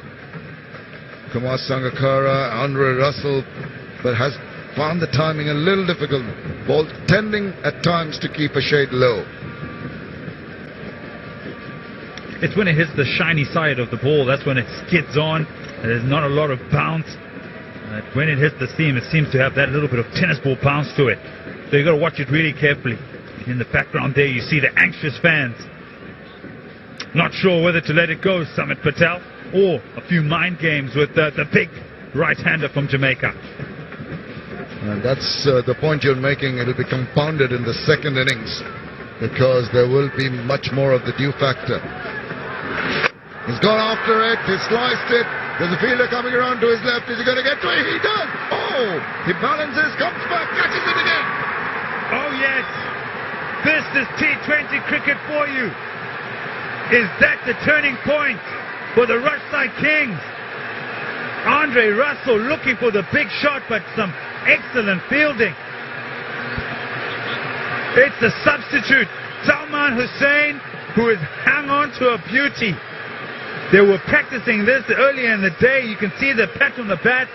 Kumar Sangakkara, Andre Russell, but has found the timing a little difficult. Ball tending at times to keep a shade low. It's when it hits the shiny side of the ball, that's when it skids on. There's not a lot of bounce. When it hits the seam, it seems to have that little bit of tennis ball bounce to it. So you've got to watch it really carefully. In the background there, you see the anxious fans. Not sure whether to let it go, Samit Patel, or a few mind games with the big right-hander from Jamaica. And that's the point you're making. It'll be compounded in the second innings because there will be much more of the due factor. He's gone after it. He sliced it. There's a fielder coming around to his left. Is he going to get to it? He does. Oh, he balances, comes back, catches it again. Oh, yes. This is T20 cricket for you. Is that the turning point for the Rajshahi Kings? Andre Russell looking for the big shot, but some excellent fielding. It's the substitute, Salman Hussain, who has hung on to a beauty. They were practicing this earlier in the day. You can see the pat on the bat.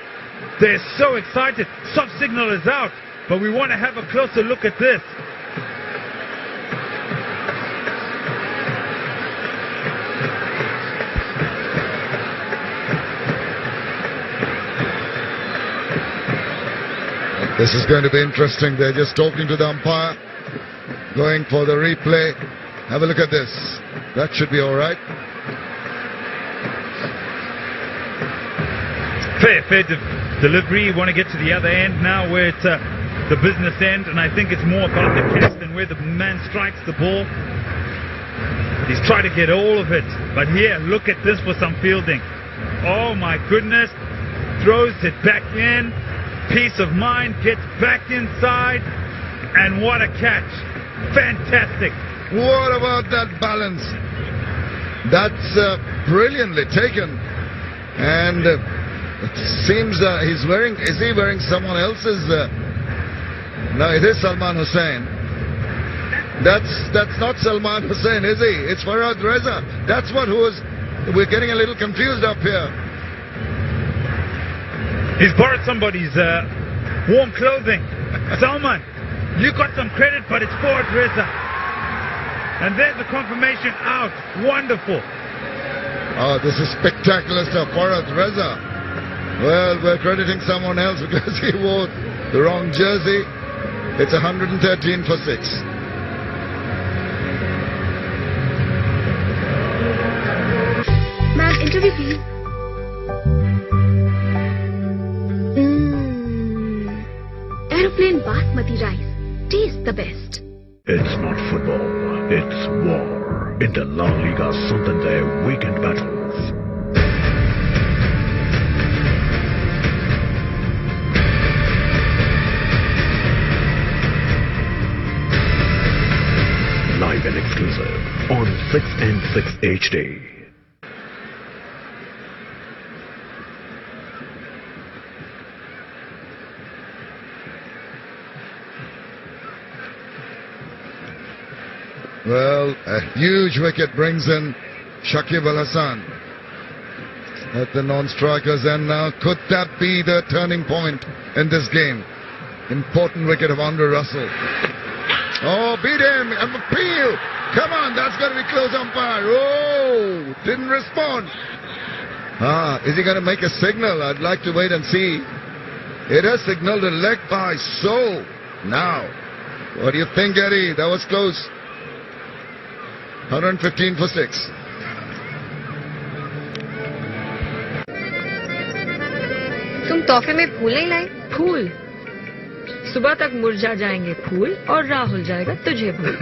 They're so excited. Soft signal is out, but we want to have a closer look at this. This is going to be interesting. They're just talking to the umpire, going for the replay. Have a look at this. That should be all right. Fair delivery. You want to get to the other end now where it's the business end, and I think it's more about the catch than where the man strikes the ball. He's trying to get all of it, but here, look at this for some fielding. Oh my goodness. Throws it back in. Peace of mind, gets back inside, and what a catch. Fantastic. What about that balance? That's brilliantly taken. And it seems he's wearing, is he wearing someone else's? No, it is Salman Hussain. That's not Salman Hussain, is he? It's Farhad Reza. That's what we're getting a little confused up here. He's borrowed somebody's warm clothing. Salman, you got some credit, but it's Farhad Reza. And there's the confirmation out. Wonderful. Oh, this is spectacular stuff. Farhad Reza. Well, we're crediting someone else because he wore the wrong jersey. It's 113 for 6. Ma'am, interview please. Aeroplane basmati rice. Taste the best. It's not football, it's war in the La Liga Santander weekend battles. Live and exclusive on 6 and 6 HD. Well, a huge wicket brings in Shakib Al Hassan at the non-strikers, and now could that be the turning point in this game? Important wicket of Andre Russell. Oh, beat him, and appeal. Come on, that's got to be close umpire. Oh, didn't respond. Is he going to make a signal? I'd like to wait and see. It has signaled a leg by, so now, what do you think, Eddie? That was close. 115 for 6. तुम तोहफे में फूल नहीं लाए? फूल? सुबह तक मुरझा जाएंगे फूल और राहुल जाएगा तुझे भूल।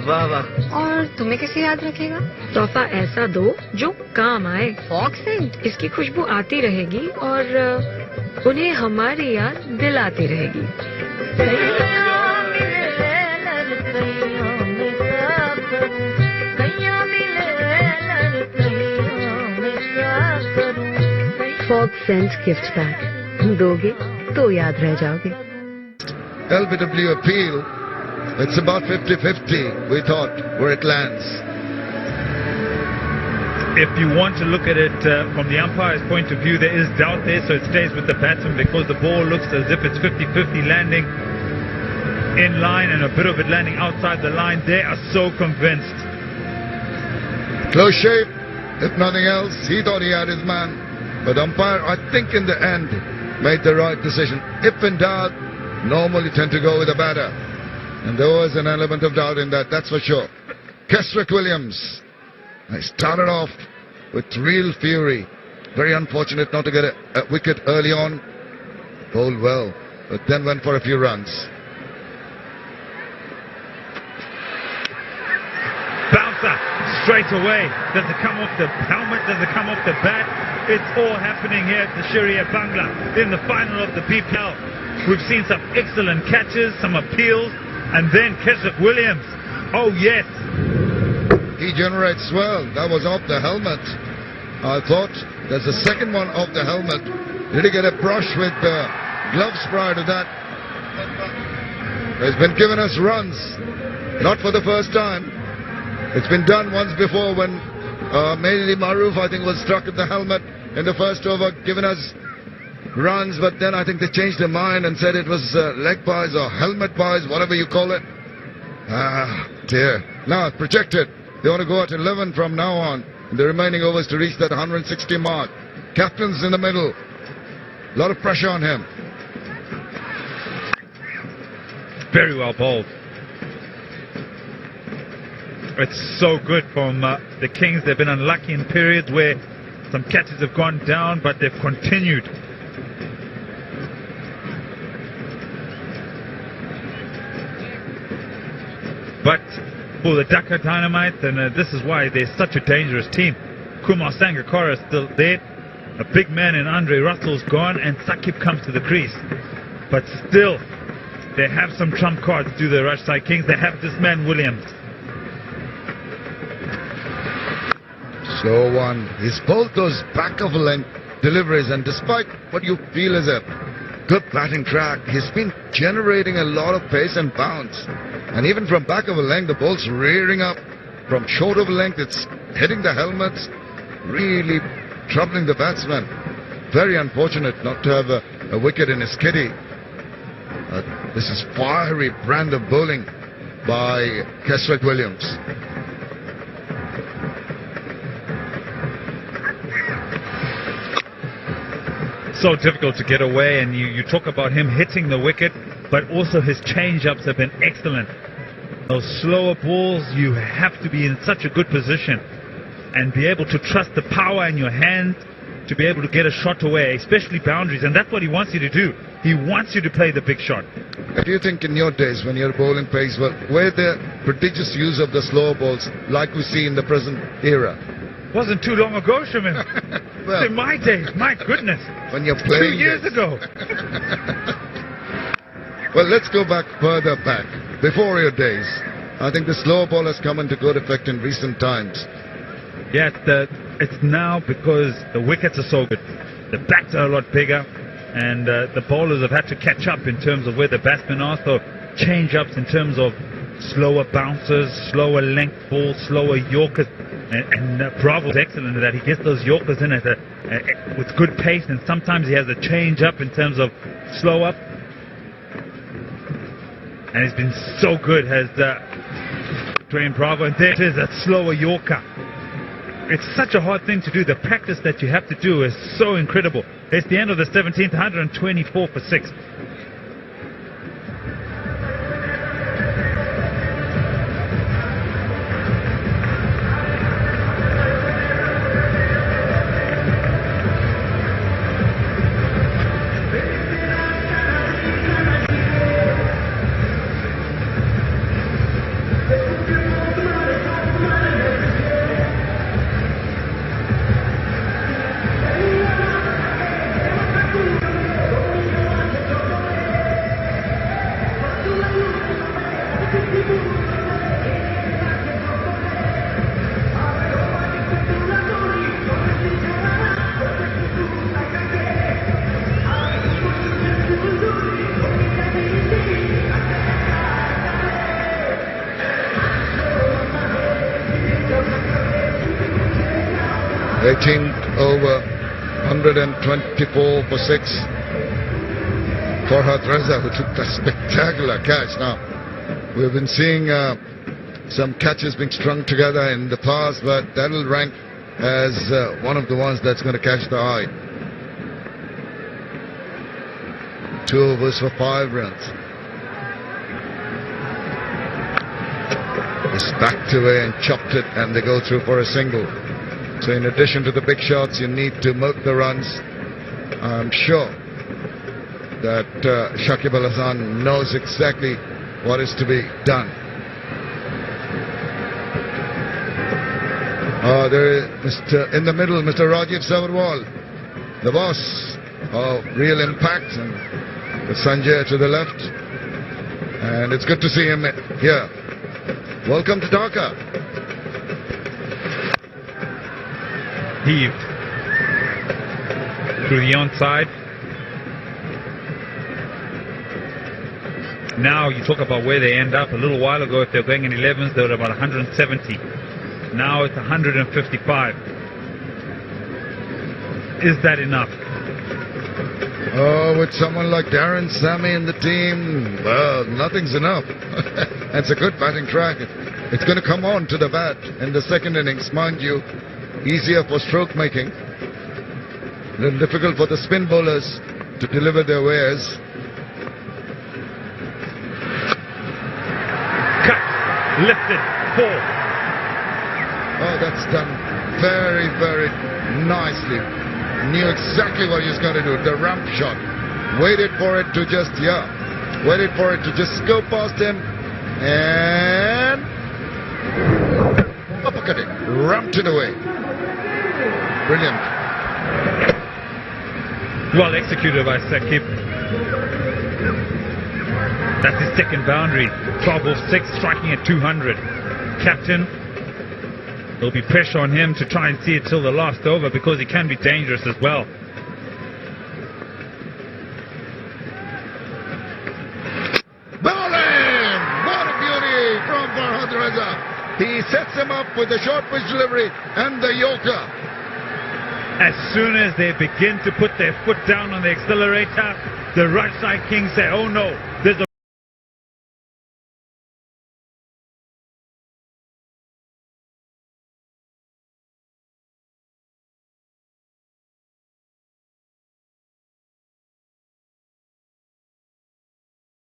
वाह वाह। और तुम्हें कैसे याद रखेगा? तोहफा ऐसा दो जो काम आए। फॉग सेंट, इसकी खुशबू आती रहेगी और उन्हें हमारी याद दिलाती रहेगी। फॉग सेंट गिफ्ट पैक दोगे तो याद रह जाओगे। LBW appeal. It's about 50-50, we thought, where it lands. If you want to look at it from the umpire's point of view, there is doubt there, so it stays with the batsman because the ball looks as if it's 50-50 landing in line and a bit of it landing outside the line. They are so convinced. Close shape, if nothing else. He thought he had his man. But umpire, I think in the end, made the right decision. If in doubt, normally tend to go with a batter. And there was an element of doubt in that, that's for sure. Kesrick Williams. I started off with real fury. Very unfortunate not to get a wicket early on. Bowled well, but then went for a few runs. Bouncer, straight away. Does it come off the helmet? Does it come off the bat? It's all happening here at the Sharia Bangla in the final of the BPL. We've seen some excellent catches, some appeals, and then Kesrick Williams. Oh, yes. He generates well. That was off the helmet. I thought there's a second one off the helmet. Did he get a brush with gloves prior to that? He's been giving us runs. Not for the first time. It's been done once before when Mehdi Maroof, I think, was struck at the helmet in the first over, giving us runs, but then I think they changed their mind and said it was leg buys or helmet buys, whatever you call it. Ah, dear. Now, projected. They want to go at 11 from now on. The remaining overs to reach that 160 mark. Captain's in the middle. A lot of pressure on him. Very well bowled. It's so good from the Kings. They've been unlucky in periods where some catches have gone down, but they've continued. But for the Dhaka Dynamites, and this is why they're such a dangerous team. Kumar Sangakkara is still there. A big man in Andre Russell's gone, and Sakib comes to the crease. But still, they have some trump cards to the Rajshahi Kings. They have this man, Williams. Slow one. He's bowled those back of length deliveries, and despite what you feel is a good batting track, he's been generating a lot of pace and bounce. And even from back of a length, the ball's rearing up. From short of a length, it's hitting the helmets, really troubling the batsman. Very unfortunate not to have a wicket in his kitty. This is fiery brand of bowling by Keswick Williams. So difficult to get away, and you talk about him hitting the wicket, but also his change-ups have been excellent. Those slower balls, you have to be in such a good position and be able to trust the power in your hand to be able to get a shot away, especially boundaries, and that's what he wants you to do. He wants you to play the big shot. Do you think in your days when you're bowling pace, were there prodigious use of the slower balls like we see in the present era? Wasn't too long ago, Shamin. Well, in my days, my goodness. When you're playing 2 years ago. Well, let's go back further back. Before your days, I think the slower ball has come into good effect in recent times. Yes, it's now because the wickets are so good. The bats are a lot bigger, and the bowlers have had to catch up in terms of where the batsmen are. So change-ups in terms of slower bouncers, slower length balls, slower yorkers. And Bravo's excellent in that he gets those yorkers in with good pace, and sometimes he has a change-up in terms of slow-up. And he's been so good, has Dwayne Bravo, and there it is, that slower yorker. It's such a hard thing to do. The practice that you have to do is so incredible. It's the end of the 17th, 124 for 6. Over 124 for 6 for Reza, who took that spectacular catch. Now, we've been seeing some catches being strung together in the past, but that'll rank as one of the ones that's going to catch the eye. 2 overs for 5 runs. He's backed away and chopped it, and they go through for a single. So in addition to the big shots, you need to milk the runs. I'm sure that Shakib Al Hasan knows exactly what is to be done. There is in the middle, Mr. Rajiv Savarwal, the boss of Real Impact, and with Sanjay to the left. And it's good to see him here. Welcome to Dhaka. Heaved through the onside. Now you talk about where they end up. A little while ago, if they were going in 11s, they were about 170. Now it's 155. Is that enough? Oh, with someone like Darren Sammy in the team, well, nothing's enough. It's a good batting track. It's going to come on to the bat in the second innings, mind you. Easier for stroke making. A little difficult for the spin bowlers to deliver their wares. Cut, lifted, 4. Oh, that's done very, very nicely. Knew exactly what he was going to do. The ramp shot. Waited for it to just, waited for it to just go past him. And uppercut it. Ramped it away. Brilliant. Well executed by Sakib. That's his second boundary. 12 off 6, striking at 200. Captain, there'll be pressure on him to try and see it till the last over because he can be dangerous as well. Bowling! What a beauty from Farhad Raza. He sets him up with the short pitch delivery and the Yorker. As soon as they begin to put their foot down on the accelerator, the Rajshahi Kings say, oh no, there's a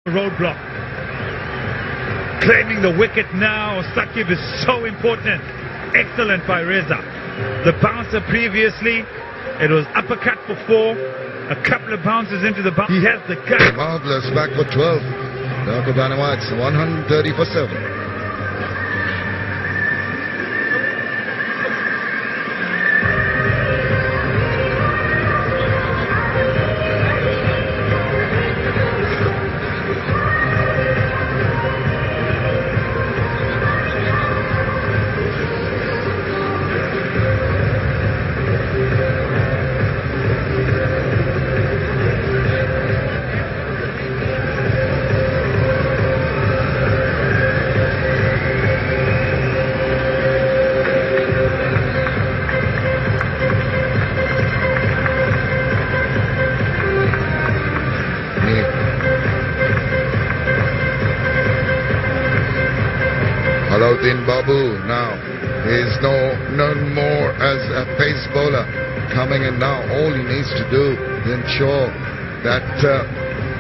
roadblock. Claiming the wicket now, Sakib is so important. Excellent by Reza. The bouncer previously, it was uppercut for 4, a couple of bounces into the bounce. He has the gut. Marvelous, back for 12. Dhaka Dynamites, 130 for 7. Alauddin Babu now is known more as a pace bowler coming in now. All he needs to do is ensure that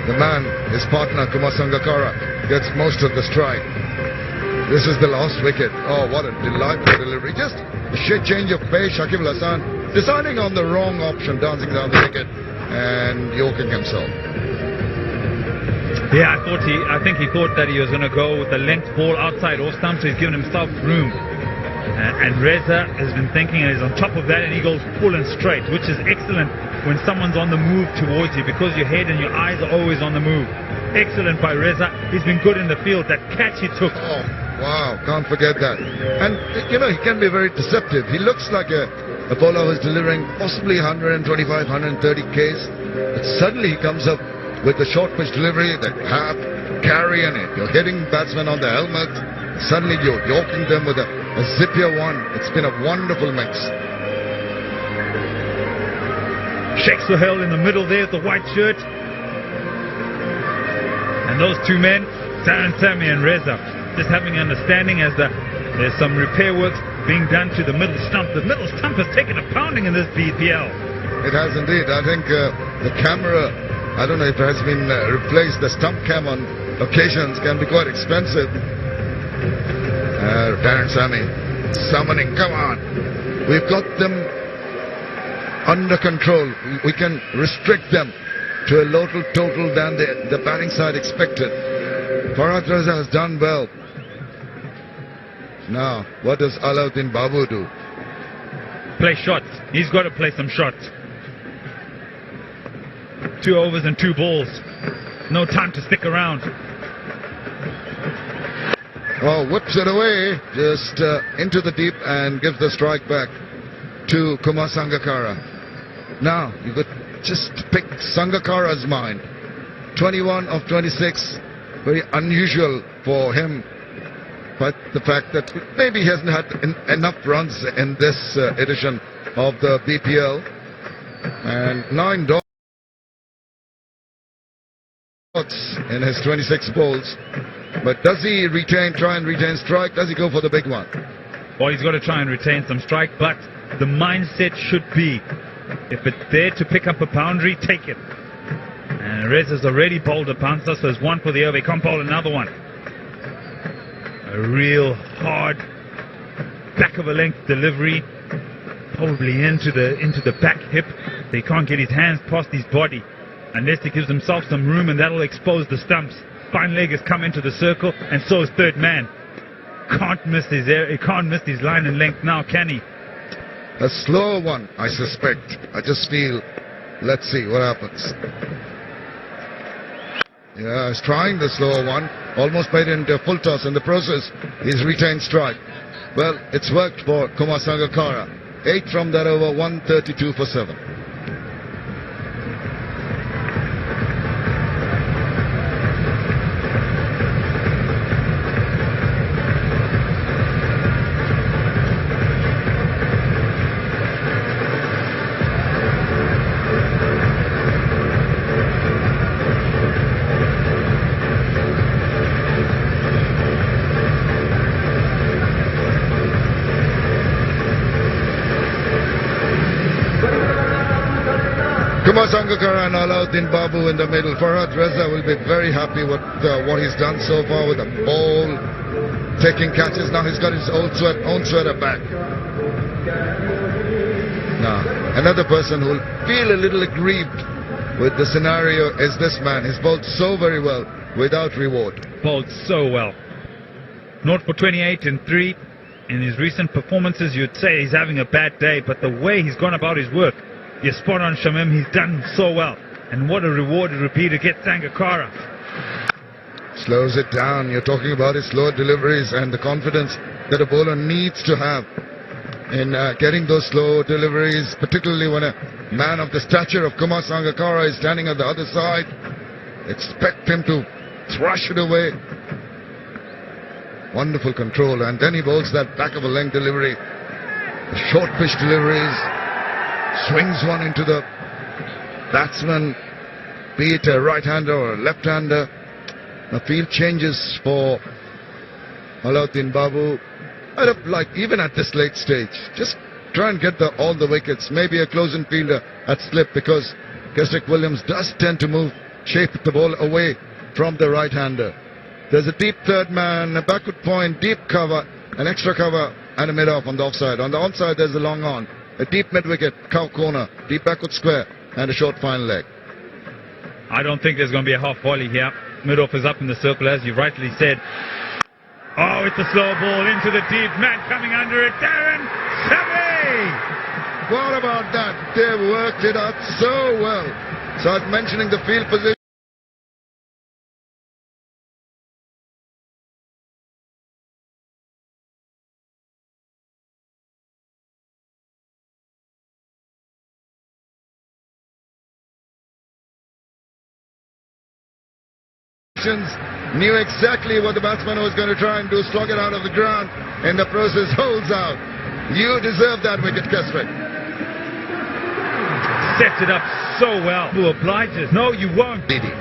the man, his partner Kumar Sangakkara, gets most of the strike. This is the last wicket. Oh, what a delightful delivery. Just a shade change of pace. Shakib Al Hasan deciding on the wrong option, dancing down the wicket and yoking himself. Yeah, I think he thought that he was going to go with the length ball outside off stump, so he's given himself room. And Reza has been thinking, and he's on top of that, and he goes full and straight, which is excellent when someone's on the move towards you, because your head and your eyes are always on the move. Excellent by Reza. He's been good in the field. That catch he took. Oh, wow, can't forget that. And, you know, he can be very deceptive. He looks like a bowler who's delivering possibly 125, 130 Ks, but suddenly he comes up with the short pitch delivery, the half, carrying it. You're hitting batsmen on the helmet. Suddenly you're yoking them with a zippier one. It's been a wonderful mix. Sheikh Suhail in the middle there with the white shirt. And those two men, Darren Sammy and Reza, just having an understanding as there's some repair works being done to the middle stump. The middle stump has taken a pounding in this BPL. It has indeed. I think the camera, I don't know if it has been replaced. The stump cam on occasions can be quite expensive. Darren Sammy summoning, come on. We've got them under control. We can restrict them to a lower total than the batting side expected. Farhad Raza has done well. Now, what does Alauddin Babu do? Play shots. He's got to play some shots. 2 overs and 2 balls. No time to stick around. Oh, whips it away, just into the deep and gives the strike back to Kumar Sangakkara. Now, you could just pick Sangakkara's mind. 21 of 26, very unusual for him. But the fact that maybe he hasn't had enough runs in this edition of the BPL. And 9 dots in his 26 balls. But does he try and retain strike? Does he go for the big one? Well, he's got to try and retain some strike, but the mindset should be, if it's there to pick up a boundary, take it. And Rez has already bowled a bouncer, so there's one for the over. He can't bowl another one. A real hard back of a length delivery, probably into the back hip. So he can't get his hands past his body unless he gives himself some room, and that'll expose the stumps. Fine leg has come into the circle, and so is third man. Can't miss his line and length now, can he? A slow one, I suspect. I just feel, let's see what happens. Yeah, he's trying the slower one. Almost made it into a full toss in the process. He's retained strike. Well, it's worked for Kumar Sangakkara. 8 from that over, 132 for 7. Kumar Sangakkara and Alauddin Babu in the middle. Farhad Reza will be very happy with what he's done so far with the ball, taking catches. Now he's got his own sweater back. Now, another person who will feel a little aggrieved with the scenario is this man. He's bowled so very well without reward. Bowled so well. 0 for 28 and 3. In his recent performances, you'd say he's having a bad day, but the way he's gone about his work, you're spot on, Shamim. He's done so well. And what a reward it would be to get Sangakkara. Slows it down. You're talking about his slower deliveries and the confidence that a bowler needs to have in getting those slow deliveries, particularly when a man of the stature of Kumar Sangakkara is standing at the other side. Expect him to thrush it away. Wonderful control. And then he bowls that back of a length delivery. The short pitch deliveries. Swings one into the batsman, be it a right-hander or a left-hander. The field changes for Alauddin Babu. I'd have liked, even at this late stage, just try and get all the wickets. Maybe a close-in fielder at slip, because Kesrick Williams does tend to shape the ball away from the right-hander. There's a deep third man, a backward point, deep cover, an extra cover, and a mid-off on the offside. On the onside, there's a long on. A deep mid-wicket, cow corner, deep backward square, and a short fine leg. I don't think there's going to be a half volley here. Mid-off is up in the circle, as you rightly said. Oh, it's a slow ball into the deep. Man coming under it. Darren Semi! What about that? They worked it out so well. So I was mentioning the field position. Knew exactly what the batsman was going to try and do, slog it out of the ground. In the process, holds out. You deserve that wicket, Kesrick. Sets it up so well. Who obliges? No, you won't. Did he?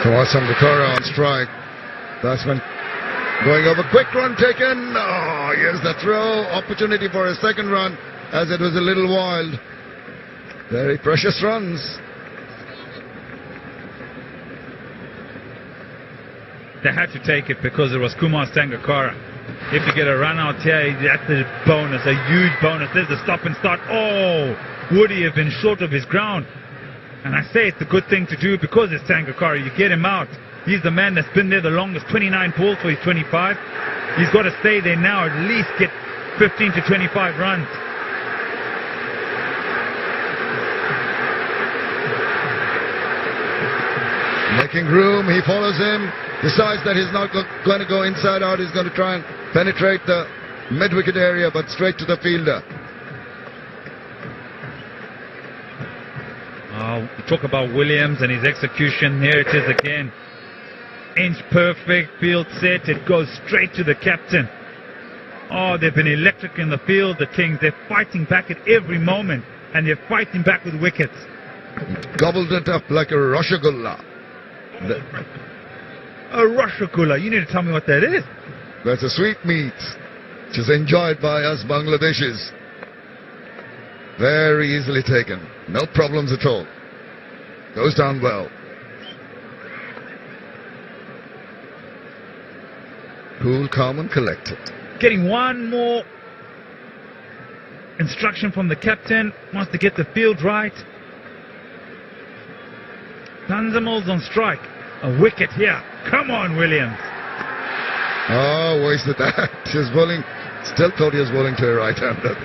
Kumar Sangakkara on strike. Batsman going over. Quick run taken. Oh, here's the throw. Opportunity for a second run, as it was a little wild. Very precious runs. They had to take it because it was Kumar Sangakkara. If you get a run out here, that's a bonus, a huge bonus. There's a stop and start. Oh, would he have been short of his ground? And I say it's a good thing to do because it's Sangakkara. You get him out. He's the man that's been there the longest, 29 pulls for his 25. He's got to stay there now, at least get 15 to 25 runs. Making room, he follows him, decides that he's not going to go inside out, he's going to try and penetrate the mid-wicket area, but straight to the fielder. We talk about Williams and his execution. Here it is again. Inch perfect, field set, it goes straight to the captain. Oh, they've been electric in the field, the Kings. They're fighting back at every moment, and they're fighting back with wickets. Gobbled it up like a Rashagulla. A Rashagulla, you need to tell me what that is. That's a sweetmeat, which is enjoyed by us Bangladeshis. Very easily taken, no problems at all. Goes down well. Cool, calm and collected. Getting one more instruction from the captain. Wants to get the field right. Tanzamal's on strike. A wicket here. Come on, Williams. Oh, wasted that. He was bowling. Still thought he was bowling to a right-hander.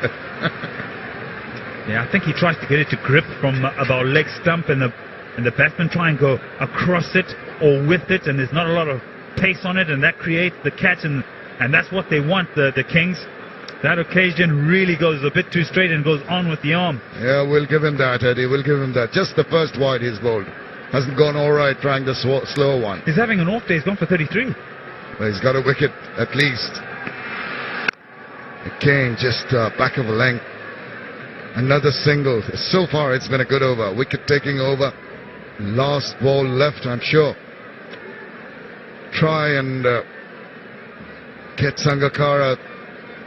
Yeah, I think he tries to get it to grip from about leg stump, and the batsman try and go across it or with it, and there's not a lot of pace on it, and that creates the catch, and that's what they want, the Kings. That occasion really goes a bit too straight and goes on with the arm. Yeah, we'll give him that, Eddie. We'll give him that. Just the first wide he's bowled. Hasn't gone all right trying the slow one. He's having an off day. He's gone for 33. Well, he's got a wicket at least. Again, just back of a length. Another single. So far, it's been a good over. Wicket taking over. Last ball left, I'm sure. Try and get Sangakkara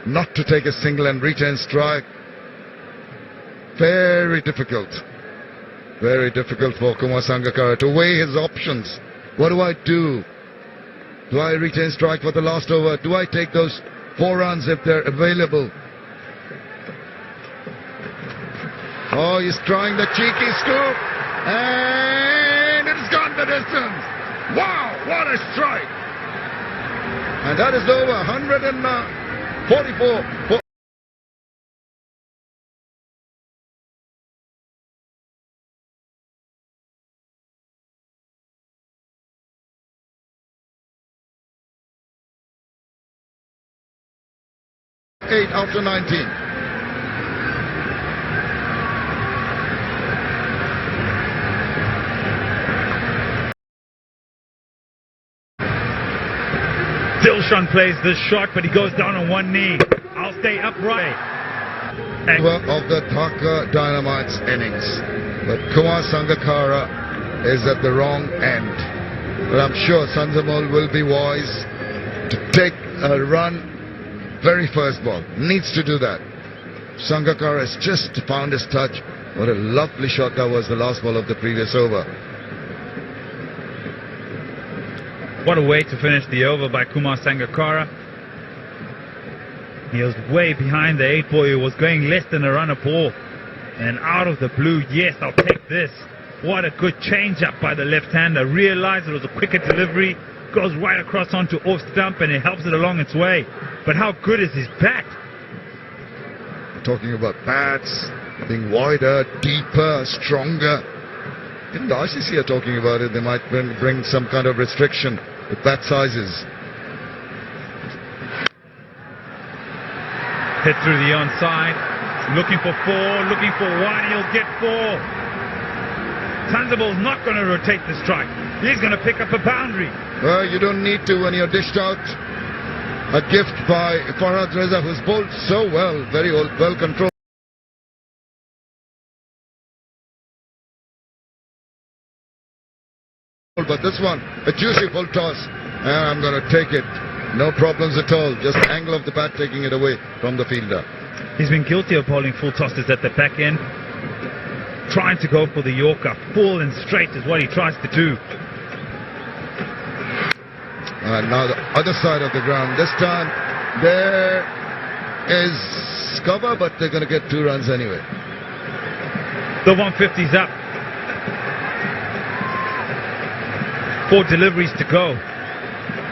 not to take a single and retain strike. Very difficult. Very difficult for Kumar Sangakkara to weigh his options. What do I do? Do I retain strike for the last over? Do I take those 4 runs if they're available? Oh, he's trying the cheeky scoop. And it's gone the distance. Wow, what a strike. And that is over. 144. Eight after 19. Dilshan plays this shot, but he goes down on one knee. I'll stay upright. Of the Dhaka Dynamites innings. But Kumar Sangakkara is at the wrong end. But I'm sure Sanjamal will be wise to take a run very first ball. Needs to do that. Sangakkara has just found his touch. What a lovely shot that was, the last ball of the previous over. What a way to finish the over by Kumar Sangakkara. He was way behind the 8 ball. He was going less than a run a ball. And out of the blue, yes, I'll take this. What a good change-up by the left-hander. Realized it was a quicker delivery. Goes right across onto off stump, and it helps it along its way. But how good is his bat? Talking about bats being wider, deeper, stronger. Even the ICC are talking about it. They might bring some kind of restriction with bat sizes. Hit through the onside. Looking for 4, looking for 1. He'll get 4. Tanzabal's not going to rotate the strike. He's going to pick up a boundary. Well, you don't need to when you're dished out. A gift by Farhad Reza, who's bowled so well, very well controlled. But this one, a juicy full toss, and I'm going to take it. No problems at all. Just angle of the bat taking it away from the fielder. He's been guilty of bowling full tosses at the back end. Trying to go for the Yorker. Full and straight is what he tries to do. And now the other side of the ground. This time There is cover, but they're going to get 2 runs anyway. The 150's up. 4 deliveries to go.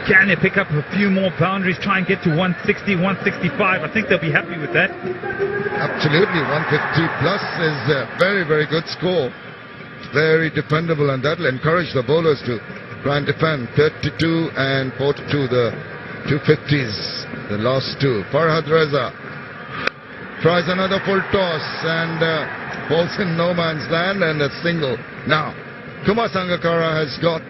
Can they pick up a few more boundaries, try and get to 160, 165? I think they'll be happy with that. Absolutely, 150 plus is a very, very good score. Very dependable, and that'll encourage the bowlers to try and defend. 32 and 42, the 250s, the last 2. Farhad Reza tries another full toss and falls in no man's land, and a single. Now, Kumar Sangakkara has got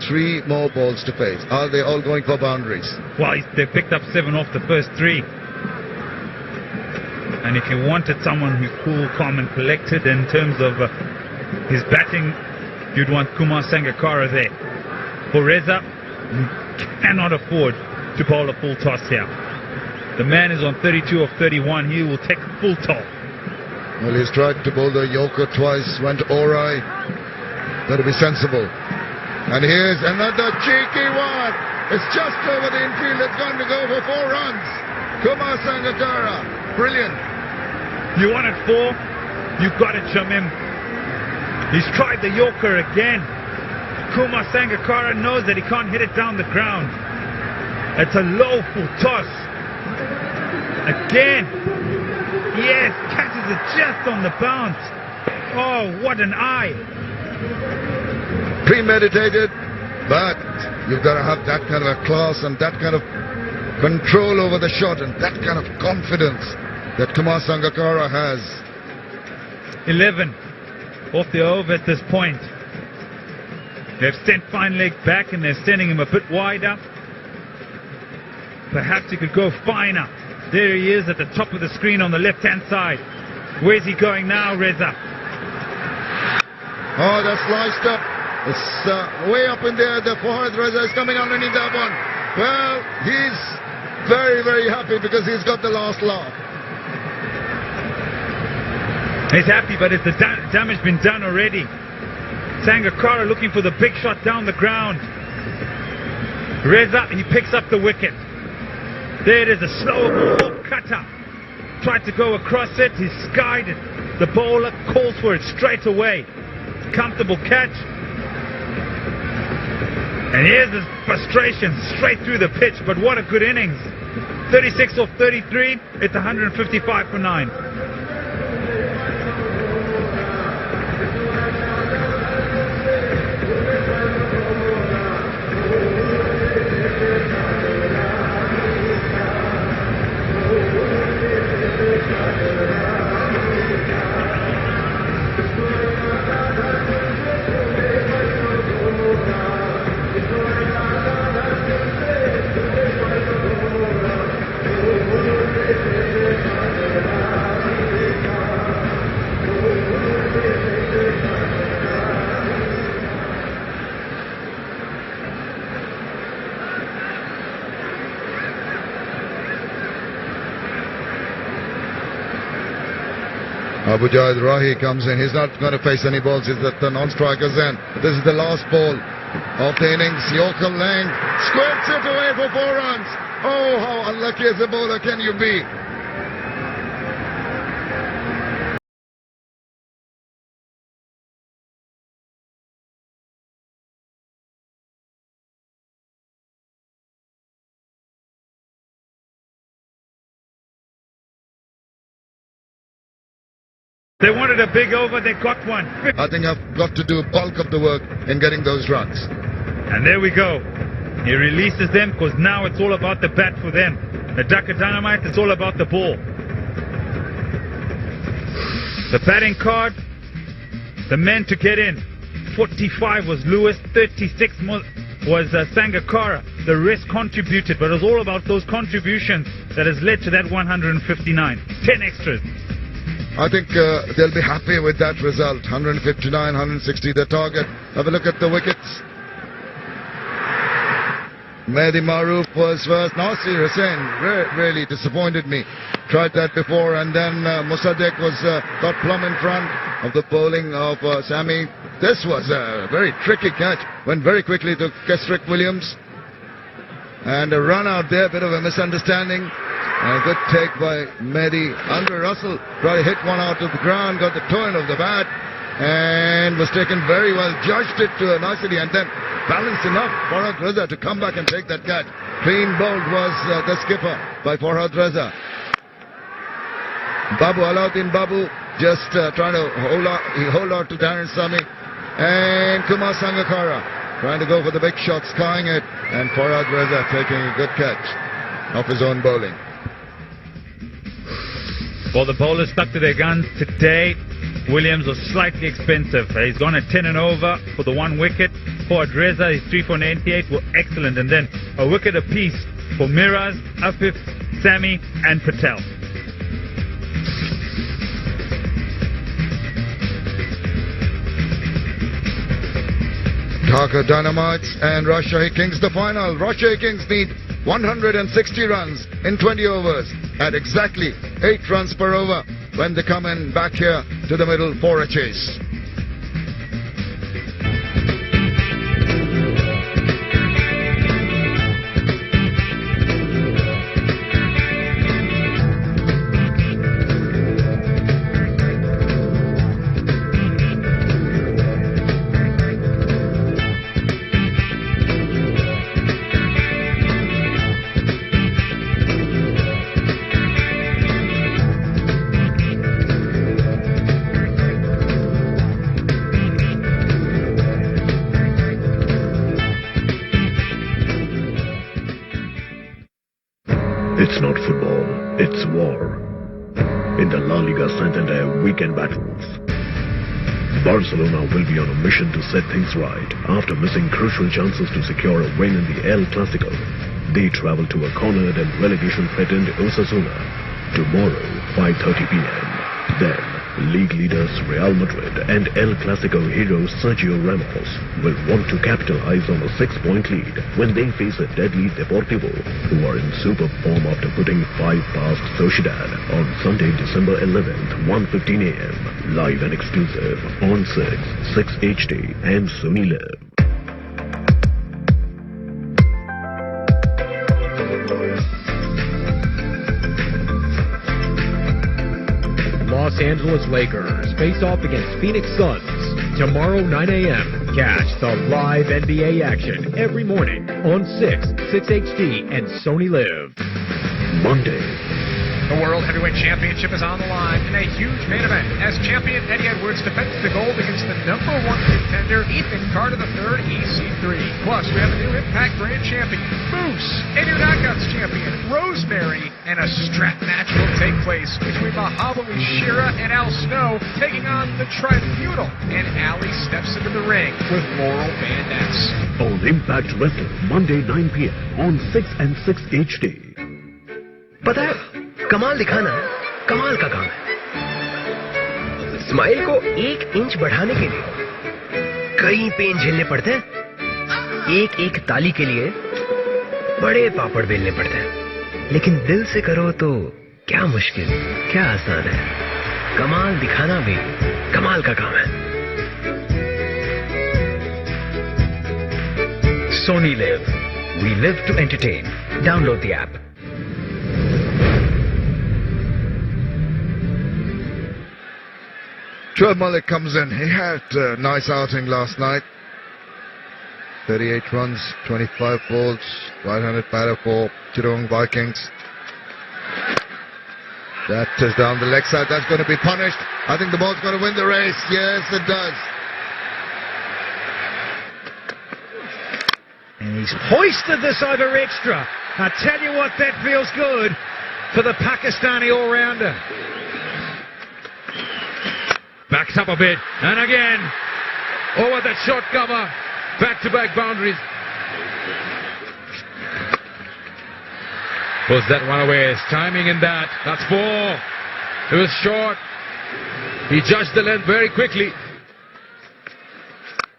3 more balls to face. Are they all going for boundaries? Well, they picked up 7 off the first 3. And if you wanted someone who's cool, calm and collected in terms of his batting, you'd want Kumar Sangakkara there. For Reza, you cannot afford to bowl a full toss here. The man is on 32 of 31. He will take a full toll. Well, he's tried to bowl the Yorker twice, went awry. Got to be sensible. And here's another cheeky one. It's just over the infield. It's going to go for 4 runs. Kumar Sangakkara, brilliant. You wanted 4? You've got it, Shamim. He's tried the Yorker again. Kumar Sangakkara knows that he can't hit it down the ground. It's a low full toss. Again. Yes, catches it just on the bounce. Oh, what an eye. Premeditated, but you've got to have that kind of a class and that kind of control over the shot and that kind of confidence that Kumar Sangakkara has. 11 off the over at this point. They've sent Fine Leg back and they're sending him a bit wider. Perhaps he could go finer. There he is at the top of the screen on the left-hand side. Where's he going now, Reza? Oh, that's sliced up. It's way up in there. The Farhad Reza is coming underneath that one. Well, he's very, very happy because he's got the last laugh. He's happy, but the damage been done already. Sangakkara looking for the big shot down the ground. Reza, he picks up the wicket. There it is, a slow ball cutter. Tried to go across it, he skied it. The bowler calls for it straight away. Comfortable catch. And here's his frustration straight through the pitch, but what a good innings. 36 off 33, it's 155 for 9. Abu Jaid Rahi comes in. He's not going to face any balls. He's at the non-striker's end. This is the last ball of the innings. Yorker Lang squirts it away for 4 runs. Oh, how unlucky as a bowler can you be? They wanted a big over, they got one. I think I've got to do a bulk of the work in getting those runs. And there we go. He releases them because now it's all about the bat for them. The Dhaka Dynamites, it's all about the ball. The batting card, the men to get in. 45 was Lewis, 36 was Sangakkara. The rest contributed, but it was all about those contributions that has led to that 159. 10 extras. I think they'll be happy with that result. 159, 160 the target. Have a look at the wickets. Mehdi Maroof was first. Nasir Hussain really disappointed me. Tried that before, and then Mossadegh was got plumb in front of the bowling of Sami. This was a very tricky catch. Went very quickly to Kesrick Williams. And a run out there, bit of a misunderstanding. A good take by Mehdi. Andre Russell tried to hit one out of the ground, got the toe end of the bat, and was taken very well, judged it to a nicety, and then balanced enough for Farhad Reza to come back and take that catch. Clean bowled was the skipper by Farhad Reza. Babu, Alauddin Babu, just trying to hold out to Darren Sammy. And Kumar Sangakkara trying to go for the big shot, skying it, and Farhad Reza taking a good catch off his own bowling. Well, the bowlers stuck to their guns today. Williams was slightly expensive. He's gone at 10 and over for the 1 wicket. For Reza, his 3 for 98 were excellent. And then a wicket apiece for Miraz, Afif, Sami and Patel. Dhaka Dynamites and Rajshahi Kings the final. Rajshahi Kings need 160 runs in 20 overs at exactly 8 runs per over when they come in back here to the middle for a chase. It's not football, it's war. In the La Liga Santander weekend battles, Barcelona will be on a mission to set things right after missing crucial chances to secure a win in the El Clasico. They travel to a cornered and relegation-threatened Osasuna tomorrow, 5:30 p.m. Then, league leaders Real Madrid and El Clasico hero Sergio Ramos will want to capitalize on a 6-point lead when they face a deadly Deportivo, who are in superb form after putting 5 past Sociedad on Sunday, December 11th, 1:15 a.m. Live and exclusive on 6 HD and Sony Live. Los Angeles Lakers face off against Phoenix Suns tomorrow 9 a.m. Catch the live NBA action every morning on 6 HD and Sony Live. Monday. The World Heavyweight Championship is on the line in a huge main event as champion Eddie Edwards defends the gold against the #1 contender Ethan Carter III, EC3. Plus, we have a new Impact Grand Champion, Moose, a new Knockouts champion, Rosemary, and a strap match will take place between Mahabali Shira and Al Snow taking on the Tribunal. And Ali steps into the ring with Laurel Van Ness. On Impact Wrestling, Monday 9 p.m. on 6 and 6 HD. पता है कमाल दिखाना कमाल का काम है। Smile को 1 inch बढ़ाने के लिए कई पेन झेलने पड़ते हैं। एक ताली के लिए बड़े पापड़ बेलने पड़ते हैं। लेकिन दिल से करो तो क्या मुश्किल, क्या आसान है। कमाल दिखाना भी कमाल का काम है। Sony Live. We live to entertain. Download the app. Shoaib Malik comes in. He had a nice outing last night. 38 runs, 25 balls, right-handed batter for Chittagong Vikings. That is down the leg side. That's going to be punished. I think the ball's going to win the race. Yes, it does. And he's hoisted this over extra. I tell you what, that feels good for the Pakistani all-rounder. Backs up a bit, and again, over that short cover, back-to-back boundaries. Pulls that one away, his timing in that, that's 4. It was short. He judged the length very quickly.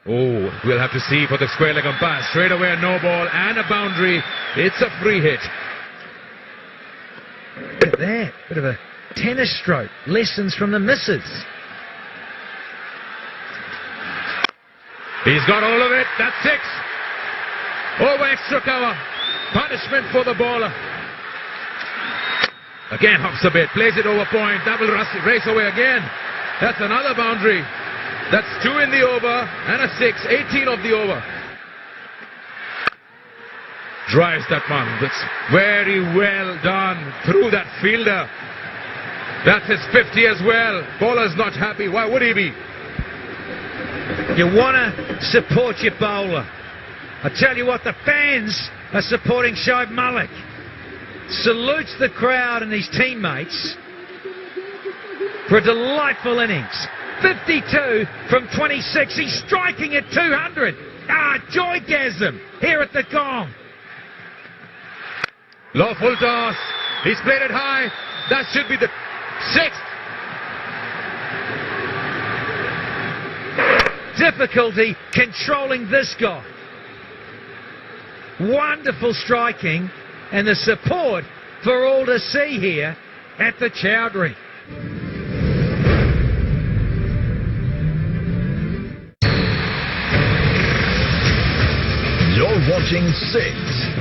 Oh, we'll have to see for the square leg on pass. Straight away a no ball and a boundary. It's a free hit. There, bit of a tennis stroke. Lessons from the missus. He's got all of it. That's 6. Over extra cover. Punishment for the bowler. Again hops a bit, plays it over point. That will race away again. That's another boundary. That's 2 in the over and a 6. 18 of the over. Drives that one. That's very well done through that fielder. That's his 50 as well. Bowler's not happy. Why would he be? You want to support your bowler. I tell you what, the fans are supporting Shoaib Malik. Salutes the crowd and his teammates for a delightful innings. 52 from 26. He's striking at 200. Joygasm here at the Gong. Lawful toss. He's played it high. That should be the 6th. Difficulty controlling this guy. Wonderful striking and the support for all to see here at the Chowdhury. You're watching 6.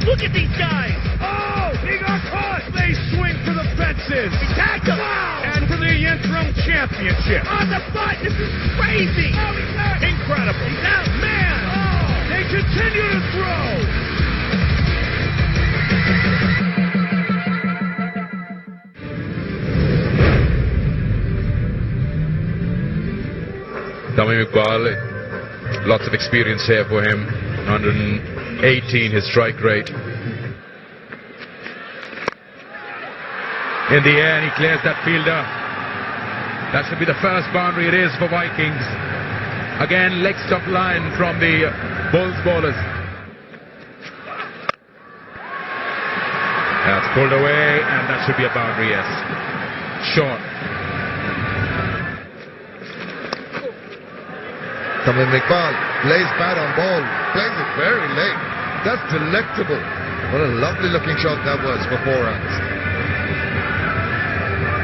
Look at these guys! Oh, he got caught! They swing for the fences! He tagged him! Wow. And for the interim championship! On the spot! This is crazy! Oh, he's out! Incredible! He's out! Man! Oh, they continue to throw! Tamim Iqbal, lots of experience here for him. 118 his strike rate. In the air, and he clears that fielder. That should be the first boundary it is for Vikings. Again, leg stop line from the Bulls bowlers. That's pulled away, and that should be a boundary, yes. Short. Tamim Iqbal plays bad on ball, plays it very late. That's delectable. What a lovely looking shot that was for 4 runs.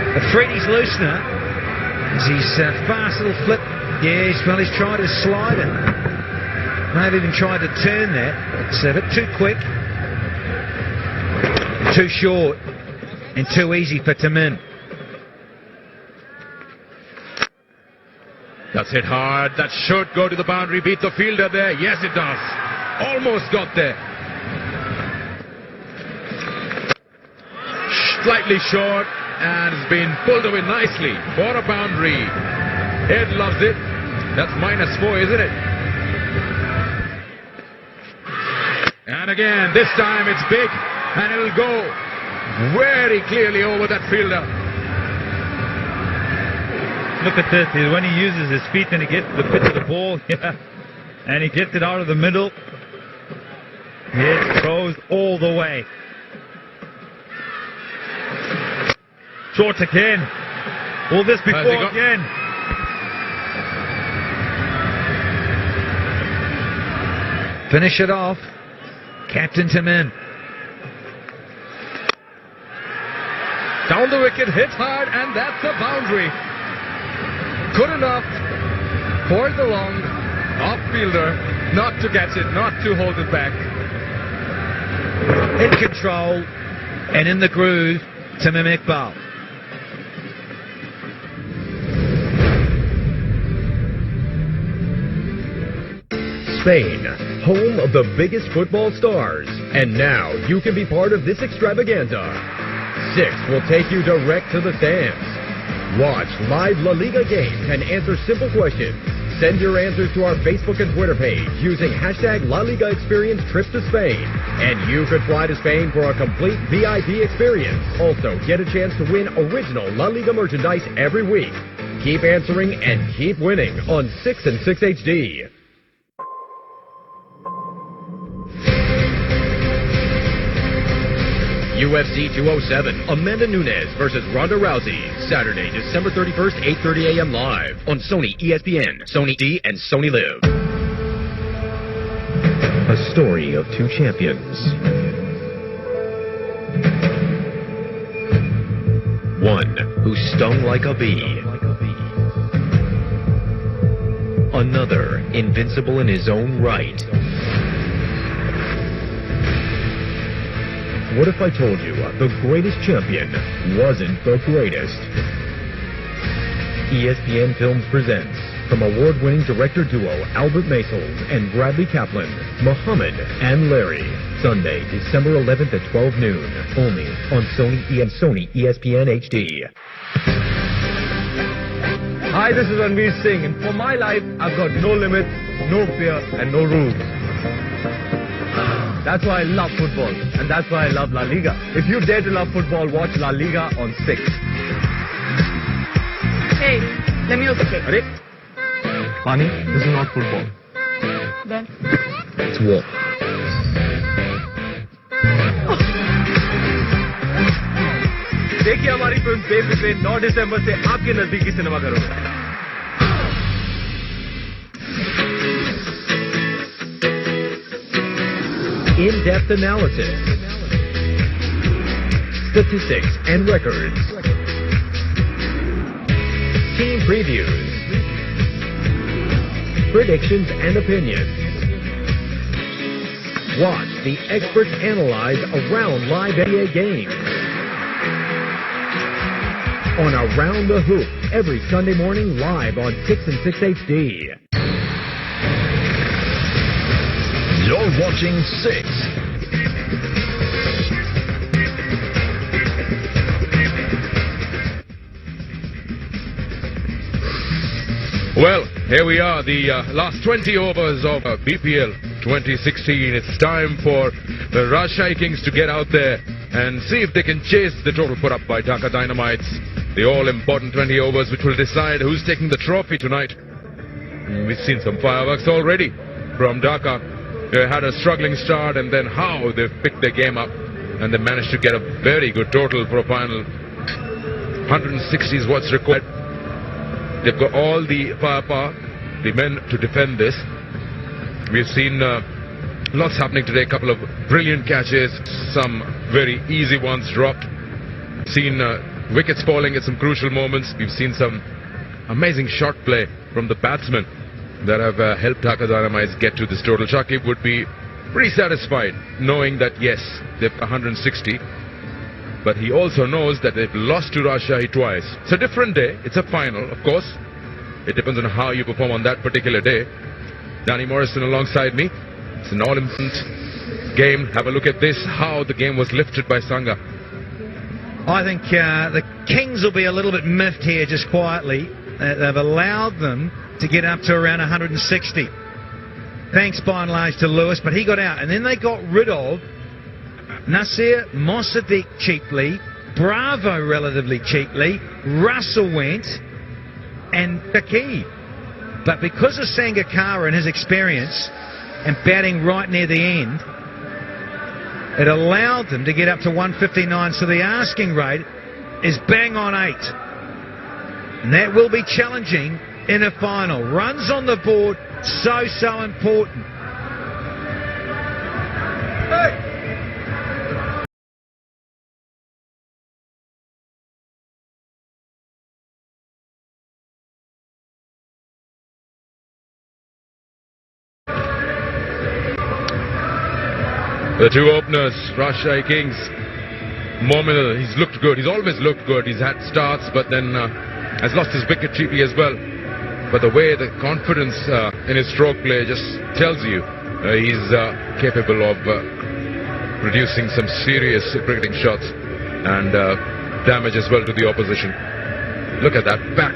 Afridi's loosener is his fast little flip. Yeah, he's tried to slide it. May have even tried to turn that. It's a bit too quick, too short, and too easy for Tamim. That's hit hard. That should go to the boundary. Beat the fielder there. Yes, it does. Almost got there. Slightly short, and it's been pulled away nicely for a boundary. Ed loves it. That's -4, isn't it? And again, this time it's big, and it'll go very clearly over that fielder. Look at this. When he uses his feet and he gets the pitch of the ball, and he gets it out of the middle, it goes all the way. Short again. Will this be four again? Finish it off. Captain Tamim. Down the wicket, hit hard, and that's a boundary. Good enough for the long off-fielder not to catch it, not to hold it back. In control and in the groove, Tamim Iqbal. Spain, home of the biggest football stars. And now you can be part of this extravaganza. 6 will take you direct to the stands. Watch live La Liga games and answer simple questions. Send your answers to our Facebook and Twitter page using hashtag La Liga Experience Trip to Spain. And you could fly to Spain for a complete VIP experience. Also, get a chance to win original La Liga merchandise every week. Keep answering and keep winning on 6 and 6 HD. UFC 207, Amanda Nunes versus Ronda Rousey. Saturday, December 31st, 8:30 a.m. live on Sony ESPN, Sony D, and Sony Live. A story of two champions. One who stung like a bee. Another invincible in his own right. What if I told you the greatest champion wasn't the greatest? ESPN Films presents, from award-winning director duo Albert Maysles and Bradley Kaplan, Muhammad and Larry. Sunday, December 11th at 12 noon. Only on Sony ESPN HD. Hi, this is Ranveer Singh, and for my life, I've got no limits, no fear, and no rules. That's why I love football, and that's why I love La Liga. If you dare to love football, watch La Liga on 6. Hey, let me also check. Arey? Pani, this is not football. Then? It's war. देखिए हमारी film baby पे 9 दिसंबर से आपके नजदीकी सिनेमाघरों में। In-depth analysis, statistics and records, team previews, predictions and opinions. Watch the experts analyze around live NBA games on Around the Hoop every Sunday morning live on 6 and 6 HD. You're watching 6. Well, here we are, the last 20 overs of BPL 2016. It's time for the Rajshahi Kings to get out there and see if they can chase the total put up by Dhaka Dynamites. The all-important 20 overs which will decide who's taking the trophy tonight. We've seen some fireworks already from Dhaka. They had a struggling start, and then how they've picked their game up, and they managed to get a very good total for a final. 160 is what's required. They've got all the firepower, the men to defend this. We've seen lots happening today. A couple of brilliant catches, some very easy ones dropped. Seen wickets falling at some crucial moments. We've seen some amazing shot play from the batsmen that have helped Dhaka Dynamites get to this total. Shakib would be pretty satisfied knowing that, yes, they've 160, but he also knows that they've lost to Rajshahi twice. It's a different day. It's a final, of course. It depends on how you perform on that particular day. Danny Morrison alongside me. It's an all-important game. Have a look at this, how the game was lifted by Sangha. I think the Kings will be a little bit miffed here just quietly. They've allowed them to get up to around 160. Thanks by and large to Lewis, but he got out. And then they got rid of Nasir Mossadegh cheaply, Bravo relatively cheaply, Russell went, and Taki. But because of Sangakkara and his experience and batting right near the end, it allowed them to get up to 159, so the asking rate is bang on 8. And that will be challenging in a final. Runs on the board, so important. Hey! The two openers, Rajshahi Kings. Mominal, he's looked good. He's always looked good. He's had starts, but then has lost his wicket cheaply as well. But the way, the confidence in his stroke play just tells you he's capable of producing some serious cricketing shots and damage as well to the opposition. Look at that back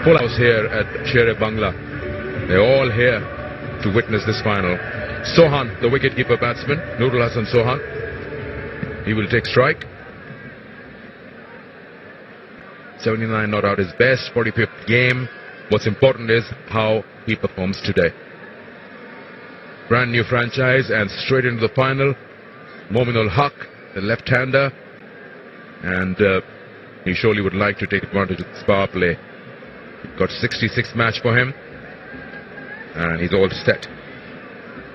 full house here at Shere Bangla. They're all here to witness this final. Sohan, the wicketkeeper batsman, Nurul Hassan Sohan. He will take strike. 79 not out his best, 45th game. What's important is how he performs today. Brand new franchise and straight into the final. Mominul Haq, the left-hander. And he surely would like to take advantage of this power play. Got 66 match for him. And he's all set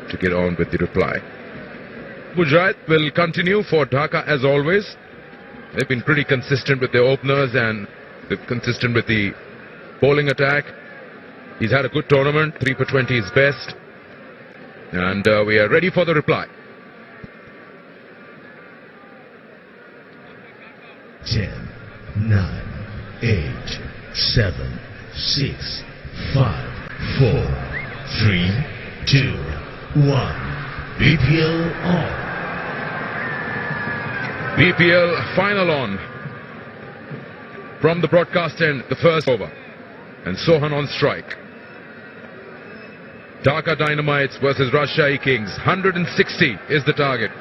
to get on with the reply. Gujarat will continue for Dhaka as always. They've been pretty consistent with their openers and they're consistent with the bowling attack. He's had a good tournament. 3 for 20 is best. And we are ready for the reply. 10, 9, 8, 7, 6, 5, 4, 3, 2, 1. BPL on. BPL final on. From the broadcast end, the first over. And Sohan on strike. Dhaka Dynamites versus Rajshahi Kings. 160 is the target.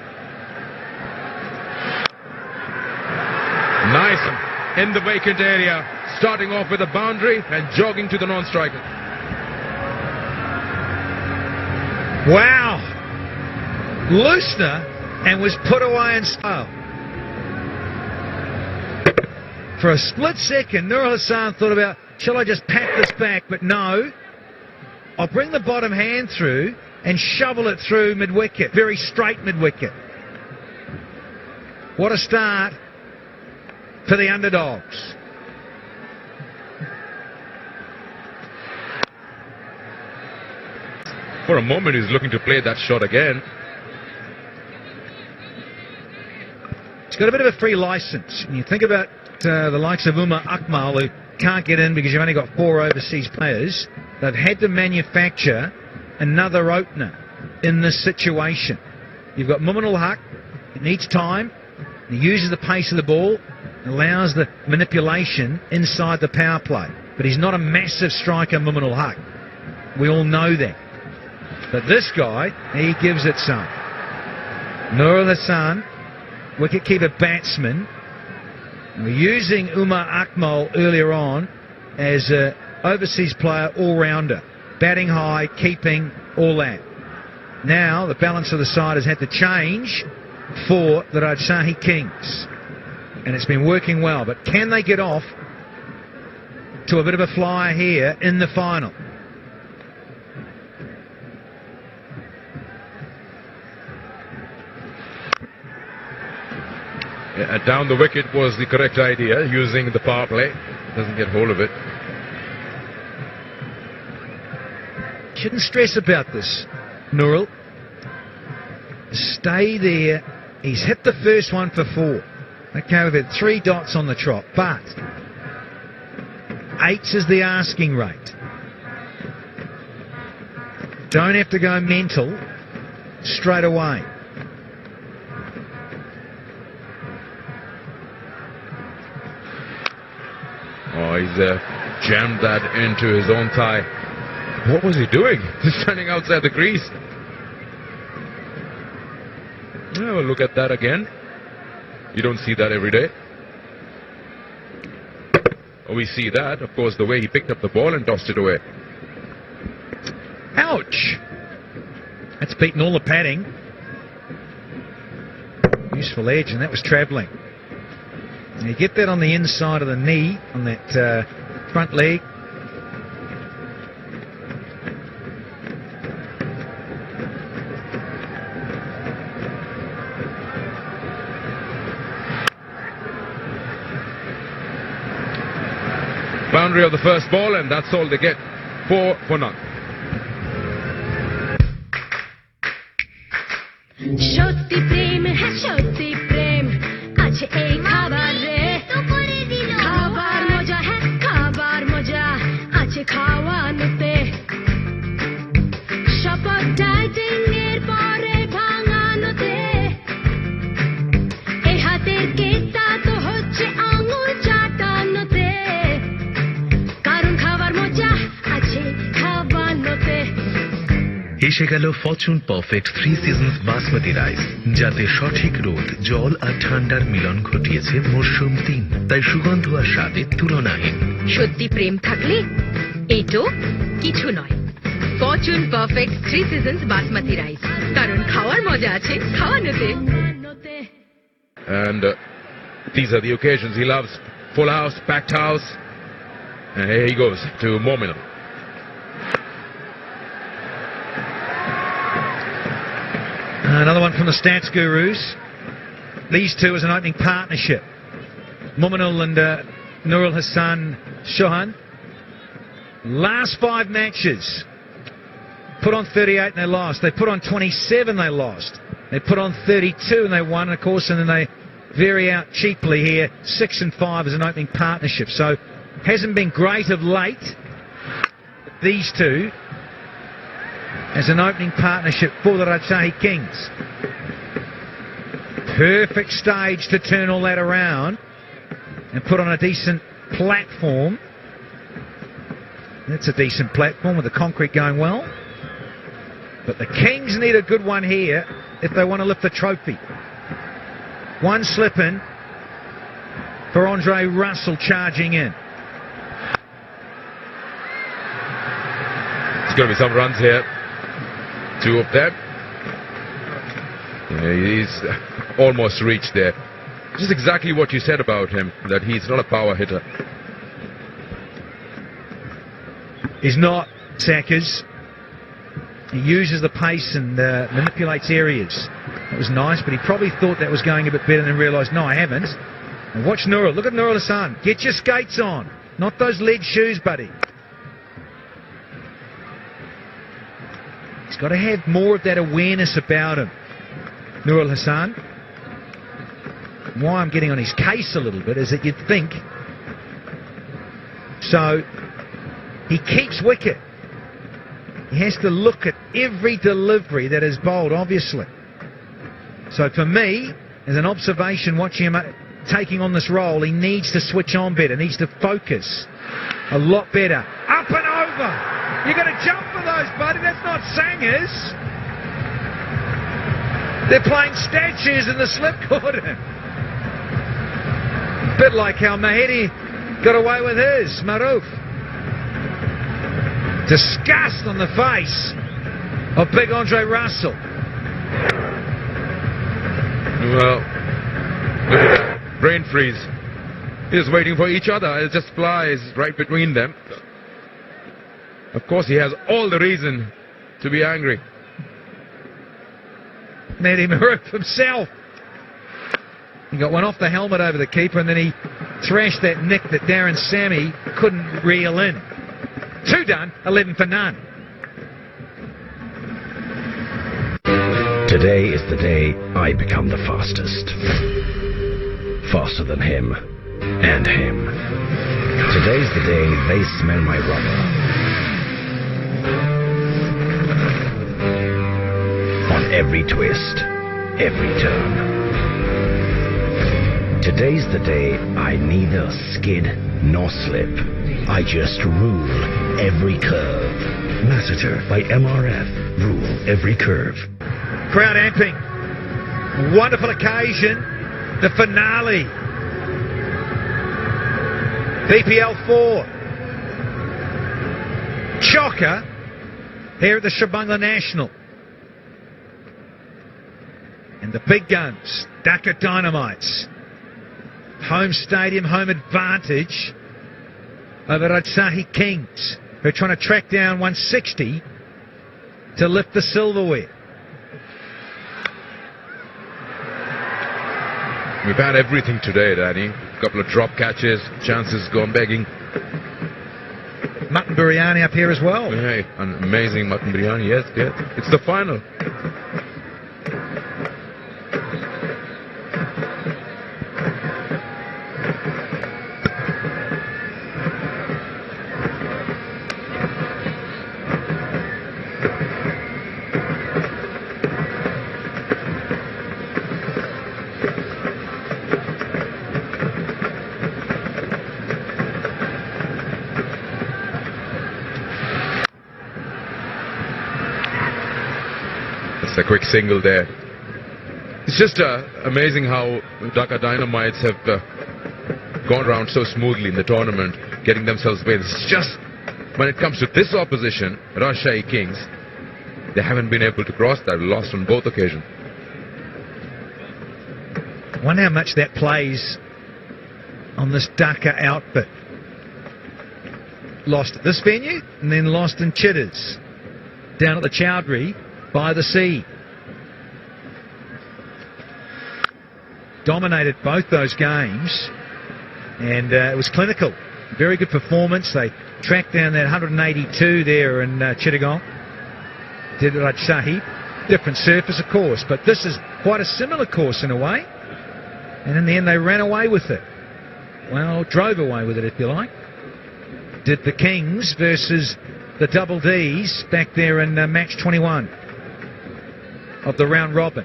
Nice in the vacant area. Starting off with a boundary and jogging to the non-striker. Wow. Loosener and was put away in style. For a split second, Nur Hassan thought about, shall I just pat this back? But no. I'll bring the bottom hand through and shovel it through mid-wicket. Very straight mid-wicket. What a start for the underdogs. For a moment, he's looking to play that shot again. It's got a bit of a free license. And you think about the likes of Umar Akmal, who can't get in because you've only got 4 overseas players. They've had to manufacture another opener in this situation. You've got Mumin Haq. It needs time. He uses the pace of the ball, allows the manipulation inside the power play. But he's not a massive striker, Mumin Haq. We all know that. But this guy, he gives it some. Nur Hassan, wicket-keeper batsman. We're using Umar Akmal earlier on as an overseas player all-rounder. Batting high, keeping, all that. Now, the balance of the side has had to change for the Rajshahi Kings. And it's been working well. But can they get off to a bit of a flyer here in the final? Down the wicket was the correct idea, using the power play. Doesn't get hold of it. Shouldn't stress about this, Nurul. Stay there. He's hit the first one for 4. Okay, we've had 3 dots on the trot, but 8 is the asking rate. Don't have to go mental straight away. Oh, he's jammed that into his own thigh. What was he doing? He's standing outside the crease. Yeah, we'll look at that again. You don't see that every day. Oh, we see that, of course, the way he picked up the ball and tossed it away. Ouch! That's beaten all the padding. Useful edge, and that was travelling. And you get that on the inside of the knee, on that front leg. Boundary of the first ball, and that's all they get. 4 for none. সত্যি প্রেম হ্যাঁ সত্যি প্রেম আছে এই খাবারে খাবার মজা হ্যাঁ খাবার মজা আছে খাওয়ানোতে শপথ ডাইটিং এর পরে ভাঙানোতে এই হাতের কেতা তো হচ্ছে আঙুল চাটানোতে কারণ খাবার মজা আছে খাওয়ানোতে এসে গেল Fortune perfect 3 seasons basmati rice, যাতে সঠিক রোদ, জল আর ঠান্ডার মিলন ঘটিয়েছে মরশুম 3, তাই সুগন্ধ আর স্বাদে তুলনাহীন। সত্যি প্রেম থাকলে এটো কিছু নয়। Fortune perfect 3 seasons basmati rice, কারণ খাওয়ার মজা আছে খাওয়ানোতে। And these are the occasions he loves. Full house, packed house. And here he goes to Momin. Another one from the stats gurus. These two as an opening partnership. Muminul and Nurul Hassan Shohan. Last 5 matches, put on 38 and they lost. They put on 27, they lost. They put on 32 and they won, of course, and then they vary out cheaply here. 6 and 5 as an opening partnership. So hasn't been great of late. These two as an opening partnership for the Rajshahi Kings. Perfect stage to turn all that around and put on a decent platform. That's a decent platform with the concrete going well. But the Kings need a good one here if they want to lift the trophy. One slip in for Andre Russell charging in. There's going to be some runs here. 2 of them. Yeah, he's almost reached there. Just exactly what you said about him, that he's not a power hitter. He's not, Sackers. He uses the pace and manipulates areas. That was nice, but he probably thought that was going a bit better and then realised, no, I haven't. And watch Nurul. Look at Nurul Hassan. Get your skates on. Not those lead shoes, buddy. He's got to have more of that awareness about him, Nurul Hassan. Why I'm getting on his case a little bit is that you'd think. So he keeps wicket. He has to look at every delivery that is bowled, obviously. So for me, as an observation, watching him taking on this role, he needs to switch on better, needs to focus a lot better. Up and over! You're going to jump for those, buddy. That's not sangers. They're playing statues in the slip corner. Bit like how Mahedi got away with his, Maroof. Disgust on the face of big Andre Russell. Well, look at that. Brain freeze. He's waiting for each other. It just flies right between them. Of course, he has all the reason to be angry. Mehdi Maroof himself. He got one off the helmet over the keeper and then he thrashed that nick that Darren Sammy couldn't reel in. 2 done, 11 for none. Today is the day I become the fastest. Faster than him. And him. Today's the day they smell my rubber. On every twist, every turn. Today's the day I neither skid nor slip. I just rule every curve. Masseter by MRF. Rule every curve. Crowd amping. Wonderful occasion. The finale. BPL 4. Chocker here at the Shabangla National. And the big guns, Dhaka Dynamites. Home stadium, home advantage over Rajshahi Kings, who are trying to track down 160 to lift the silverware. We've had everything today, Danny. A couple of drop catches, chances gone begging. Mutton biryani up here as well. Hey, an amazing mutton biryani, yes. It's the final. A quick single there. It's just amazing how Dhaka Dynamites have gone around so smoothly in the tournament, getting themselves away. It's just when it comes to this opposition, Rajshahi Kings, they haven't been able to cross that. Lost on both occasions. Wonder how much that plays on this Dhaka outfit. Lost at this venue and then lost in Chitters down at the Chowdhury by the sea. Dominated both those games And it was clinical. Very good performance. They tracked down that 182 there in Chittagong. Did Rajshahi. Different surface, of course, but this is quite a similar course in a way. And in the end, they ran away with it. Well, drove away with it, if you like. Did the Kings versus the Double Ds back there in match 21 of the round robin.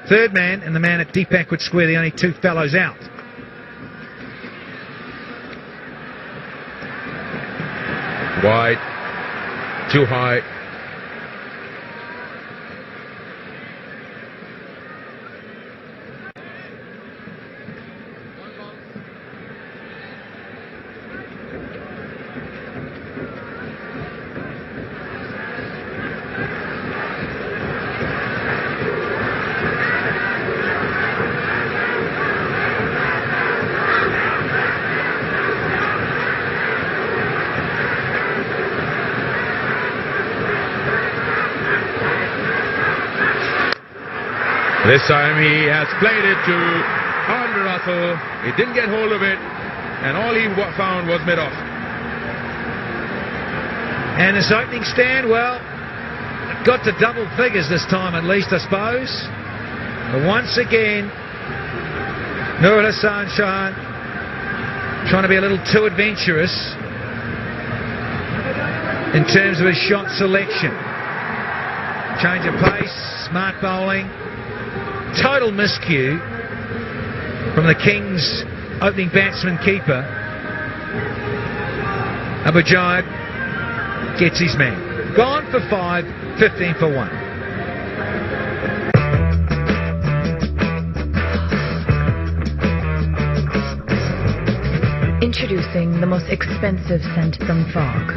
Third man and the man at deep backward square, the only two fellows out. Wide, too high. This time he has played it to Andre Russell. He didn't get hold of it, and all he found was mid-off. And this opening stand, well, got to double figures this time at least, I suppose. But once again, Nur Hassan Shahan trying to be a little too adventurous in terms of his shot selection. Change of pace, smart bowling. Total miscue from the Kings opening batsman keeper. Abujayab gets his man. Gone for 5, 15 for 1. Introducing the most expensive scent from Fog.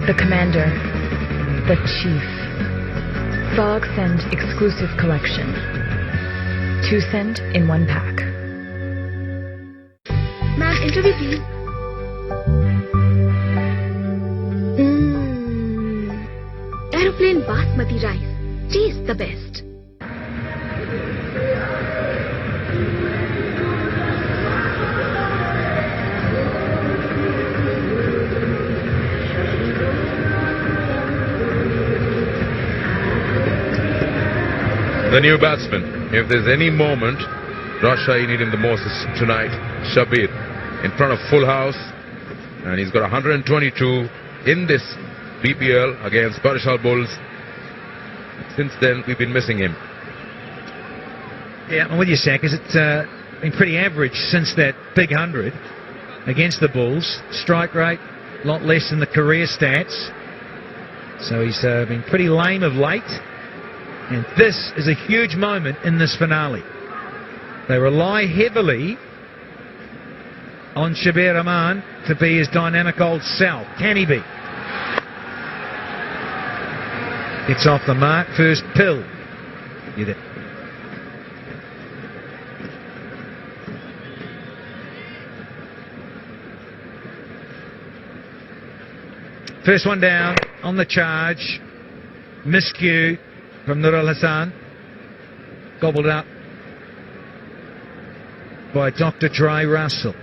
The Commander, the Chief. Fog Scent Exclusive Collection. 2 cent in 1 pack. Ma'am, interview please. Aeroplane basmati rice. Taste the best. The new batsman. If there's any moment Rajshahi need him the most is tonight, Shabir, in front of full house, and he's got 122 in this BPL against Barishal Bulls. Since then, we've been missing him. Yeah, I'm with you, Sackers. It's been pretty average since that big 100 against the Bulls. Strike rate, a lot less than the career stats. So he's been pretty lame of late. And this is a huge moment in this finale. They rely heavily on Shabir Rahman to be his dynamic old self. Can he be? Gets off the mark, first pill. Get it. First one down on the charge. Miscue from Nur Hassan. Gobbled up by Dr. Dre Russell.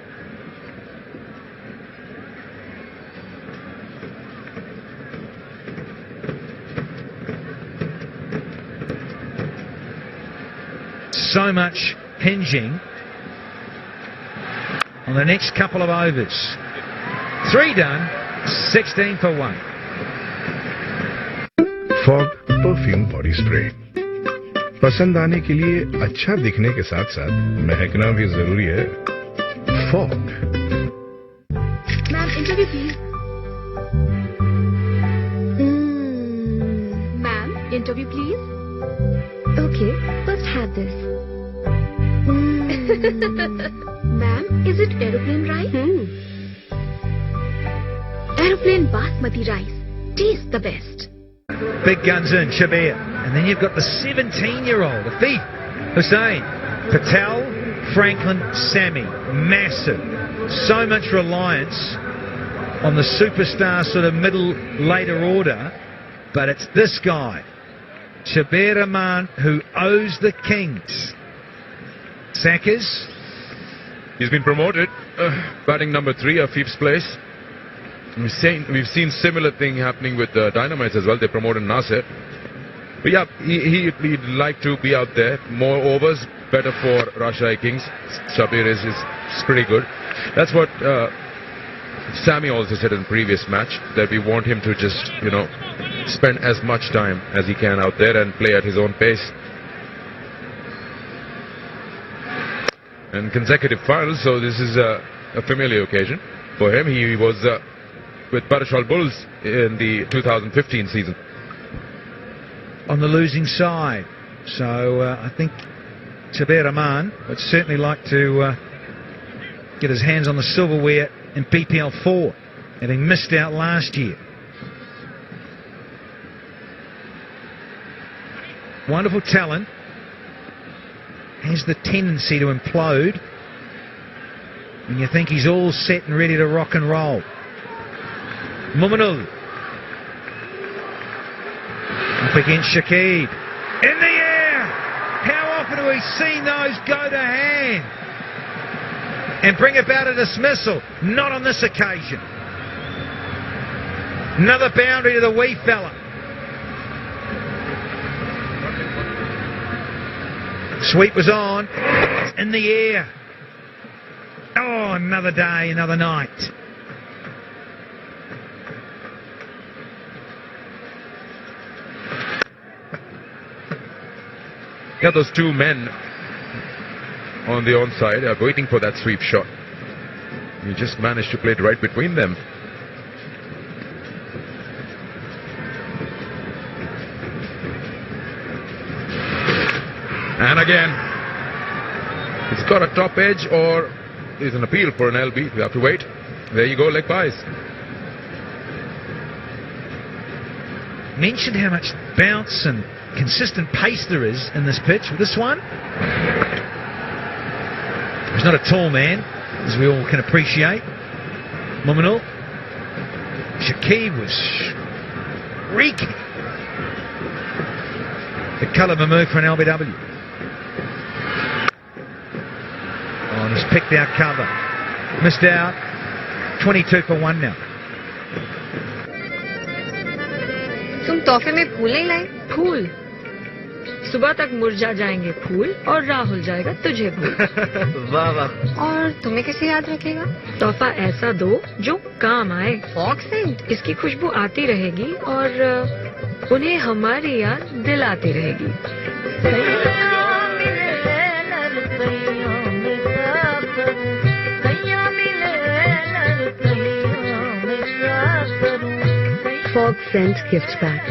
So much hinging on the next couple of overs. 3 done, 16 for 1. Fog perfume body spray पसंद आने के लिए अच्छा दिखने के साथ साथ महकना भी जरूरी है. Fog. Ma'am, interview please. Ma'am, interview please. Okay, first have this. Ma'am, is it aeroplane rice? Aeroplane basmati rice. Taste the best. Big guns in, Shabir. And then you've got the 17-year-old, the thief, Hussain. Patel, Franklin, Sammy. Massive. So much reliance on the superstar sort of middle, later order. But it's this guy, Shabir Rahman, who owes the Kings. Sackers, He's been promoted. Batting number 3, a 5th place. We've seen similar thing happening with the Dynamites as well. They promoted Nasir. But yeah, he'd like to be out there. More overs, better for Rajshahi Kings. Shabir is pretty good. That's what Sammy also said in the previous match, that we want him to just, spend as much time as he can out there and play at his own pace. And consecutive finals, so this is a familiar occasion for him. He was with Parashal Bulls in the 2015 season. On the losing side. So I think Shabir Rahman would certainly like to get his hands on the silverware in BPL 4, having missed out last year. Wonderful talent. Has the tendency to implode when you think he's all set and ready to rock and roll. Muminul up against Shakib. In the air! How often have we seen those go to hand and bring about a dismissal? Not on this occasion. Another boundary to the wee fella. Sweep was on. In the air. Oh, another day, another night. Yeah, those two men on the onside are waiting for that sweep shot. He just managed to play it right between them. And again, it's got a top edge, or is an appeal for an LB. We have to wait. There you go, leg byes. Mentioned how much bounce and consistent pace there is in this pitch. With this one, he's not a tall man, as we all can appreciate. Muminul. Shakib was reeking. The colour of a move for an LBW. Oh, and he's picked out cover. Missed out. 22 for 1 now. तुम तोहफे में फूल नहीं लाए? फूल सुबह तक मुरझा जाएंगे फूल और राहुल जाएगा तुझे भूल। वाह वाह। और तुम्हें कैसे याद रखेगा? तोहफा ऐसा दो जो काम आए। Fog scent? इसकी खुशबू आती रहेगी और उन्हें हमारी याद दिलाती रहेगी। फॉग सेंट गिफ्ट पैक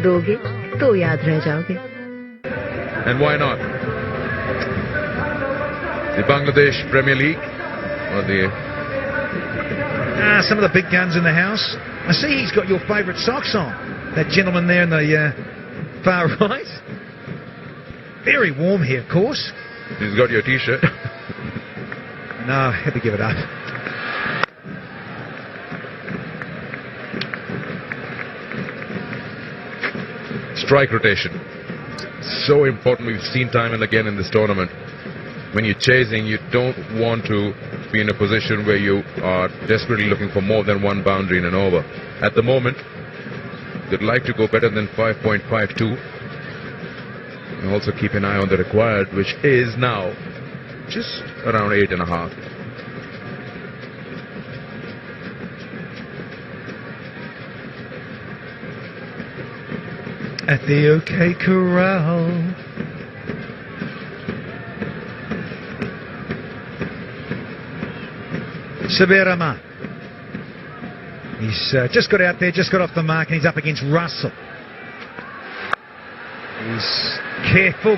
दोगे तो याद रह जाओगे। And why not? The Bangladesh Premier League, or the... Some of the big guns in the house. I see he's got your favourite socks on. That gentleman there in the far right. Very warm here, of course. He's got your T-shirt. No, I had to give it up. Strike rotation. So important. We've seen time and again in this tournament. When you're chasing, you don't want to be in a position where you are desperately looking for more than one boundary in an over. At the moment, they'd like to go better than 5.52. And also keep an eye on the required, which is now just around 8.5. At the OK Corral. Shabir Rahman. He's just got out there, just got off the mark, and he's up against Russell. He's careful.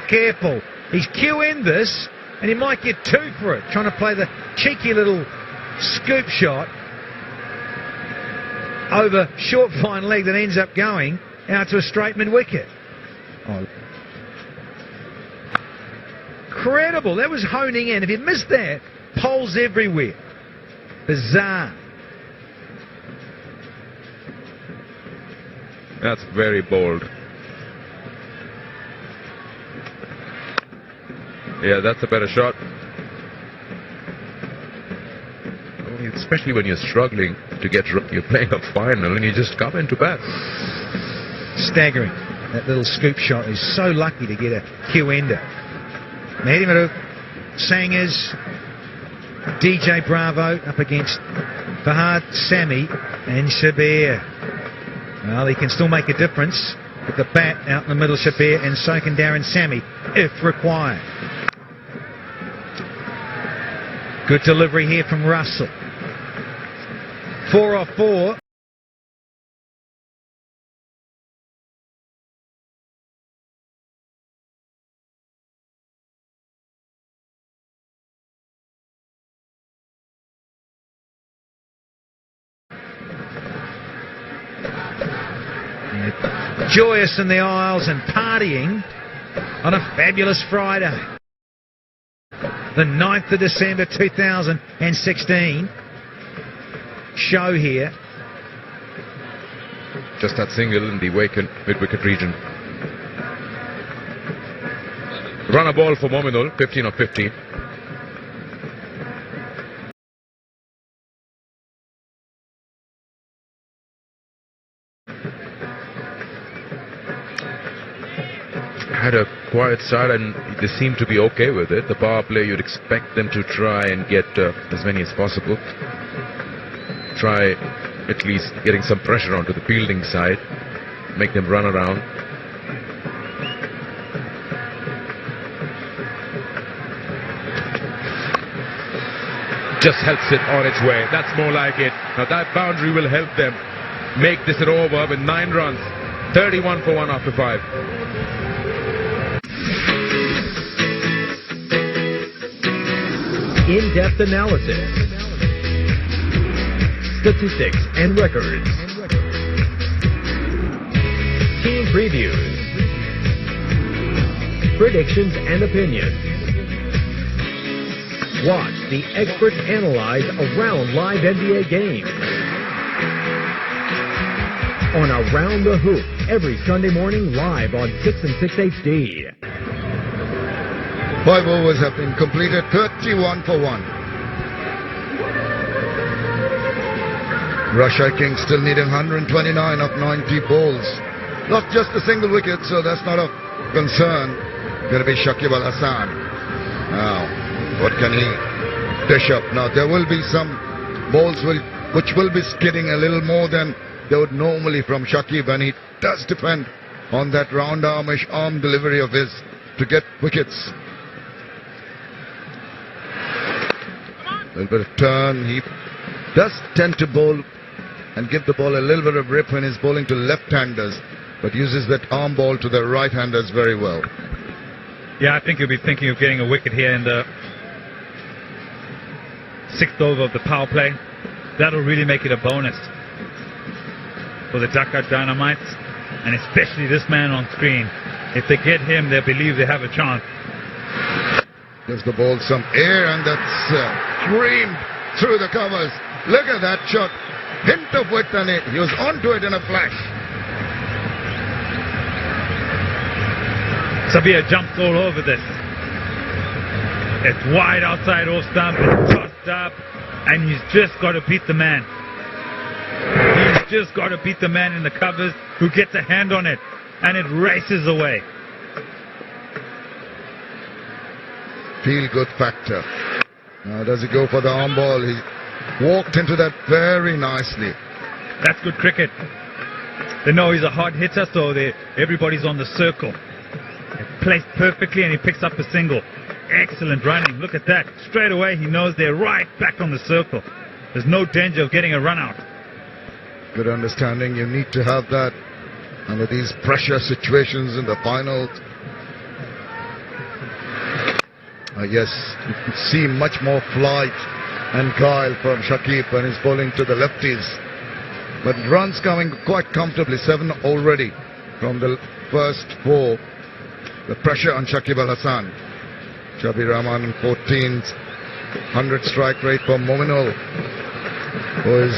He's QN'd this, and he might get 2 for it, trying to play the cheeky little scoop shot over short fine leg that ends up going out to a straight mid-wicket. Oh. Incredible. That was honing in. If you missed that, poles everywhere. Bizarre. That's very bold. Yeah, that's a better shot. especially when you're struggling to get, you're playing a final and you just come into bat. Staggering. That little scoop shot. He's so lucky to get a Q-ender. Mehdi Maroof, Sangers, DJ Bravo up against Fahad Sami and Shabir. Well, he can still make a difference with the bat out in the middle, Shabir, and so can Darren Sammy if required. Good delivery here from Russell. 4 off 4. Joyous in the aisles and partying on a fabulous Friday. The 9th of December 2016. Show here. Just that single in the mid-wicket region. Run a ball for Mominul, 15 of 15. Had a quiet start and they seem to be okay with it. The power play, you'd expect them to try and get as many as possible. Try at least getting some pressure onto the fielding side, make them run around. Just helps it on its way. That's more like it. Now that boundary will help them make this an over with 9 runs. 31 for 1 after 5. In-depth analysis, statistics and records, team previews, predictions and opinions. Watch the experts analyze around live NBA games on Around the Hoop every Sunday morning live on 6 and 6 HD. 5 overs have been completed, 31 for 1. Rajshahi Kings still needing 129 of 90 balls. Not just a single wicket, so that's not a concern. Going to be Shakib Al Hasan. Now, what can he dish up? Now, there will be some balls which will be skidding a little more than they would normally from Shakib, and he does depend on that round armish arm delivery of his to get wickets. A little bit of turn. He does tend to bowl and give the ball a little bit of rip when he's bowling to left-handers, but uses that arm ball to the right-handers very well. Yeah, I think he'll be thinking of getting a wicket here in the 6th over of the power play. That'll really make it a bonus for the Dhaka Dynamites, and especially this man on screen. If they get him, they believe they have a chance. Gives the ball some air, and that's creamed through the covers. Look at that shot. Hint of width, and he was onto it in a flash. Sabir jumps all over this. It's wide outside off stump, it's tossed up, and he's just got to beat the man. He's just got to beat the man in the covers who gets a hand on it, and it races away. Feel-good factor. Now does he go for the arm ball? He walked into that very nicely. That's good cricket. They know he's a hard hitter, so everybody's on the circle. It's placed perfectly, and he picks up a single. Excellent running. Look at that. Straight away, he knows they're right back on the circle. There's no danger of getting a run out. Good understanding. You need to have that under these pressure situations in the finals. Yes, you can see much more flight and guile from Shakib when he's bowling to the lefties. But runs coming quite comfortably, 7 already from the first 4. The pressure on Shakib Al Hasan. Shabir Rahman 14th, 100 strike rate for Mominul, who is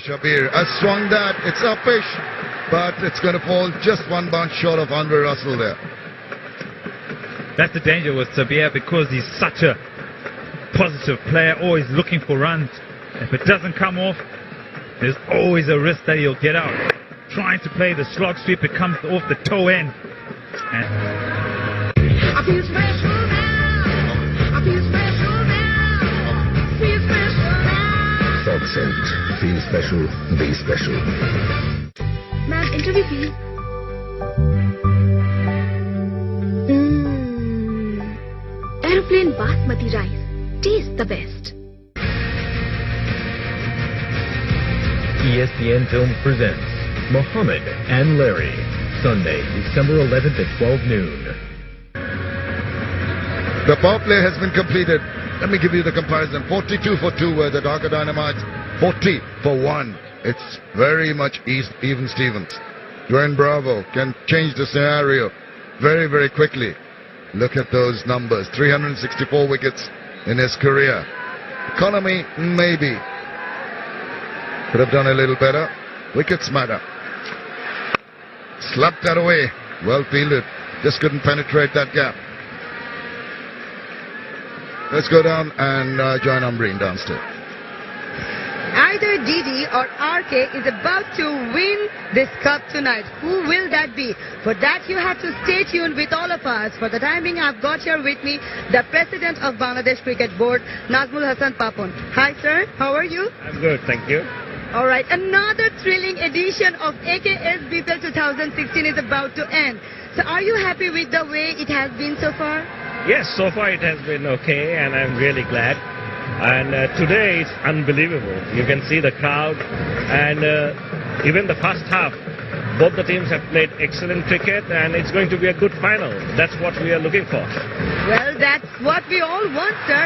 Shabir. Has swung that, it's uppish, but it's going to fall just 1 bounce short of Andre Russell there. That's the danger with Sabir, because he's such a positive player, always looking for runs. If it doesn't come off, there's always a risk that he'll get out. Trying to play the slog sweep, it comes off the toe end. And I feel special now. I feel special now. Feel special now. Fog scent. Feel special. Be special. Ma'am, interview please. Aeroplane basmati rice. Taste the best. ESPN Film presents Muhammad and Larry, Sunday, December 11th at 12 noon. The power play has been completed. Let me give you the comparison. 42 for 2 were the Dhaka Dynamites. 40 for 1. It's very much even Stevens. Dwayne Bravo can change the scenario very, very quickly. Look at those numbers. 364 wickets in his career. Economy, maybe. Could have done a little better. Wickets matter. Slapped that away. Well fielded. Just couldn't penetrate that gap. Let's go down and join Ambreen downstairs. Either Didi or RK is about to win this cup tonight. Who will that be? For that you have to stay tuned with all of us. For the time being, I've got here with me the president of Bangladesh Cricket Board, Nazmul Hasan Papun. Hi sir, how are you? I'm good, thank you. Alright, another thrilling edition of AKS BPL 2016 is about to end. So are you happy with the way it has been so far? Yes, so far it has been okay and I'm really glad. And today it's unbelievable. You can see the crowd and even the first half, both the teams have played excellent cricket and it's going to be a good final. That's what we are looking for. Well, that's what we all want, sir.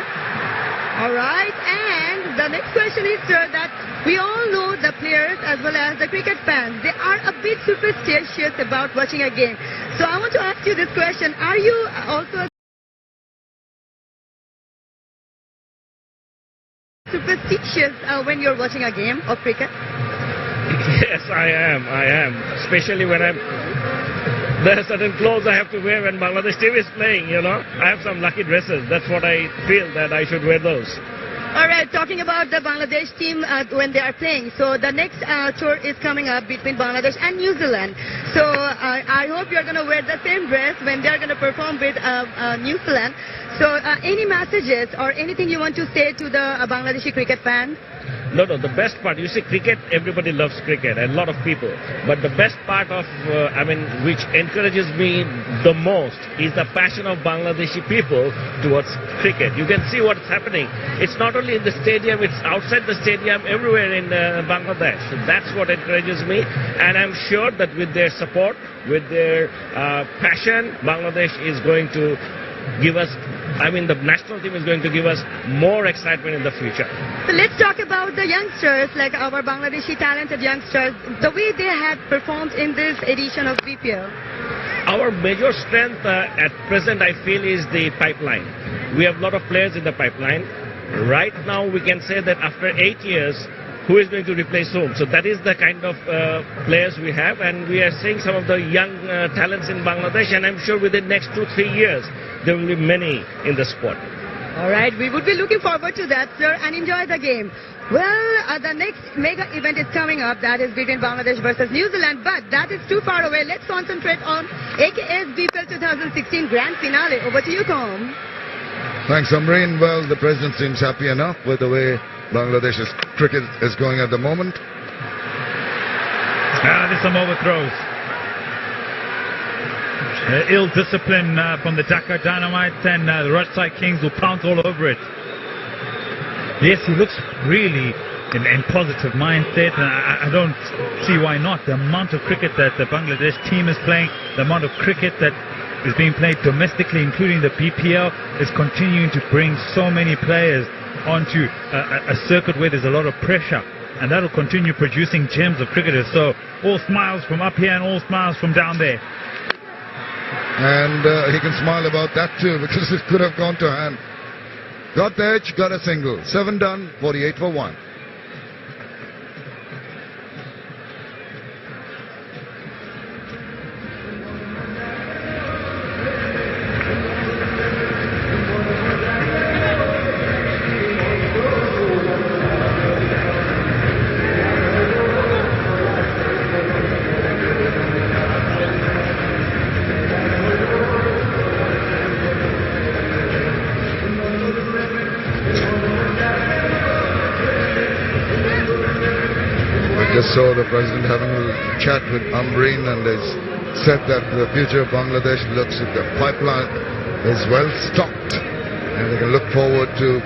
Alright, and the next question is, sir, that we all know the players as well as the cricket fans, they are a bit superstitious about watching a game. So I want to ask you this question. Are you also superstitious when you're watching a game of cricket? Yes, I am. Especially when there are certain clothes I have to wear when Bangladesh team is playing, you know. I have some lucky dresses. That's what I feel that I should wear those. Alright, talking about the Bangladesh team when they are playing. So the next tour is coming up between Bangladesh and New Zealand. So I hope you're going to wear the same dress when they're going to perform with New Zealand. So any messages or anything you want to say to the Bangladeshi cricket fans? No, the best part, you see, cricket, everybody loves cricket, a lot of people. But the best part of, which encourages me the most is the passion of Bangladeshi people towards cricket. You can see what's happening. It's not only in the stadium, it's outside the stadium, everywhere in Bangladesh. So that's what encourages me. And I'm sure that with their support, with their passion, Bangladesh is going to give us, the national team is going to give us more excitement in the future. So let's talk about the youngsters, like our Bangladeshi talented youngsters, the way they have performed in this edition of BPL. Our major strength at present, I feel, is the pipeline. We have a lot of players in the pipeline. Right now, we can say that after 8 years, who is going to replace whom? So that is the kind of players we have, and we are seeing some of the young talents in Bangladesh, and I'm sure within the next 2-3 years, there will be many in the sport. All right, we would be looking forward to that, sir, and enjoy the game. Well, the next mega event is coming up, that is between Bangladesh versus New Zealand, but that is too far away. Let's concentrate on AKS BPL 2016 Grand Finale. Over to you, Com. Thanks, Amreen. Well, the president seems happy enough with the way Bangladesh's cricket is going at the moment. There's some overthrows. Ill discipline from the Dhaka Dynamites, and the Rajshahi Kings will pounce all over it. Yes, he looks really in positive mindset, and I don't see why not. The amount of cricket that the Bangladesh team is playing, the amount of cricket that is being played domestically, including the BPL, is continuing to bring so many players onto a circuit where there's a lot of pressure, and that'll continue producing gems of cricketers. So all smiles from up here and all smiles from down there. And he can smile about that too, because it could have gone to hand. Got the edge, got a single. 7 done, 48 for 1. Just saw the president having a chat with Ambreen, and has said that the future of Bangladesh looks at the pipeline is well stocked, and they can look forward to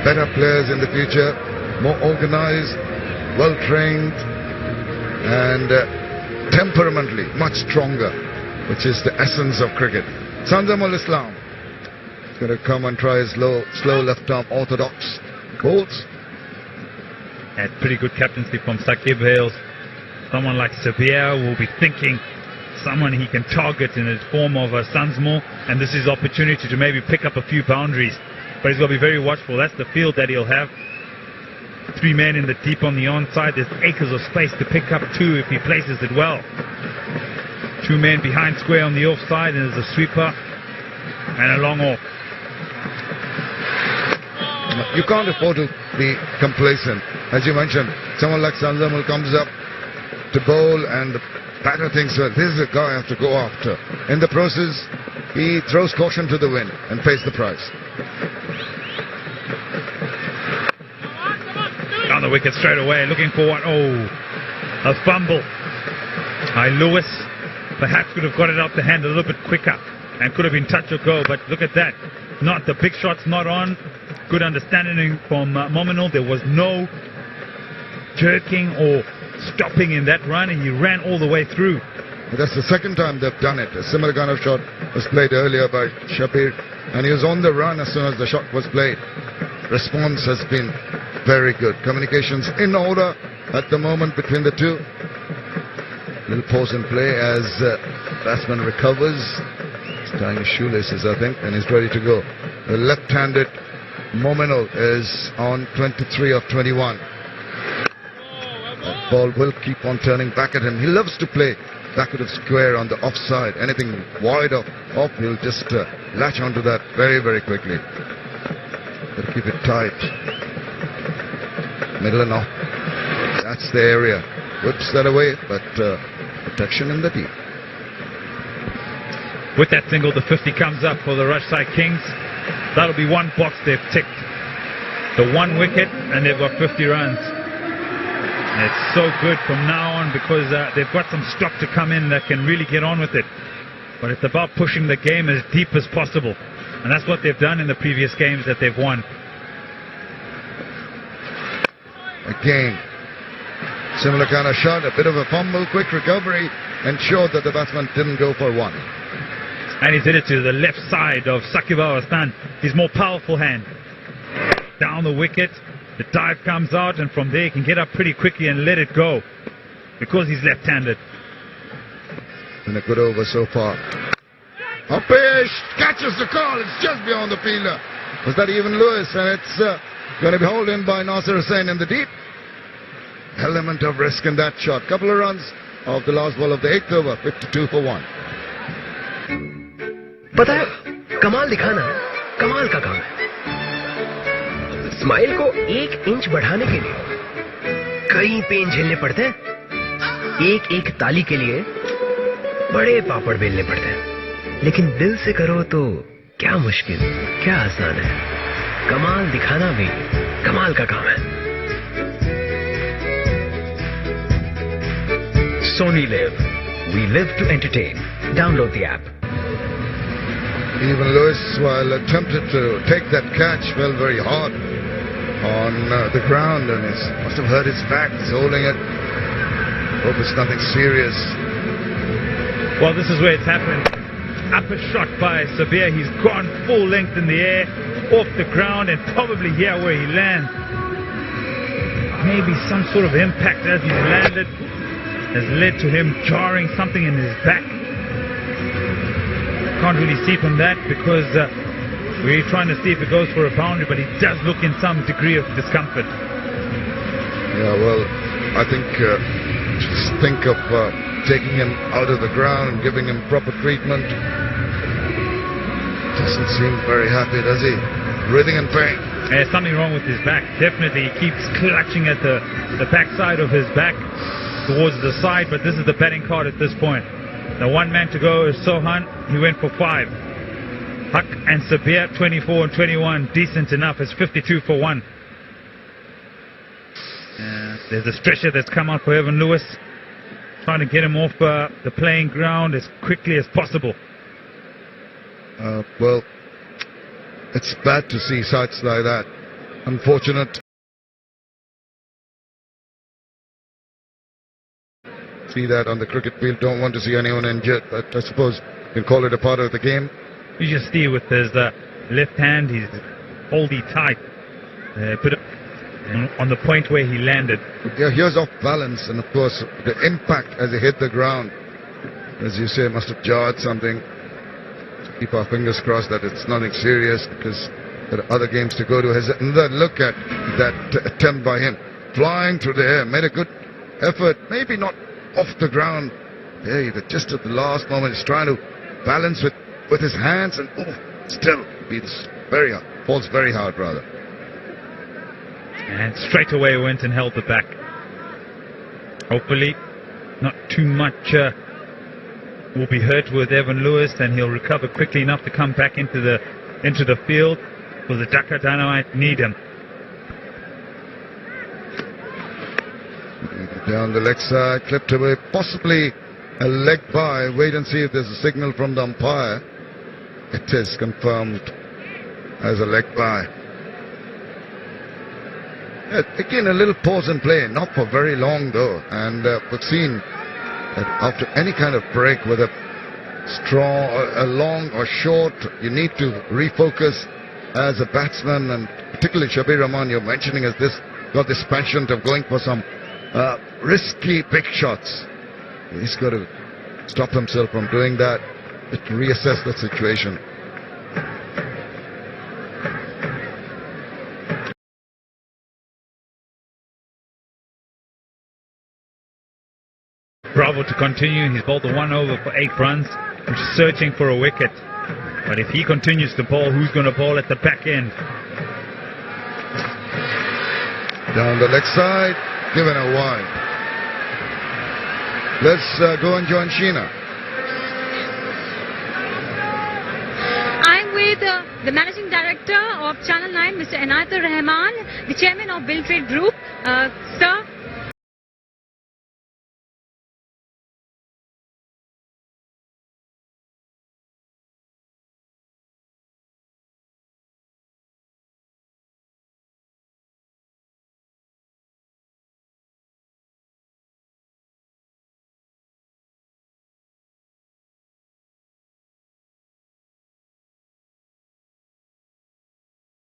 better players in the future, more organized, well trained, and temperamentally much stronger, which is the essence of cricket. Sanzamul Islam is going to come and try his slow left arm orthodox balls. Had pretty good captaincy from Saqib Hales. Someone like Sabir will be thinking someone he can target in the form of Sanzamul, and this is opportunity to maybe pick up a few boundaries. But he's got to be very watchful. That's the field that he'll have. 3 men in the deep on the onside. There's acres of space to pick up 2 if he places it well. 2 men behind square on the offside, and there's a sweeper and a long off. You can't afford to be complacent. As you mentioned, someone like Sanzamul comes up to bowl, and the batter thinks, well, this is the guy I have to go after. In the process, he throws caution to the wind and pays the price. Down the wicket straight away, looking for what? Oh, a fumble. Lewis perhaps could have got it out the hand a little bit quicker and could have been touch or go, but look at that. Not the big shot's not on. Good understanding from Mominal. There was no jerking or stopping in that run, and he ran all the way through. That's the second time they've done it. A similar kind of shot was played earlier by Shabir, and he was on the run as soon as the shot was played. Response has been very good. Communications in order at the moment between the two. Little pause in play as batsman recovers. He's tying his shoelaces, I think, and he's ready to go. The left-handed Mominal is on 23 of 21. That ball will keep on turning back at him. He loves to play back of square on the offside. Anything wide off, he'll just latch onto that very, very quickly. Got to keep it tight. Middle and off. That's the area. Whips that away, but protection in the deep. With that single, the 50 comes up for the Rajshahi Kings. That'll be one box they've ticked. The 1 wicket, and they've got 50 runs. And it's so good from now on because they've got some stock to come in that can really get on with it. But it's about pushing the game as deep as possible. And that's what they've done in the previous games that they've won. Again, similar kind of shot, a bit of a fumble, quick recovery, ensured that the batsman didn't go for 1. And he's hit it to the left side of Saqib Al-Hassan, his more powerful hand. Down the wicket, the dive comes out, and from there he can get up pretty quickly and let it go because he's left-handed. And a good over so far. Upish catches the call, it's just beyond the fielder. Was that even Lewis? And it's going to be hauled in by Nasir Hussain in the deep. Element of risk in that shot. Couple of runs off the last ball of the 8th over, 52 for 1. पता है कमाल दिखाना कमाल का काम है. Smile को 1 inch बढ़ाने के लिए कई पेन झेलने पड़ते हैं. एक ताली के लिए बड़े पापड़ बेलने पड़ते हैं. लेकिन दिल से करो तो क्या मुश्किल, क्या आसान है. कमाल दिखाना भी कमाल का काम है. Sony Live. We live to entertain. Download the app. Even Lewis, while attempted to take that catch, fell very hard on the ground, and he must have hurt his back. He's holding it. Hope it's nothing serious. Well, this is where it's happened. Upper shot by Sabir. He's gone full length in the air, off the ground, and probably here where he lands. Maybe some sort of impact as he's landed has led to him jarring something in his back. Can't really see from that because we're trying to see if it goes for a boundary, but he does look in some degree of discomfort. Yeah, well, I think just think of taking him out of the ground and giving him proper treatment. Doesn't seem very happy, does he? Breathing in pain. There's something wrong with his back. Definitely, he keeps clutching at the backside of his back towards the side, but this is the batting card at this point. The 1 man to go is Sohan. He went for 5. Haq and Sabir, 24 and 21. Decent enough. It's 52 for 1. There's a stretcher that's come out for Evan Lewis, trying to get him off the playing ground as quickly as possible. Well, it's bad to see sights like that. Unfortunate. See that on the cricket field. Don't want to see anyone injured, but I suppose you can call it a part of the game. You just see with his left hand, he's holdy tight. Put it on the point where he landed. Yeah, here's off balance, and of course the impact as he hit the ground, as you say, must have jarred something. So keep our fingers crossed that it's nothing serious, because there are other games to go to. And then look at that attempt by him, flying through the air, made a good effort, maybe not off the ground. Hey, but just at the last moment, he's trying to balance with his hands, and still beats very hard, falls very hard rather. And straight away went and held the back. Hopefully, not too much will be hurt with Evan Lewis, and he'll recover quickly enough to come back into the field, because the Dhaka Dynamite need him. Down the leg side, clipped away, possibly a leg by. Wait and see if there's a signal from the umpire. It is confirmed as a leg by. Again, a little pause in play, not for very long though. And we've seen that after any kind of break, whether strong, or long or short, you need to refocus as a batsman, and particularly Shabir Rahman, you're mentioning, has got this penchant of going for some risky big shots. He's got to stop himself from doing that, to reassess the situation. Bravo to continue. He's bowled the 1 over for 8 runs, which is searching for a wicket. But if he continues to bowl, who's going to bowl at the back end? Down the leg side, given a wide. Let's go and join Sheena. I'm with the Managing Director of Channel 9, Mr. Enayatur Rahman, the Chairman of Bill Trade Group. Sir,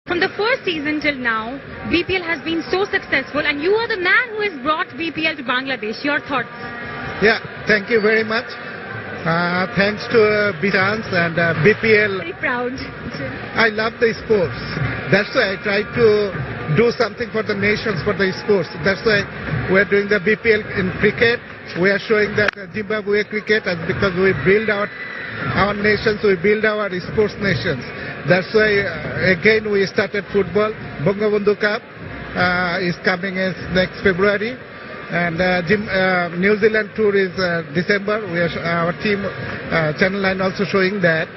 from the first season till now, BPL has been so successful, and you are the man who has brought BPL to Bangladesh. Your thoughts? Yeah, thank you very much. Thanks to Bidans and BPL. Very proud. I love the sports. That's why I try to do something for the nations, for the sports. That's why we're doing the BPL in cricket. We are showing that Zimbabwe cricket, as because we build our nations, we build our sports nations. That's why, again, we started football. Bangabandhu Cup is coming in next February. And New Zealand tour is December. Our team, Channel 9, also showing that.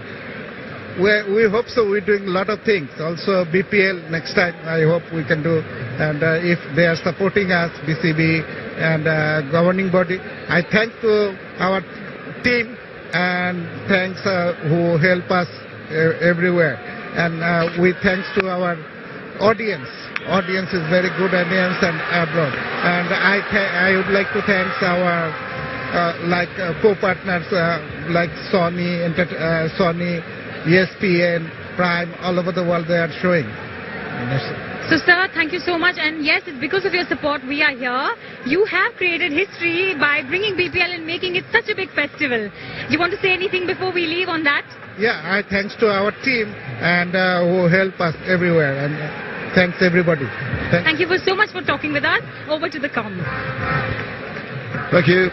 We hope so. We're doing a lot of things. Also, BPL next time, I hope we can do. And if they are supporting us, BCB and governing body, I thank to our team, and thanks who help us everywhere, and we thanks to our audience. Audience is very good audience and abroad, and I would like to thank our co-partners like Sony, ESPN, Prime, all over the world they are showing. So, sir, thank you so much. And yes, it's because of your support we are here. You have created history by bringing BPL and making it such a big festival. Do you want to say anything before we leave on that? Yeah, thanks to our team and who help us everywhere. And thanks everybody. Thank you so much for talking with us. Over to the com. Thank you.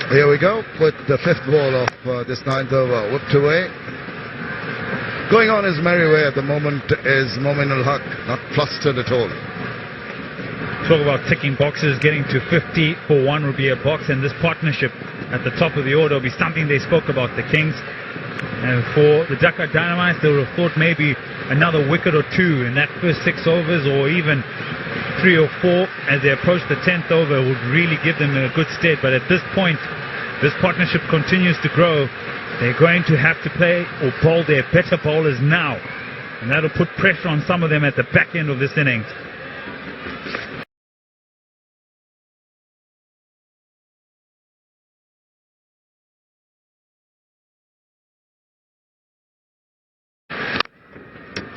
Here we go with the 5th ball of this 9th over, whipped away. Going on his merry way at the moment is Momin ul Haq, not flustered at all. Talk about ticking boxes. Getting to 50 for 1 would be a box, and this partnership at the top of the order will be something they spoke about, the Kings. And for the Dhaka Dynamites, they would have thought maybe another wicket or 2 in that first 6 overs, or even 3 or 4 as they approach the 10th over would really give them a good stead. But at this point, this partnership continues to grow. They're going to have to play or bowl their better bowlers now. And that'll put pressure on some of them at the back end of this innings.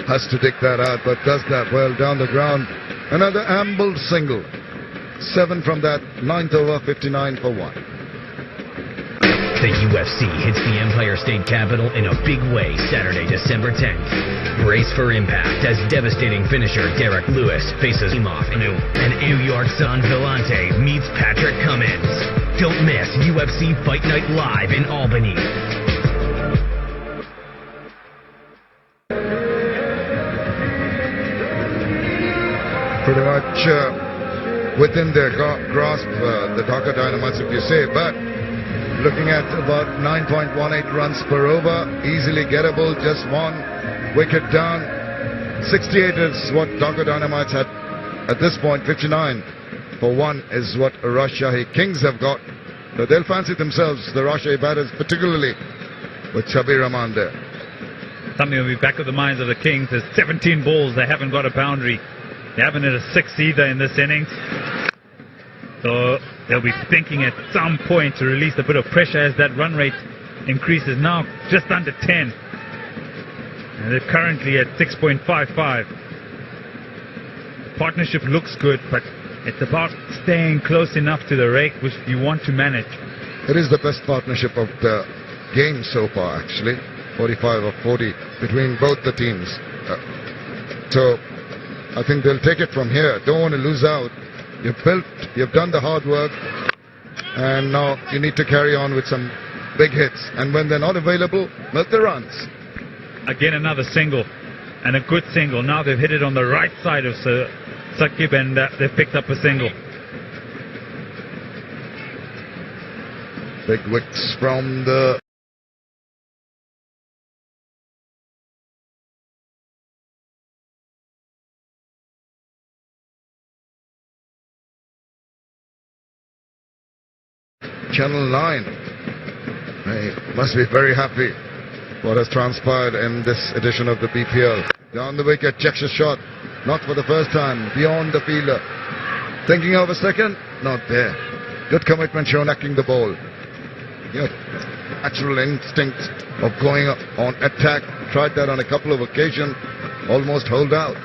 Has to dig that out, but does that well down the ground. Another ambled single. 7 from that 9th over, 59 for 1. The UFC hits the Empire State Capitol in a big way Saturday, December 10th. Brace for impact as devastating finisher Derek Lewis faces Imhoff and New York Sun Vellante meets Patrick Cummins. Don't miss UFC Fight Night Live in Albany. Pretty much within their grasp, the Dhaka Dynamites, if you say, but looking at about 9.18 runs per over, easily gettable, just 1 wicket down. 68 is what Dhaka Dynamites had at this point. 59 for 1 is what Rajshahi Kings have got. So they'll fancy themselves, the Rajshahi batters, particularly with Shabir Rahman there. Something will be back of the minds of the Kings. There's 17 balls. They haven't got a boundary. They haven't hit a 6 either in this innings. So they'll be thinking at some point to release a bit of pressure as that run rate increases now just under 10. And they're currently at 6.55. The partnership looks good, but it's about staying close enough to the rake which you want to manage. It is the best partnership of the game so far, actually. 45 or 40 between both the teams. So I think they'll take it from here. Don't want to lose out. You've done the hard work, and now you need to carry on with some big hits. And when they're not available, milk the runs. Again, another single, and a good single. Now they've hit it on the right side of Sakib, and they've picked up a single. Big wicks from the... Channel 9. They must be very happy what has transpired in this edition of the BPL. Down the wicket, checks a shot. Not for the first time. Beyond the fielder. Thinking of a second. Not there. Good commitment shown acting the ball. Natural instinct of going on attack. Tried that on a couple of occasions. Almost hold out.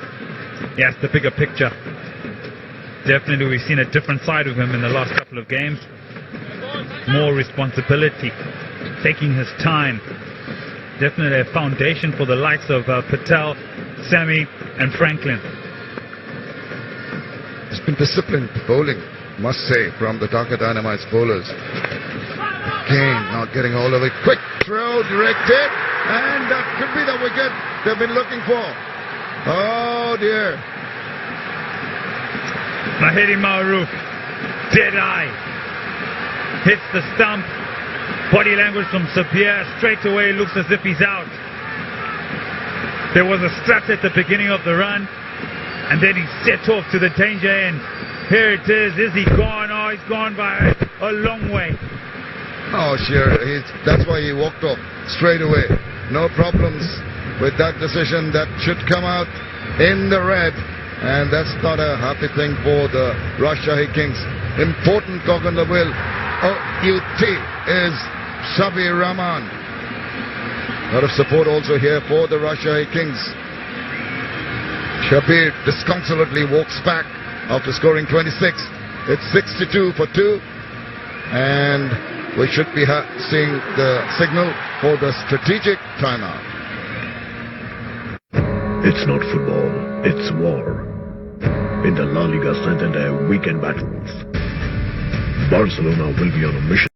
Yes, the bigger picture. Definitely we've seen a different side of him in the last couple of games. More responsibility, taking his time. Definitely a foundation for the likes of Patel, Sami and Franklin. It's been disciplined bowling, must say, from the Dhaka Dynamites bowlers. Again, not getting all of it. Quick throw, directed, and that could be the wicket they've been looking for. Oh dear. Mahedi Maroof, dead eye. Hits the stump. Body language from Sabir straight away looks as if he's out. There was a strut at the beginning of the run, and then he set off to the danger end. Here it is. Is he gone? Oh, he's gone by a long way. Oh, sure. That's why he walked off straight away. No problems with that decision. That should come out in the red, and that's not a happy thing for the Rajshahi Kings. Important cock on the will. OUT is Shabir Rahman. A lot of support also here for the Rajshahi Kings. Shabir disconsolately walks back after scoring 26. It's 62 for 2. And we should be seeing the signal for the strategic timeout. It's not football, it's war. In the La Liga Santander weekend battles, Barcelona will be on a mission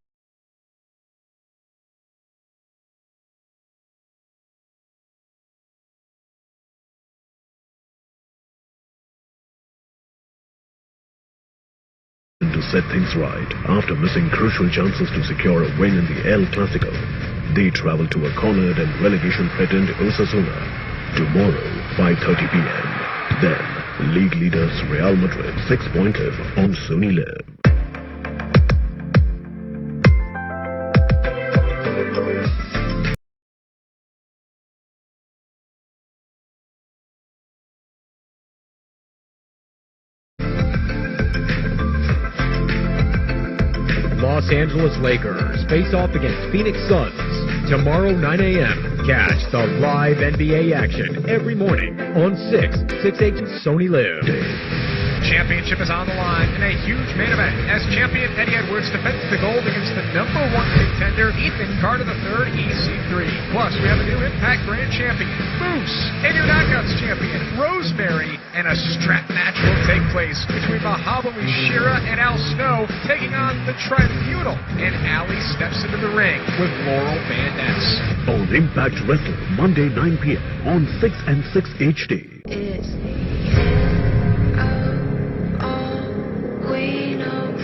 to set things right. After missing crucial chances to secure a win in the El Clasico, they travel to a cornered and relegation-threatened Osasuna tomorrow, 5:30 p.m. Then League leaders Real Madrid 6-point on Sony Live. Los Angeles Lakers face off against Phoenix Suns tomorrow 9 a.m. Catch the live NBA action every morning on 6/8 Sony Live. Championship is on the line in a huge main event as champion Eddie Edwards defends the gold against the #1 contender Ethan Carter III EC3. Plus, we have a new Impact Grand Champion, Moose, a new Knockouts champion, Rosemary, and a strap match will take place between Mahabali Shira and Al Snow taking on the Tribunal. And Ali steps into the ring with Laurel Van Ness. On Impact Wrestling, Monday 9 p.m. on 6 and 6 HD.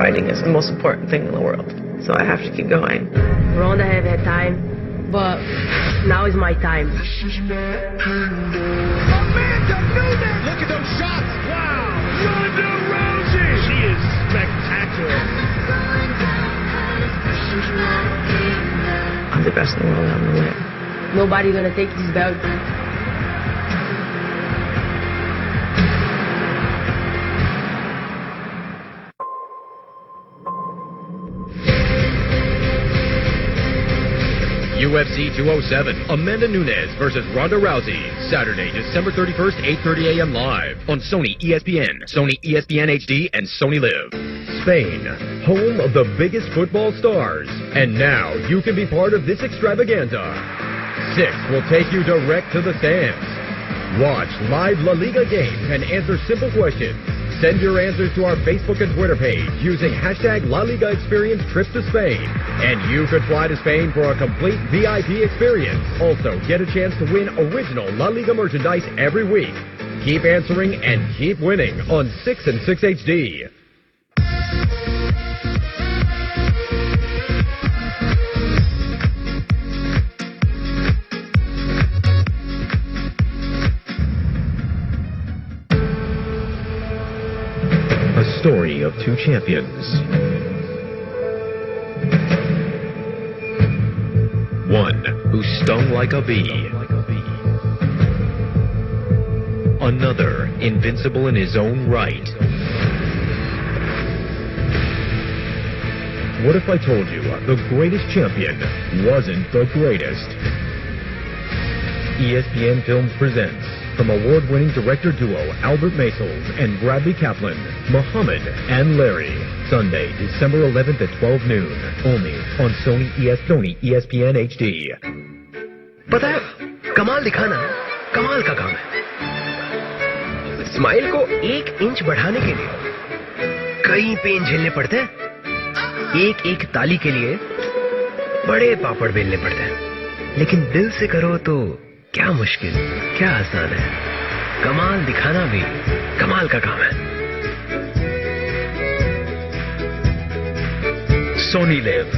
Fighting is the most important thing in the world, so I have to keep going. Ronda have had time, but now is my time. Amanda Nunes! Look at those shots! Wow! Ronda Rousey! She is spectacular. I'm the best in the world, I'm the winner. Nobody gonna take this belt. UFC 207, Amanda Nunes versus Ronda Rousey, Saturday, December 31st, 8:30 a.m. live on Sony ESPN, Sony ESPN HD, and Sony Live. Spain, home of the biggest football stars. And now you can be part of this extravaganza. 6 will take you direct to the stands. Watch live La Liga games and answer simple questions. Send your answers to our Facebook and Twitter page using hashtag La Liga Experience Trip to Spain. And you could fly to Spain for a complete VIP experience. Also, get a chance to win original La Liga merchandise every week. Keep answering and keep winning on 6 and 6 HD. A story of two champions. One who stung like a bee. Another invincible in his own right. What if I told you the greatest champion wasn't the greatest? ESPN Films presents, from award-winning director duo Albert Maysles and Bradley Kaplan, Muhammad and Larry. Sunday, December 11th at 12 noon. Only on Sony ESPN HD. पता है कमाल दिखाना कमाल का काम है। Smile को 1 inch बढ़ाने के लिए कई पेन झेलने पड़ते हैं। एक ताली के लिए बड़े पापड़ बेलने पड़ते हैं। लेकिन दिल से करो तो क्या मुश्किल, क्या आसान है। कमाल दिखाना भी कमाल का काम है। Sony Live.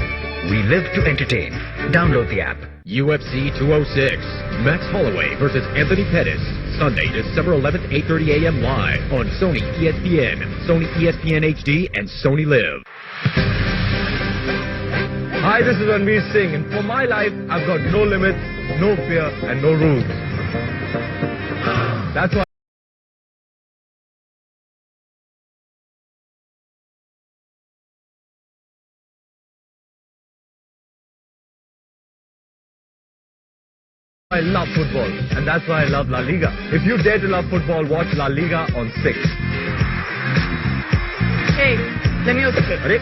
We live to entertain. Download the app. UFC 206, Max Holloway versus Anthony Pettis. Sunday, December 11th, 8:30 a.m. live on Sony ESPN, Sony ESPN HD, and Sony Live. Hi, this is Ranveer Singh, and for my life, I've got no limits, no fear, and no rules. That's why I love football, and that's why I love La Liga. If you dare to love football, watch La Liga on 6. Hey, let me open it. Arey,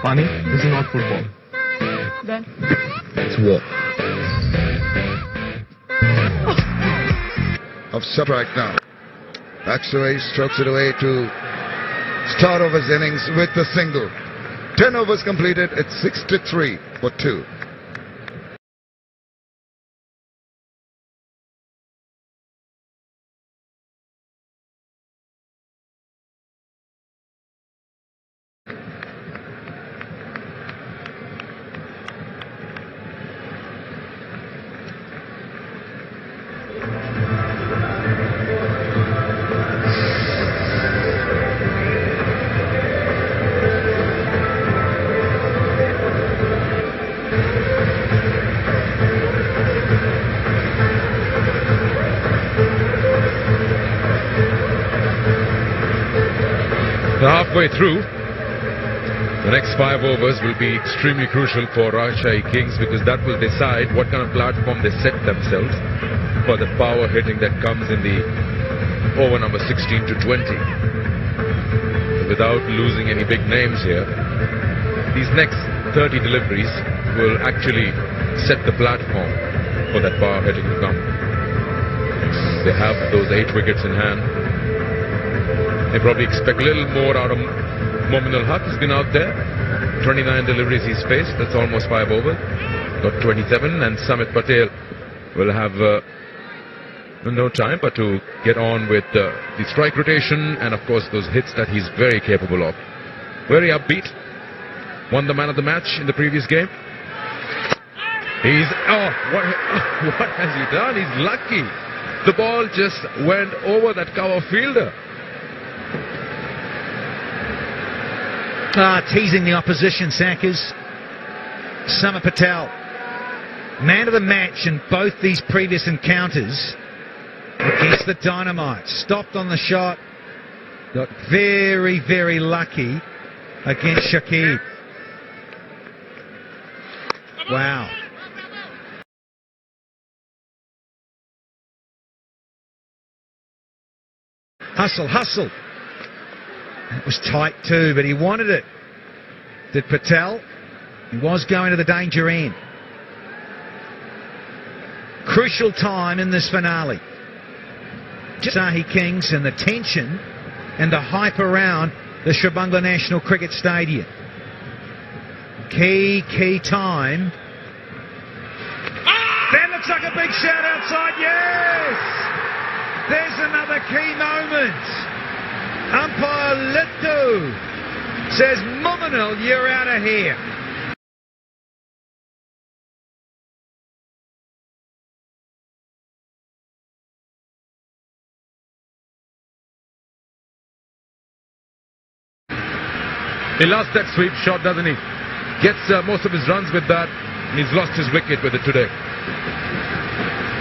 Pani, this is not football. Then. It's war. Of strike now. Backs away, strokes it away to start of his innings with the single. 10 overs completed. It's 6-3 for 2. halfway through. The next 5 overs will be extremely crucial for Rajshahi Kings because that will decide what kind of platform they set themselves for the power hitting that comes in the over number 16 to 20. Without losing any big names here, these next 30 deliveries will actually set the platform for that power hitting to come. They have those 8 wickets in hand. They probably expect a little more out of Momin ul Haq. Has been out there. 29 deliveries he's faced. That's almost 5 overs. Got 27, and Samit Patel will have no time but to get on with the strike rotation and, of course, those hits that he's very capable of. Very upbeat. Won the man of the match in the previous game. He's... what has he done? He's lucky. The ball just went over that cover fielder. Teasing the opposition, Sackers. Samit Patel, man of the match in both these previous encounters against the Dynamites. Stopped on the shot. Got very, very lucky against Shakib. Wow. Hustle. It was tight too, but he wanted it. Did Patel? He was going to the danger end. Crucial time in this finale. Rajshahi Kings and the tension and the hype around the Shabangla National Cricket Stadium. Key time. That looks like a big shout outside. Yes! There's another key moment. Umpire Littu says, Mominul, you're out of here. He lost that sweep shot, doesn't he? Gets most of his runs with that, and he's lost his wicket with it today.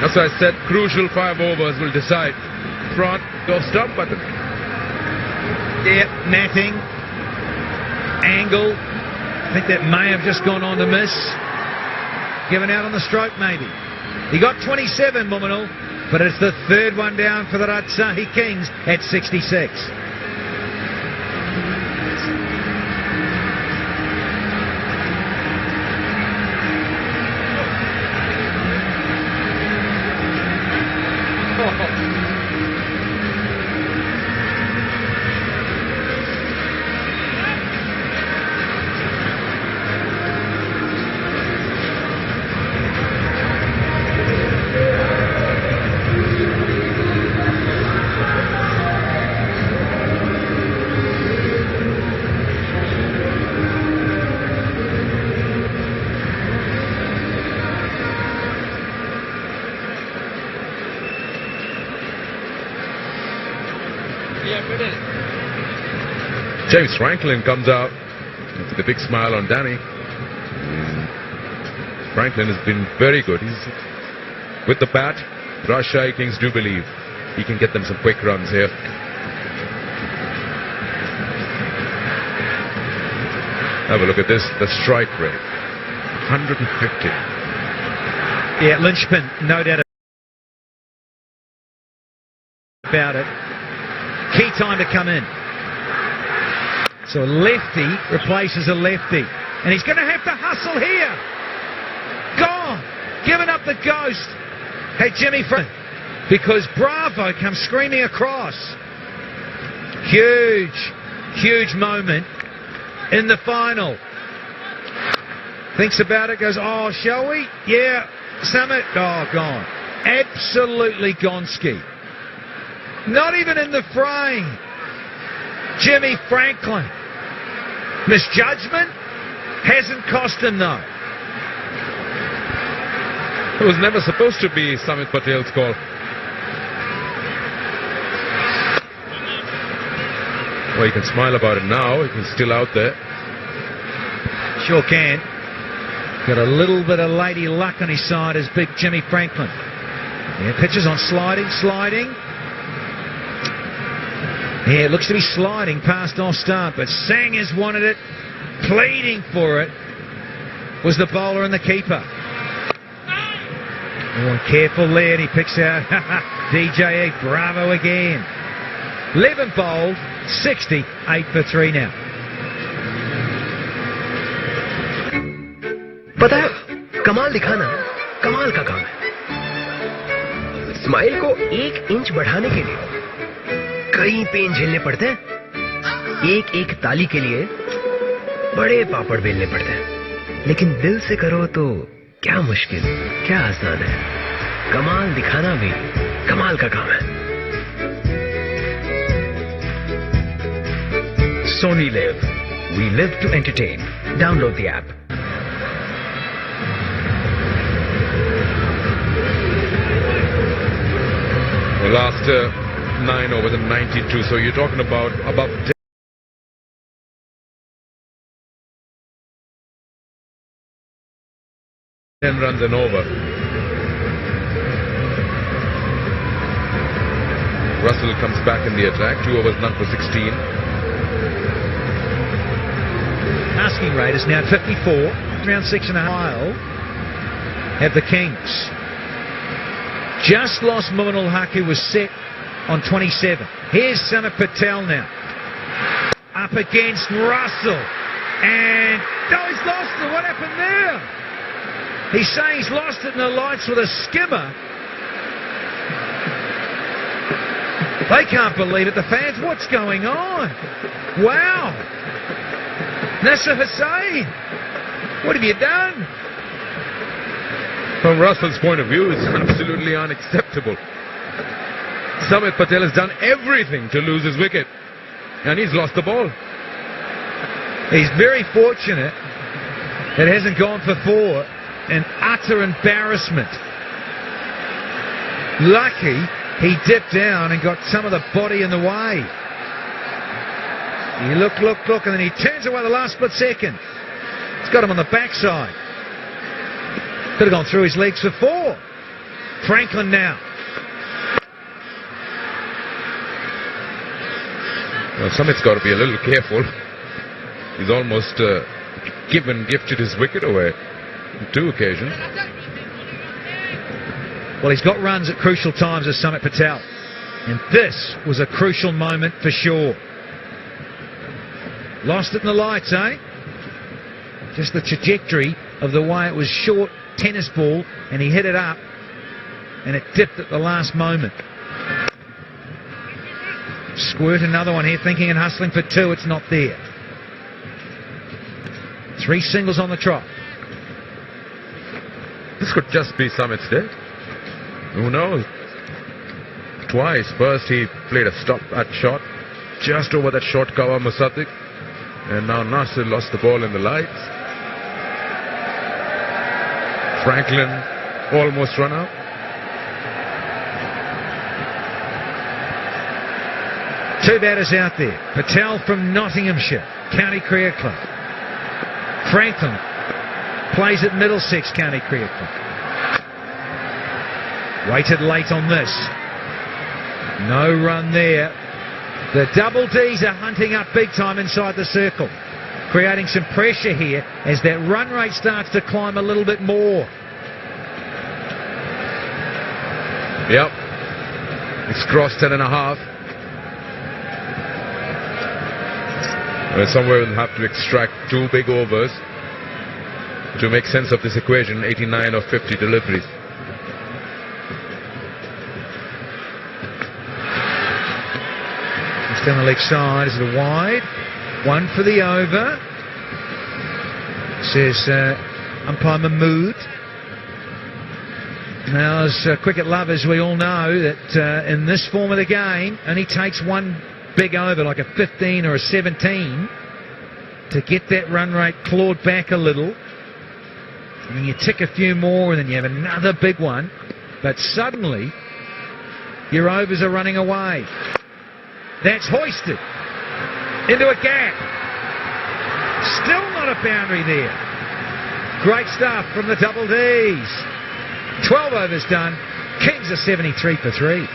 That's why I said crucial 5 overs will decide. Front, off stump, but... Yeah, netting. Angle. I think that may have just gone on to miss. Given out on the stroke, maybe. He got 27, Mominul, but it's the 3rd one down for the Rajshahi Kings at 66. James Franklin comes out with a big smile on Danny. Franklin has been very good. He's with the bat. Rajshahi Kings do believe he can get them some quick runs here. Have a look at this, the strike rate. 150. Yeah, linchpin, no doubt about it. Key time to come in. So a lefty replaces a lefty. And he's going to have to hustle here. Gone. Giving up the ghost. Hey, Jimmy, because Bravo comes screaming across. Huge moment in the final. Thinks about it, goes, oh, shall we? Yeah. Summit, oh, gone. Absolutely gonski. Not even in the frame. Jimmy Franklin. Misjudgment hasn't cost him, though. It was never supposed to be Samit Patel's call. Well, you can smile about it now. He's still out there. Sure can. Got a little bit of lady luck on his side as big Jimmy Franklin. Yeah, pitches on sliding. Yeah, it looks to be sliding past off stump, but Sang has wanted it, pleading for it, was the bowler and the keeper. Oh, careful there, and he picks out DJ Egg, bravo again. 11 bowled, 60, 8 for 3 now. पता है कमाल दिखाना कमाल का काम है। Smile को 1 inch बढ़ाने के लिए कई पेन झेलने पड़ते हैं। एक एक ताली के लिए बड़े पापड़ बेलने पड़ते हैं, लेकिन दिल से करो तो क्या मुश्किल, क्या आसान है। कमाल दिखाना भी कमाल का काम है। Sony Live. We live to entertain. Download the app. The last 9 overs and 92, so you're talking about above 10 runs and over. Russell comes back in the attack, 2 overs, none for 16. Asking rate is now 54, around 6.5. Have the Kings. Just lost Muminul Haq, who was set on 27. Here's Samit Patel now. Up against Russell. And, no, he's lost it. What happened there? He's saying he's lost it in the lights with a skimmer. They can't believe it, the fans. What's going on? Wow. Nasser Hussain, what have you done? From Russell's point of view, it's absolutely unacceptable. Samit Patel has done everything to lose his wicket, and he's lost the ball. He's very fortunate it hasn't gone for 4. An utter embarrassment. Lucky he dipped down and got some of the body in the way. He look, and then he turns away the last split second. It's got him on the backside. Could have gone through his legs for 4. Franklin now. Well, Samit's got to be a little careful. He's almost gifted his wicket away on 2 occasions. Well, he's got runs at crucial times as Samit Patel. And this was a crucial moment for sure. Lost it in the lights, eh? Just the trajectory of the way it was short tennis ball, and he hit it up, and it dipped at the last moment. Squirt another one here, thinking and hustling for 2. It's not there. 3 singles on the trot. This could just be Samit's day. Who knows? Twice. First he played a stop at shot just over that short cover Musaddiq, and now Nasir lost the ball in the lights. Franklin almost run out. Two batters out there. Patel from Nottinghamshire, County Cricket Club. Franklin plays at Middlesex County Cricket Club. Waited late on this. No run there. The double Ds are hunting up big time inside the circle, creating some pressure here as that run rate starts to climb a little bit more. Yep. It's crossed 10.5. Well, somewhere we'll have to extract 2 big overs to make sense of this equation. 89 of 50 deliveries. It's down the leg side. Is it a wide? 1 for the over. Says umpire Mahmood. Now, as cricket lovers, we all know that in this form of the game, only takes 1 big over, like a 15 or a 17, to get that run rate clawed back a little. And then you tick a few more, and then you have another big one. But suddenly, your overs are running away. That's hoisted into a gap. Still not a boundary there. Great stuff from the double Ds. 12 overs done. Kings are 73 for 3.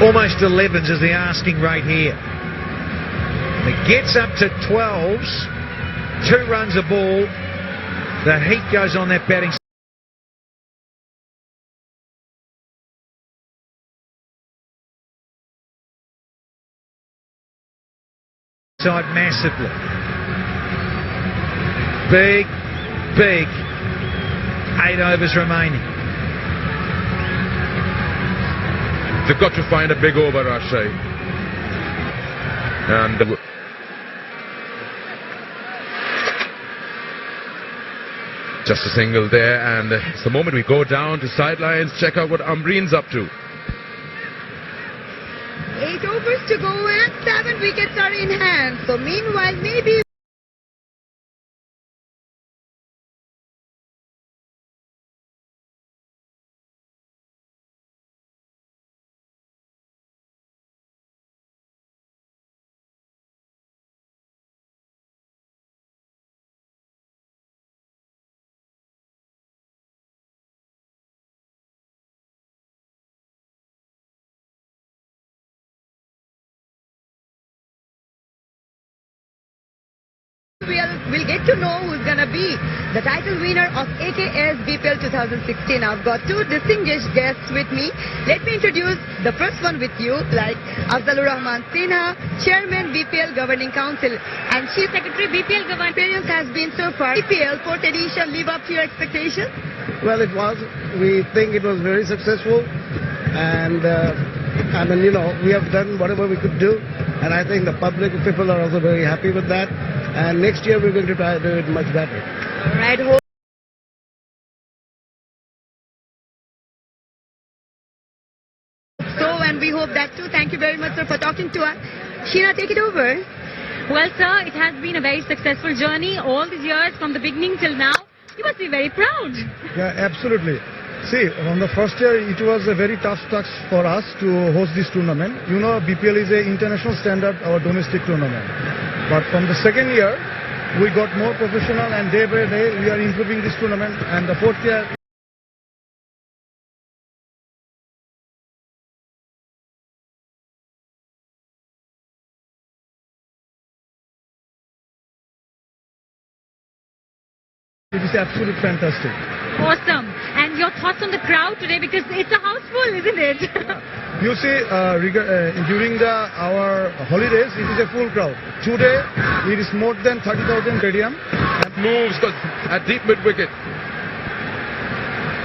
Almost 11s is the asking rate here. It gets up to 12s. 2 runs a ball. The heat goes on that batting side massively. Big 8 overs remaining. They've got to find a big over, Rajshahi. And just a single there, and it's the moment we go down to sidelines, check out what Ambreen's up to. 8 overs to go and 7 wickets are in hand. So meanwhile, maybe we'll get to know who's going to be the title winner of AKS BPL 2016. I've got 2 distinguished guests with me. Let me introduce the first one with you, like Afzalur Rahman Sinha, Chairman BPL Governing Council and Chief Secretary BPL Governing. Experience has been so far. BPL 4th edition, live up to your expectations? Well, it was. We think it was very successful, and I mean, you know, we have done whatever we could do, and I think the public people are also very happy with that. And next year we're going to try to do it much better. All right. So, and we hope that too. Thank you very much, sir, for talking to us. Sheena, take it over. Well, sir, it has been a very successful journey all these years from the beginning till now. You must be very proud. Yeah, absolutely. See, from the first year, it was a very tough task for us to host this tournament. You know, BPL is an international standard, our domestic tournament. But from the second year, we got more professional, and day by day, we are improving this tournament. And the 4th year, it is absolutely fantastic. Awesome. And your thoughts on the crowd today, because it's a house full, isn't it? You see, during our holidays, it is a full crowd. Today, it is more than 30,000 stadium. And moves at deep mid-wicket.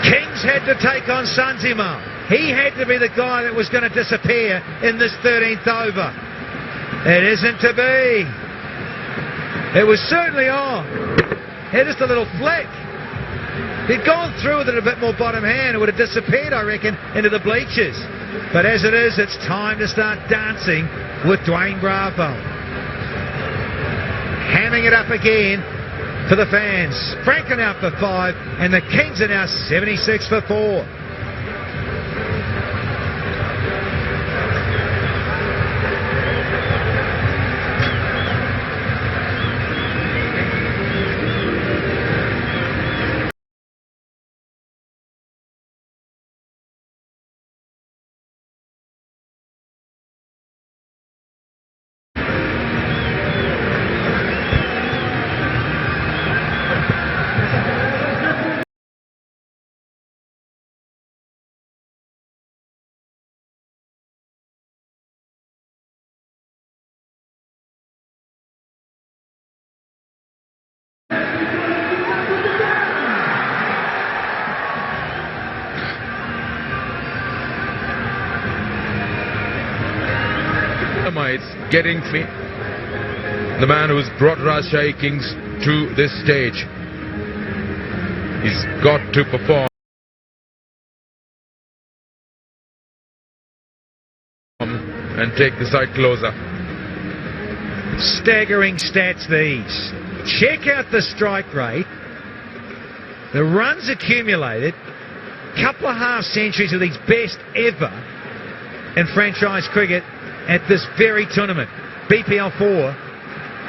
Kings had to take on Santima. He had to be the guy that was going to disappear in this 13th over. It isn't to be. It was certainly on. Had just a little flick. He'd gone through with it a bit more bottom hand, it would have disappeared, I reckon, into the bleachers. But as it is, it's time to start dancing with Dwayne Bravo. Hamming it up again for the fans. Franklin out for 5, and the Kings are now 76 for 4. Dynamites getting me. The man who's brought Rajshahi Kings to this stage. He's got to perform and take the side closer. Staggering stats these. Check out the strike rate, the runs accumulated, couple of half centuries of these best ever in franchise cricket at this very tournament. BPL 4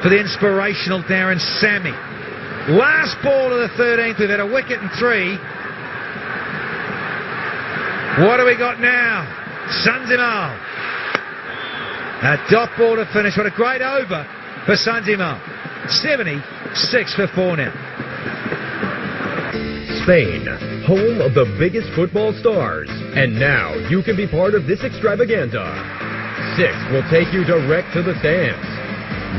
for the inspirational Darren Sammy. Last ball of the 13th, we've had a wicket and 3. What do we got now? Sanzimal. A dot ball to finish. What a great over for Sanzimal. 76 for 4 now. Spain, home of the biggest football stars. And now you can be part of this extravaganza. 6 will take you direct to the stands.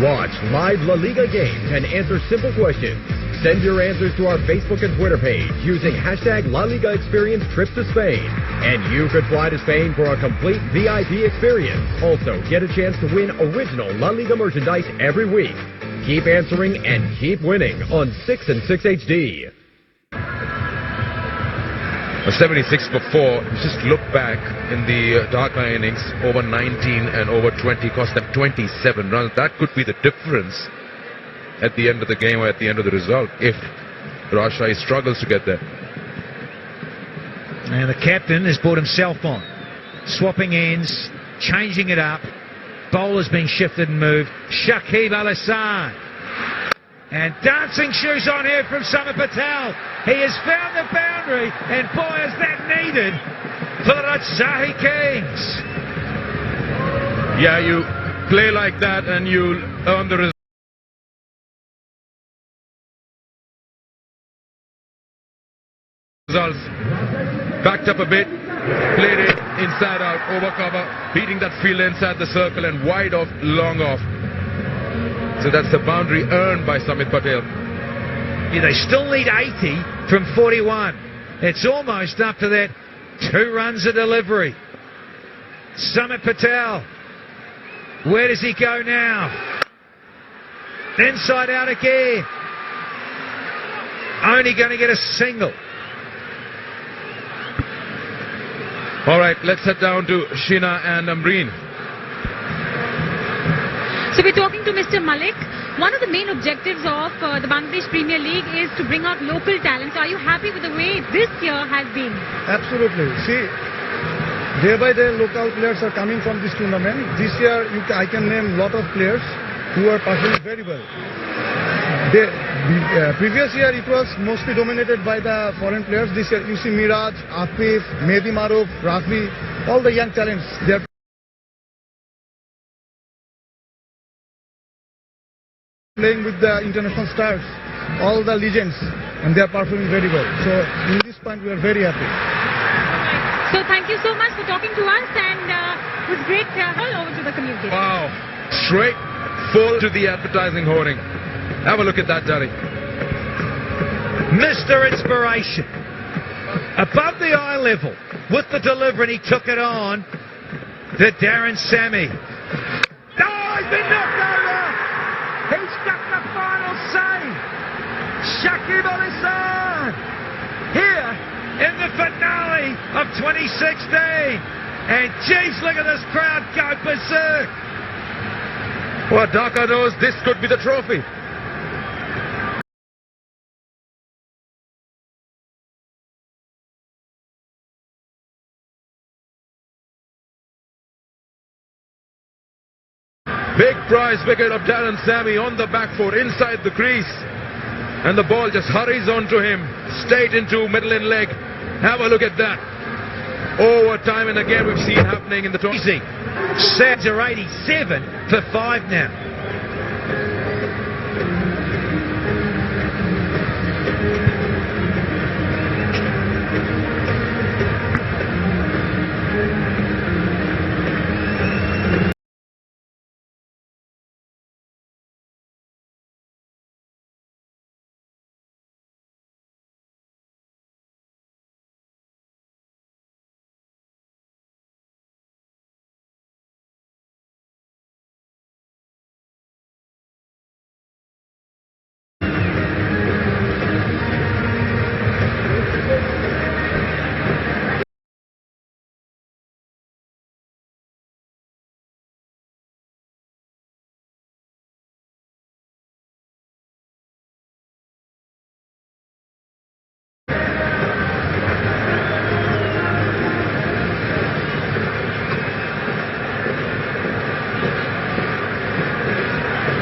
Watch live La Liga games and answer simple questions. Send your answers to our Facebook and Twitter page using hashtag La Liga Experience Trips to Spain. And you could fly to Spain for a complete VIP experience. Also, get a chance to win original La Liga merchandise every week. Keep answering and keep winning on 6 and 6 HD. A 76 for 4. Just look back in the Dhaka innings, over 19 and over 20, cost them 27 runs. That could be the difference at the end of the game or at the end of the result if Rajshahi struggles to get there. And the captain has brought himself on. Swapping ends, changing it up. Bowler's been shifted and moved. Shakib Al Hassan. And dancing shoes on here from Samit Patel. He has found the boundary, and boy is that needed for the Rajshahi Kings. Yeah, you play like that and you earn the results. Backed up a bit, played it inside out, over cover, beating that fielder inside the circle and wide off, long off. So that's the boundary earned by Samit Patel. Yeah, they still need 80 from 41. It's almost up to that 2 runs of delivery. Samit Patel. Where does he go now? Inside out again. Only going to get a single. All right, let's head down to Sheena and Amreen. So we're talking to Mr. Malik. One of the main objectives of the Bangladesh Premier League is to bring out local talent. So are you happy with the way this year has been? Absolutely. See, day by day local players are coming from this tournament. This year I can name a lot of players who are performing very well. Previous year it was mostly dominated by the foreign players. This year you see Miraj, Afif, Mehdi Maruf, Rafi, all the young talents. They are playing with the international stars, all the legends, and they are performing very well. So in this point we are very happy. So thank you so much for talking to us, and it was great all over to the community. Wow, straight full to the advertising hoarding. Have a look at that, Danny. Mr. Inspiration. Above the eye level with the delivery, and he took it on to Darren Sammy. Oh, he's been knocked over! He's got the final save! Shakib Al Hassan! Here in the finale of 2016! And geez, look at this crowd go berserk! Well, Dhaka knows this could be the trophy. Big prize wicket of Darren Sammy on the back foot, inside the crease. And the ball just hurries onto him, straight into middle in leg. Have a look at that. Over time and again we've seen happening in the tournament. Easy. Sands are 87 for 5 now.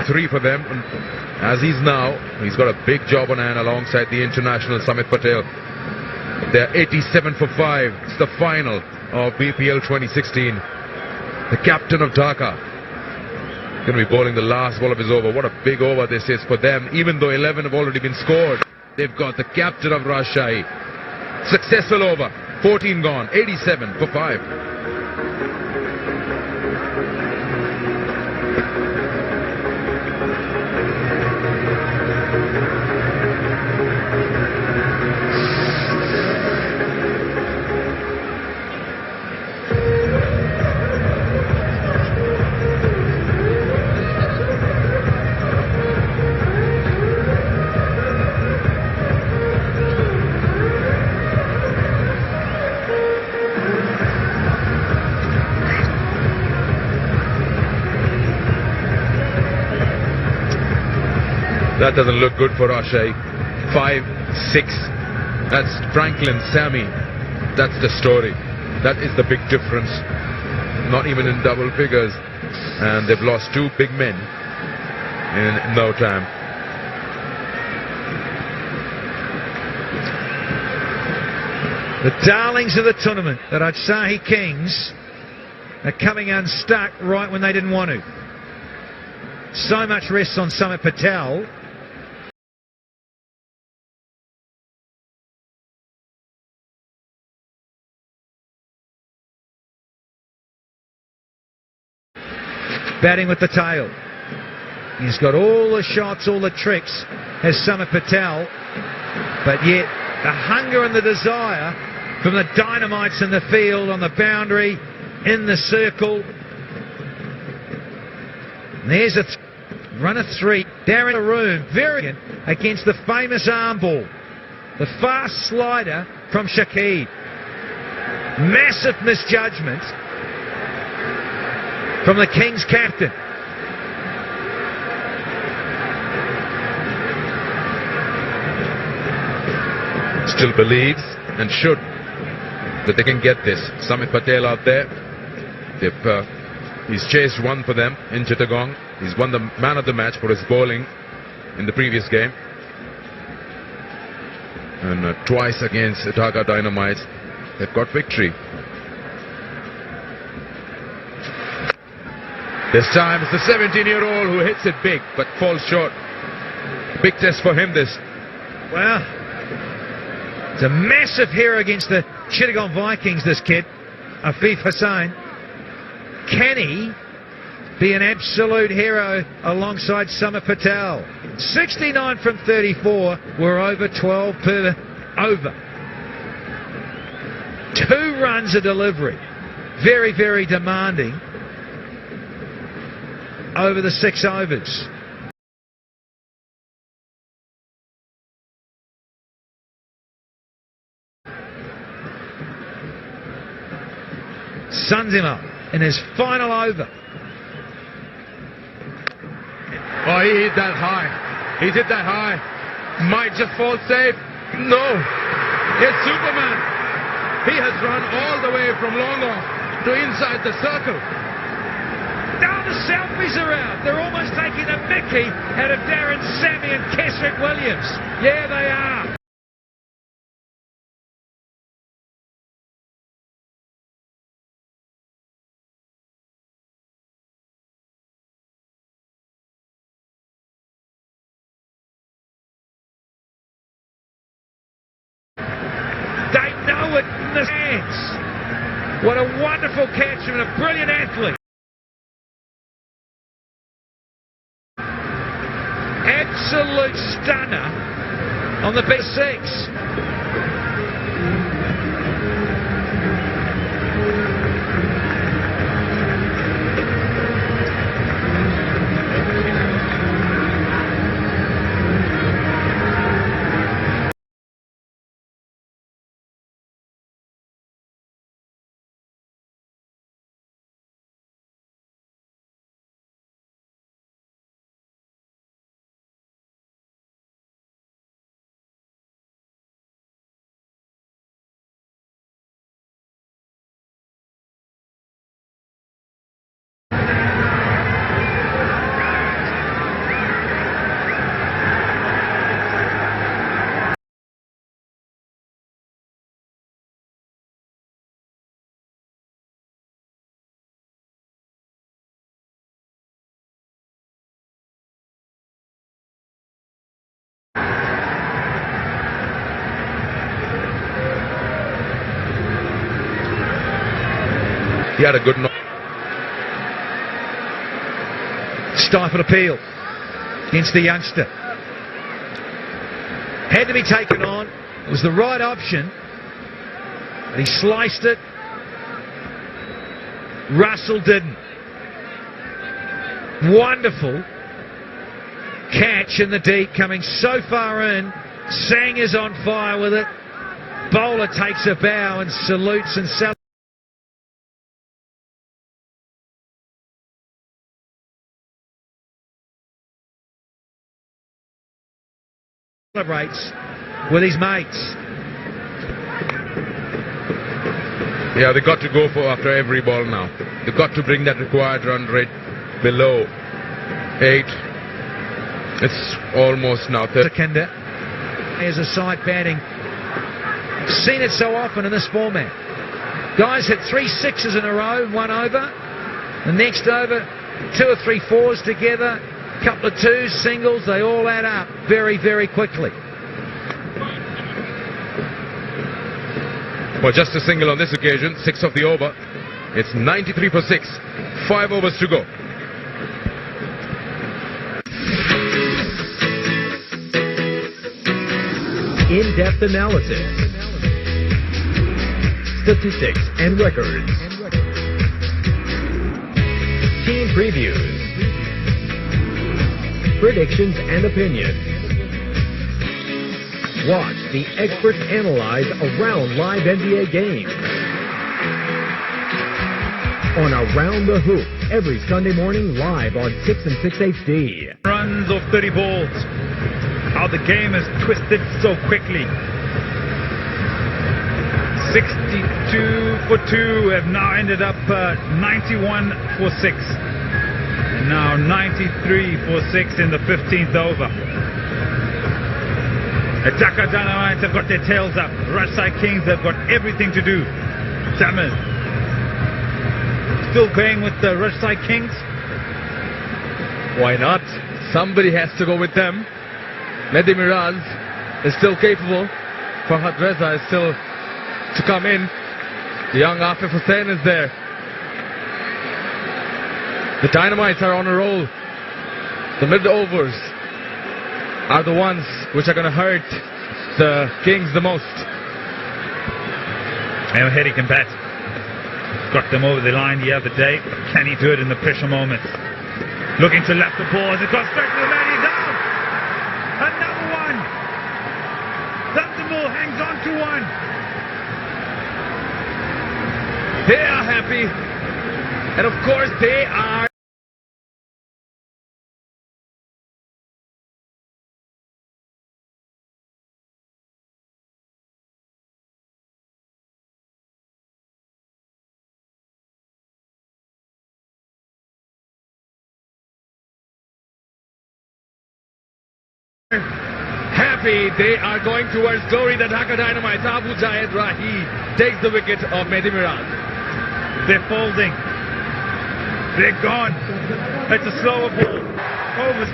Three for them. As he's now, he's got a big job on hand alongside the international Samit Patel. They're 87 for 5. It's the final. of BPL 2016. The captain of Dhaka. Going to be bowling the last ball of his over. What a big over this is for them. Even though 11 have already been scored, they've got the captain of Rajshahi. Successful over. 14 gone. 87 for 5. That doesn't look good for Rajshahi. 5-6. That's Franklin, Sammy. That's the story. That is the big difference. Not even in double figures. And they've lost 2 big men in no time. The darlings of the tournament, the Rajshahi Kings, are coming unstuck right when they didn't want to. So much rests on Samit Patel. Batting with the tail. He's got all the shots, all the tricks, has Samit Patel. But yet, the hunger and the desire from the Dynamites in the field, on the boundary, in the circle. And there's a run of 3. Down in the room, very against the famous arm ball. The fast slider from Shakib. Massive misjudgment from the Kings captain. Still believes and should that they can get this. Samit Patel out there. He's chased 1 for them in Chittagong. He's won the man of the match for his bowling in the previous game. And twice against Dhaka Dynamites, they've got victory. This time it's the 17-year-old who hits it big but falls short. Big test for him this. Well, it's a massive hero against the Chittagong Vikings, this kid, Afif Hussain. Can he be an absolute hero alongside Samit Patel? 69 from 34. We're over 12 per over. 2 runs a delivery. Very, very demanding over the 6 overs. Suns him up in his final over. Oh, he hit that high. He's hit that high. Might just fall safe. No. It's Superman. He has run all the way from long off to inside the circle. Now the selfies are out. They're almost taking a mickey out of Darren Sammy and Kesrick Williams. Yeah, they are. They know it in the hands. What a wonderful catch and a brilliant athlete. Absolute stunner on the best 6. He had a good knock. Stifled appeal against the youngster. Had to be taken on. It was the right option. But he sliced it. Russell didn't. Wonderful catch in the deep, coming so far in. Sang is on fire with it. Bowler takes a bow and salutes and celebrates with his mates. Yeah, they got to go for after every ball now. They've got to bring that required run rate below 8. It's almost now 30. Kenda as a side batting. Seen it so often in this format. Guys hit 3 6s in a row, 1 over. The next over, 2 or 3 4s together. Couple of 2s, singles, they all add up very, very quickly. Well, just a single on this occasion, 6 of the over. It's 93 for 6. 5 overs to go. In-depth analysis, statistics and records, team previews, predictions and opinions. Watch the experts analyze around live NBA games on Around the Hoop every Sunday morning live on 6 and 6 HD. Runs of 30 balls. How the game is twisted so quickly. 62 for 2 have now ended up 91 for 6. And now 93 for 6 in the 15th over. The Dhaka Dynamites have got their tails up. Rajshahi Kings have got everything to do. Tamil still going with the Rajshahi Kings? Why not? Somebody has to go with them. Mehdi Miraz is still capable. Farhad Reza is still to come in. The young Afif Hussain is there. The Dynamites are on a roll. The mid-overs are the ones which are going to hurt the Kings the most. And Hedi can bat. Got them over the line the other day. Can he do it in the pressure moments? Looking to lap the ball as it goes straight to the man. He's out. Another one. Dunstable hangs on to one. They are happy. And of course they are. Happy, they are going towards glory. The Dhaka Dynamites. Abu Jayed Rahi takes the wicket of Mehdi Miraz. They're folding. They're gone. It's a slower ball. Over.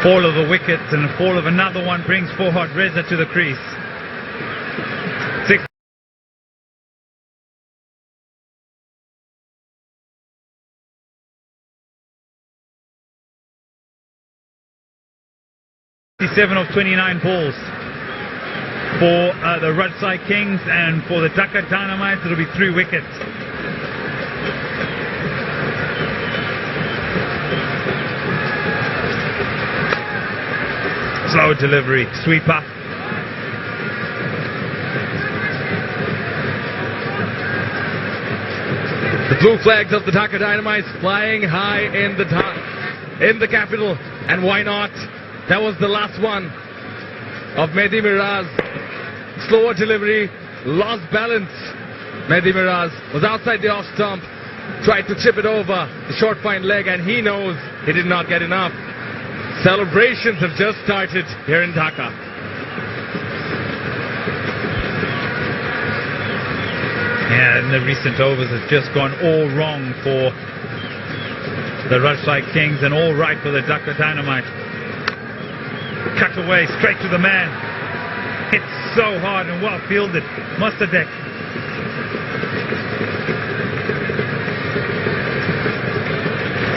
Fall of the wickets and the fall of another one brings Farhad Reza to the crease. 6. Of 29 balls for the Rajshahi Kings, and for the Dhaka Dynamites it'll be 3 wickets. Slow delivery, sweeper. The blue flags of the Dhaka Dynamites flying high in the capital, and why not? That was the last one of Mehdi Miraz. Slower delivery, lost balance. Mehdi Miraz was outside the off stump, tried to chip it over the short fine leg, and he knows he did not get enough. Celebrations have just started here in Dhaka. Yeah, and the recent overs have just gone all wrong for the Rajshahi Kings and all right for the Dhaka Dynamite. Cut away, straight to the man. Hit so hard and well fielded. Mustardek.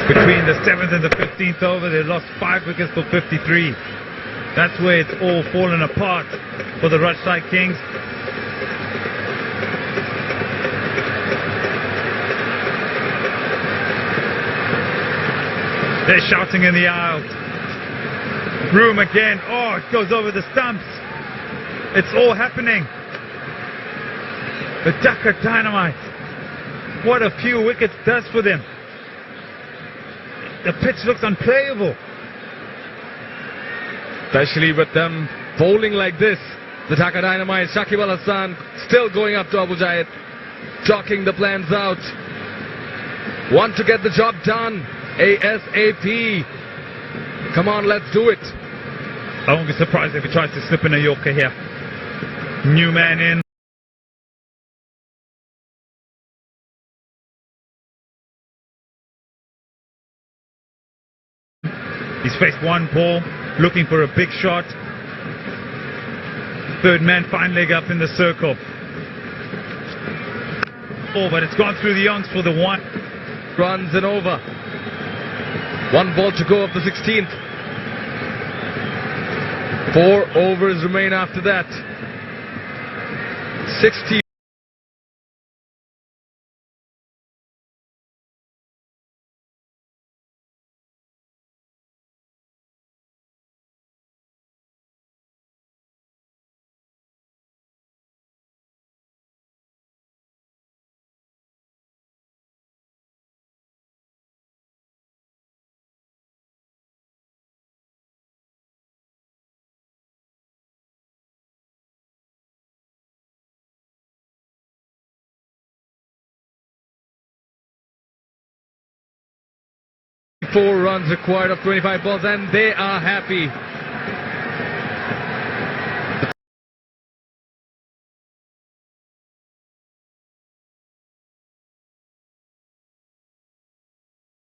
Between the 7th and the 15th over, they lost 5 wickets for 53. That's where it's all fallen apart for the Rajshahi Kings. They're shouting in the aisle. Room again. Oh, it goes over the stumps. It's all happening. The Dhaka Dynamite. What a few wickets does for them. The pitch looks unplayable. Especially with them bowling like this. The Dhaka Dynamite, Shakib Al Hasan still going up to Abu Jayed, talking the plans out. Want to get the job done ASAP. Come on, let's do it. I won't be surprised if he tries to slip in a Yorker here. New man in. He's faced one ball, looking for a big shot. Third man, fine leg up in the circle. Oh, but it's gone through the yonks for the one. Runs and over. 1 ball to go of the 16th. 4 overs remain after that. 60. Four runs required of 25 balls, and they are happy.